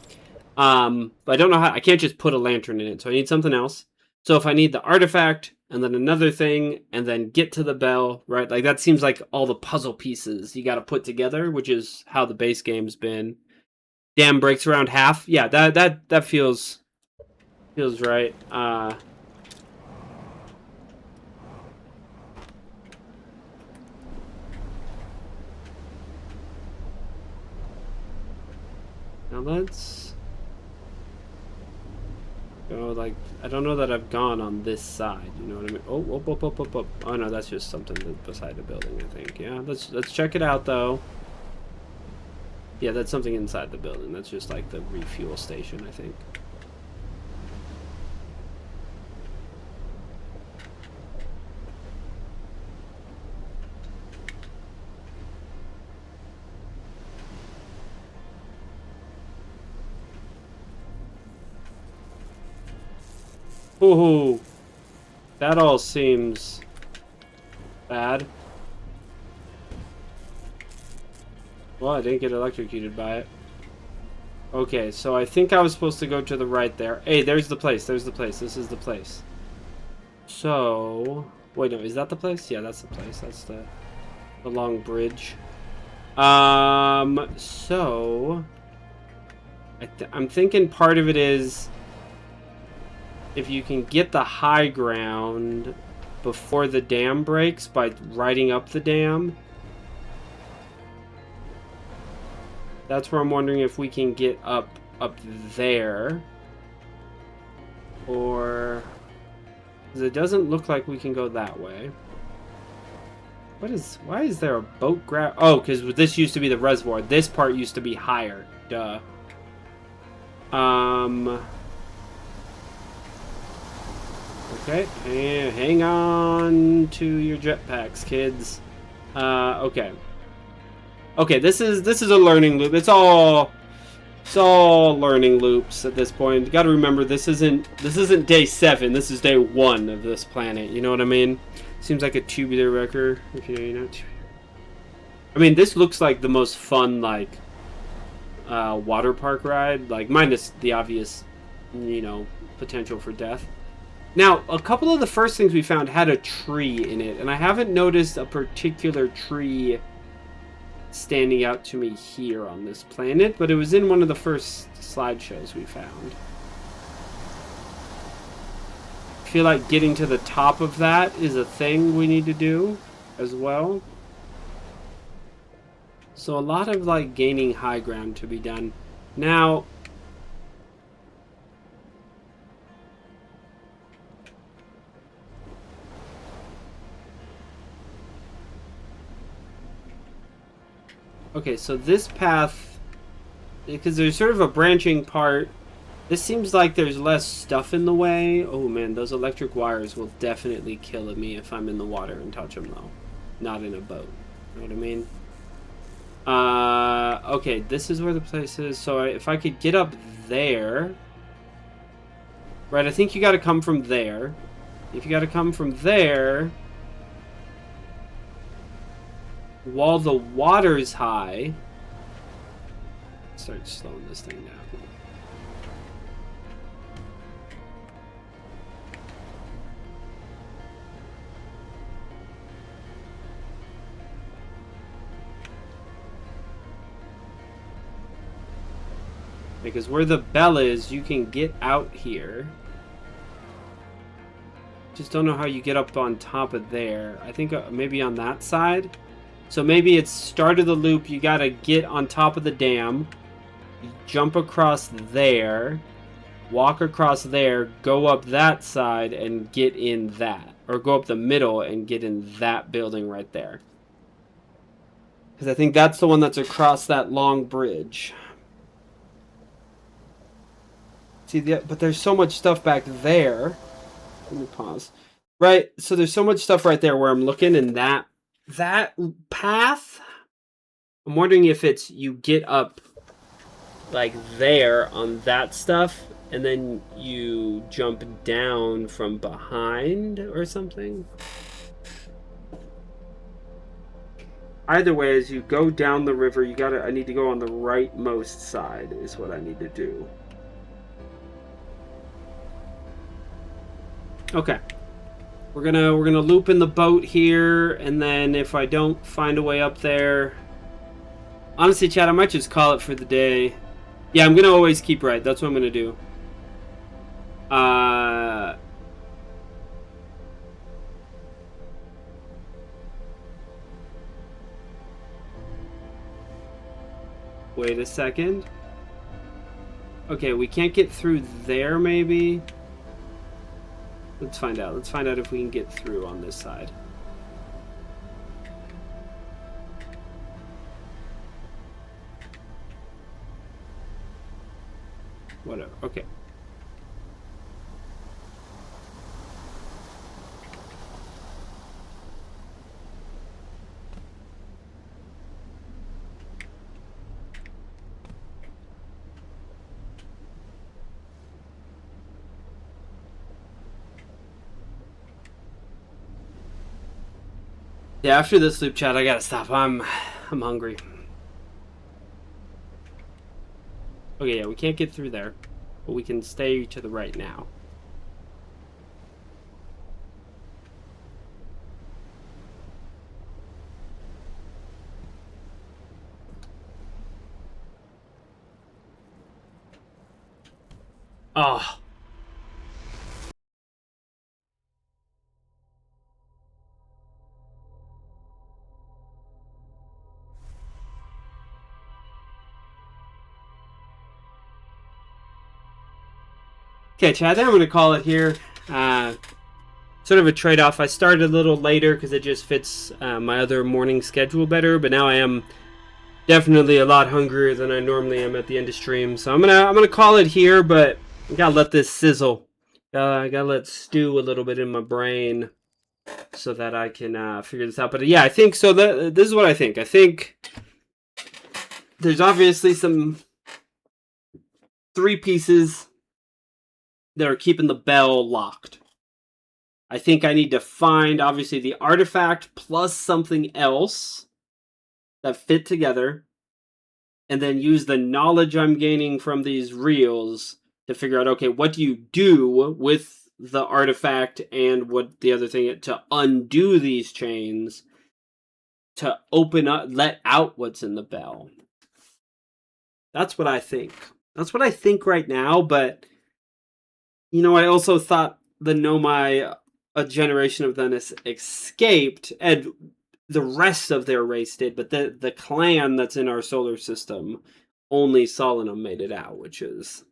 But I don't know how. I can't just put a lantern in it, so I need something else. So if I need the artifact and then another thing and then get to the bell, right? Like that seems like all the puzzle pieces you got to put together, which is how the base game's been. Dam breaks around half. Yeah, that feels right. Now let's go, like, I don't know that I've gone on this side, you know what I mean? Oh, oh no, that's just something beside the building, I think. Yeah, let's check it out, though. Yeah, that's something inside the building. That's just, like, the refuel station, I think. Ooh, that all seems bad. Well, I didn't get electrocuted by it. Okay, so I think I was supposed to go to the right there. Hey, there's the place. There's the place. This is the place. So... Wait, no. Is that the place? Yeah, that's the place. That's the long bridge. So... I'm thinking part of it is... If you can get the high ground before the dam breaks by riding up the dam... That's where I'm wondering if we can get up there. Or... Because it doesn't look like we can go that way. Why is there a boat grab? Oh, because this used to be the reservoir. This part used to be higher. Duh. Okay. Hang on to your jetpacks, kids. Okay. Okay, this is a learning loop. It's all learning loops at this point. You got to remember this isn't day 7. This is day 1 of this planet. You know what I mean? Seems like a tubular wrecker. If you know. I mean, this looks like the most fun like water park ride, like minus the obvious, you know, potential for death. Now, a couple of the first things we found had a tree in it, and I haven't noticed a particular tree standing out to me here on this planet, but it was in one of the first slideshows we found. I feel like getting to the top of that is a thing we need to do as well. So a lot of like gaining high ground to be done. Now, okay, so this path, because there's sort of a branching part, this seems like there's less stuff in the way. Oh man, those electric wires will definitely kill me if I'm in the water and touch them though. Not in a boat. You know what I mean? Okay, this is where the place is. So if I could get up there. Right, I think you gotta come from there. If you gotta come from there, while the water's high, start slowing this thing down. Because where the bell is, you can get out here. Just don't know how you get up on top of there. I think maybe on that side. So maybe it's start of the loop, you gotta get on top of the dam, jump across there, walk across there, go up that side and get in that. Or go up the middle and get in that building right there. Because I think that's the one that's across that long bridge. See, but there's so much stuff back there. Let me pause. Right, so there's so much stuff right there where I'm looking, and that path, I'm wondering if it's you get up like there on that stuff, and then you jump down from behind or something. Either way, as you go down the river, I need to go on the rightmost side is what I need to do. Okay, we're gonna loop in the boat here, and then if I don't find a way up there, honestly, Chad, I might just call it for the day. Yeah, I'm gonna always keep right. That's what I'm gonna do. Wait a second. Okay, we can't get through there, maybe. Let's find out. Let's find out if we can get through on this side. Whatever. Okay. Yeah, after this loop, chat, I gotta stop. I'm hungry. Okay, yeah, we can't get through there, but we can stay to the right now. Oh. Okay, Chad, I'm going to call it here. Sort of a trade-off. I started a little later because it just fits my other morning schedule better, but now I am definitely a lot hungrier than I normally am at the end of stream. So I'm gonna call it here, but I gotta let this sizzle. I gotta let stew a little bit in my brain so that I can figure this out. But yeah, I think so. This is what I think. I think there's obviously some 3 pieces that are keeping the bell locked. I think I need to find, obviously, the artifact plus something else that fit together, and then use the knowledge I'm gaining from these reels to figure out, okay, what do you do with the artifact and what the other thing to undo these chains to open up, let out what's in the bell. That's what I think. That's what I think right now, but you know, I also thought the Nomai, a generation of them, escaped, and the rest of their race did, but the clan that's in our solar system, only Solanum made it out, which is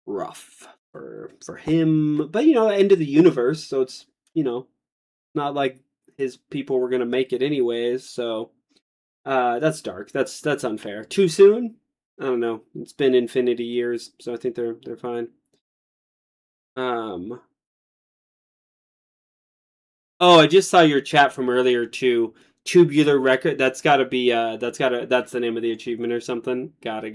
rough for him. But you know, end of the universe, so it's, you know, not like his people were gonna make it anyways. So that's dark. That's unfair. Too soon? I don't know. It's been infinity years, so I think they're fine. Oh, I just saw your chat from earlier too. Tubular record. That's gotta be that's the name of the achievement or something. Got it.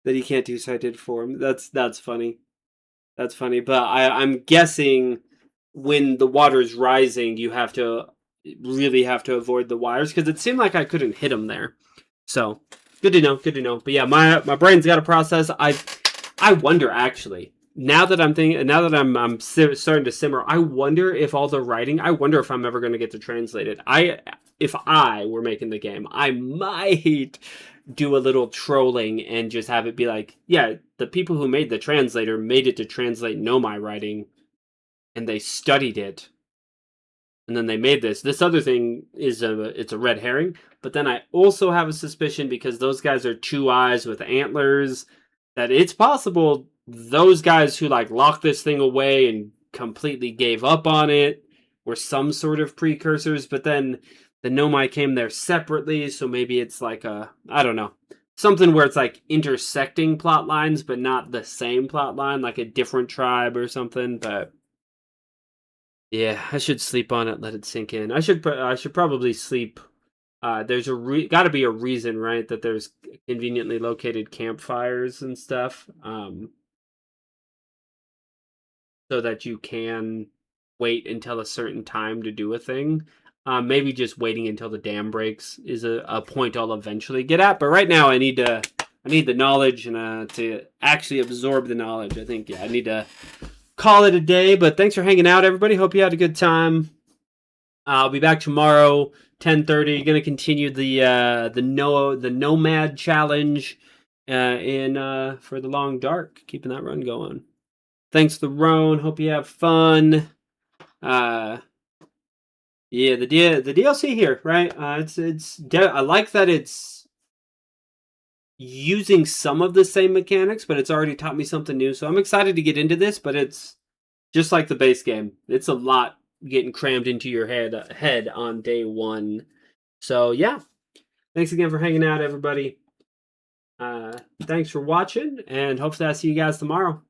That he can't do sighted form. That's funny. That's funny. But I'm guessing when the water's rising, you really have to avoid the wires, because it seemed like I couldn't hit him there. So good to know. Good to know. But yeah, my brain's got to process. I wonder, actually. Now that I'm thinking, now that I'm starting to simmer, I wonder if all the writing. I wonder if I'm ever going to get to translate it. If I were making the game, I might do a little trolling and just have it be like, yeah, the people who made the translator made it to translate Nomai writing, and they studied it, and then they made this. This other thing it's a red herring. But then I also have a suspicion, because those guys are 2 eyes with antlers, that it's possible those guys who like locked this thing away and completely gave up on it were some sort of precursors. But then the Nomai came there separately, so maybe it's like I don't know, something where it's like intersecting plot lines, but not the same plot line, like a different tribe or something. But yeah, I should sleep on it, let it sink in. I should probably sleep. There's got to be a reason, right, that there's conveniently located campfires and stuff, so that you can wait until a certain time to do a thing. Maybe just waiting until the dam breaks is a point I'll eventually get at. But right now, I need the knowledge, and to actually absorb the knowledge. I think, yeah, I need to call it a day. But thanks for hanging out, everybody. Hope you had a good time. I'll be back tomorrow, 10:30. Going to continue the Nomad challenge for the Long Dark, keeping that run going. Thanks, the Roan. Hope you have fun. Yeah, the DLC here, right? I like that it's using some of the same mechanics, but it's already taught me something new. So I'm excited to get into this, but it's just like the base game. It's a lot getting crammed into your head on day 1. So yeah, thanks again for hanging out, everybody. Thanks for watching, and hopefully I'll see you guys tomorrow.